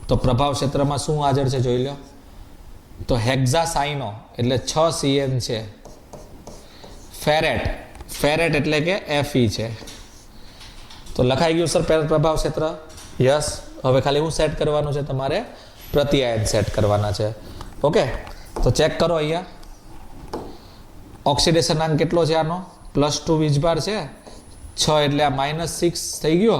તો પ્રભાવ ક્ષેત્રમાં શું હાજર છે જોઈ લો. તો હેક્ઝા સાઇનો એટલે 6 Cn છે. ફેરેટ, ફેરેટ એટલે કે Fe છે. તો લખાઈ ગયું સર પ્રભાવ ક્ષેત્ર. યસ. હવે ખાલી હું સેટ કરવાનું છે, તમારે પ્રતિ આયન સેટ કરવાના છે. ઓકે, તો ચેક કરો અહીંયા ઓક્સિડેશનાંક કેટલો છે આનો, +2 વીજભાર છે, 6 એટલે આ -6 થઈ ગયો,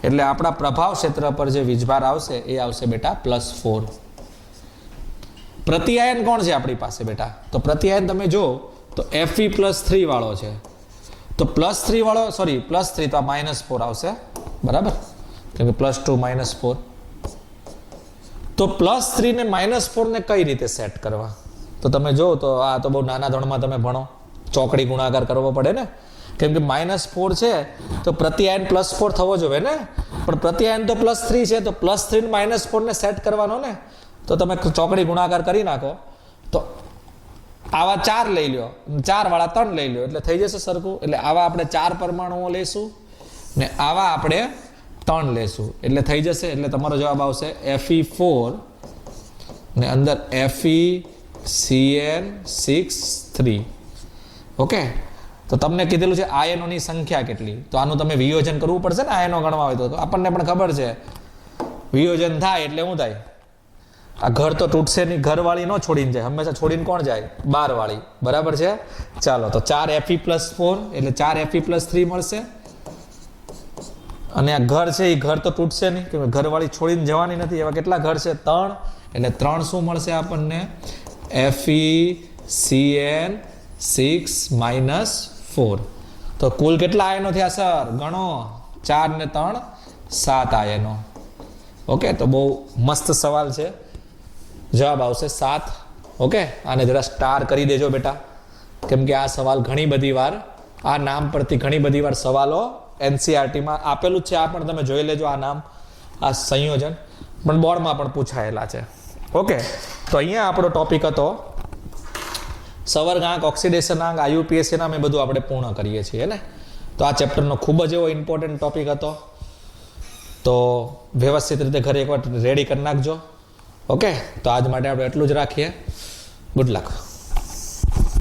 એટલે આપણા પ્રભાવ ક્ષેત્ર પર જે વીજભાર આવશે એ આવશે બેટા +4. પ્રતિ આયન કોણ છે આપણી પાસે બેટા, તો પ્રતિ આયન તમે જો તો Fe+3 વાળો છે, તો +3 વાળો સોરી +3 તો આ -4 આવશે, બરાબર, કેમ કે +2 -4. તો +3 ને -4 ને કઈ રીતે સેટ કરવા, તો તમે જો તો આ તો બહુ નાના ધોરણમાં તમે ભણો, ચોકડી ગુણાકાર કરવો પડે ને, કેમ કે -4 છે તો પ્રતિ આયન +4 થવો જોઈએ ને, પણ પ્રતિ આયન તો +3 છે, તો +3 ને -4 ને સેટ કરવાનો ને, તો તમે ચોકડી ગુણાકાર કરી નાખો, તો આવા 4 લઈ લો, 4 વાળા 3 લઈ લો, એટલે થઈ જશે સરખું. એટલે આવા આપણે 4 પરમાણુઓ લઈશું ને આવા આપણે 3 લેશું, એટલે થઈ જશે. એટલે તમારો જવાબ આવશે Fe4 ને અંદર FeCN6 3. ઓકે, તો તમને કીધેલું છે આયનોની સંખ્યા કેટલી, તો આનું તમે વિયોજન કરવું પડશે ને, આયનો ગણવા હોય તો આપણને પણ ખબર છે વિયોજન થાય એટલે શું થાય, આ ઘર તો તૂટશે નહીં, ઘરવાળી ન છોડીને જાય, હંમેશા છોડીને કોણ જાય, બારવાળી, બરાબર છે. ચાલો, તો 4 Fe+4 એટલે 4 Fe+3 મળશે, અને આ ઘર છે એ ઘર તો તૂટશે નહીં, કે ઘરવાળી છોડીને જવાની નથી, એવા કેટલા ઘર છે, 3, એટલે 3 શું મળશે આપણને, FeCN6 -4. તો કુલ કેટલા આયનો થયા સર, ગણો, 4 ને 3 7 આયનો. ઓકે, તો બહુ મસ્ત સવાલ છે, જવાબ આવશે 7. ઓકે, આને જરા સ્ટાર કરી દેજો બેટા, કેમ કે આ સવાલ ઘણી બધી વાર આ નામ પરથી ઘણી બધી વાર સવાલો NCERTમાં આપેલું જ છે, આ પણ તમે જોઈ લેજો, આ નામ, આ સંયોજન પણ બોર્ડમાં પણ પૂછાયેલા છે. ઓકે, તો અહીંયા આપણો ટોપિક હતો સવર્ગાંક, ઓક્સિડેશનાંક, IUPAC નામ, એ બધું આપણે પૂર્ણ કરીએ છીએ ને. તો આ ચેપ્ટરનો ખૂબ જ એવો ઇમ્પોર્ટન્ટ ટોપિક હતો, તો વ્યવસ્થિત રીતે ઘરે એકવાર રેડી કરી નાખજો. ઓકે, તો આજ માટે આપણે એટલું જ રાખીએ. Good luck.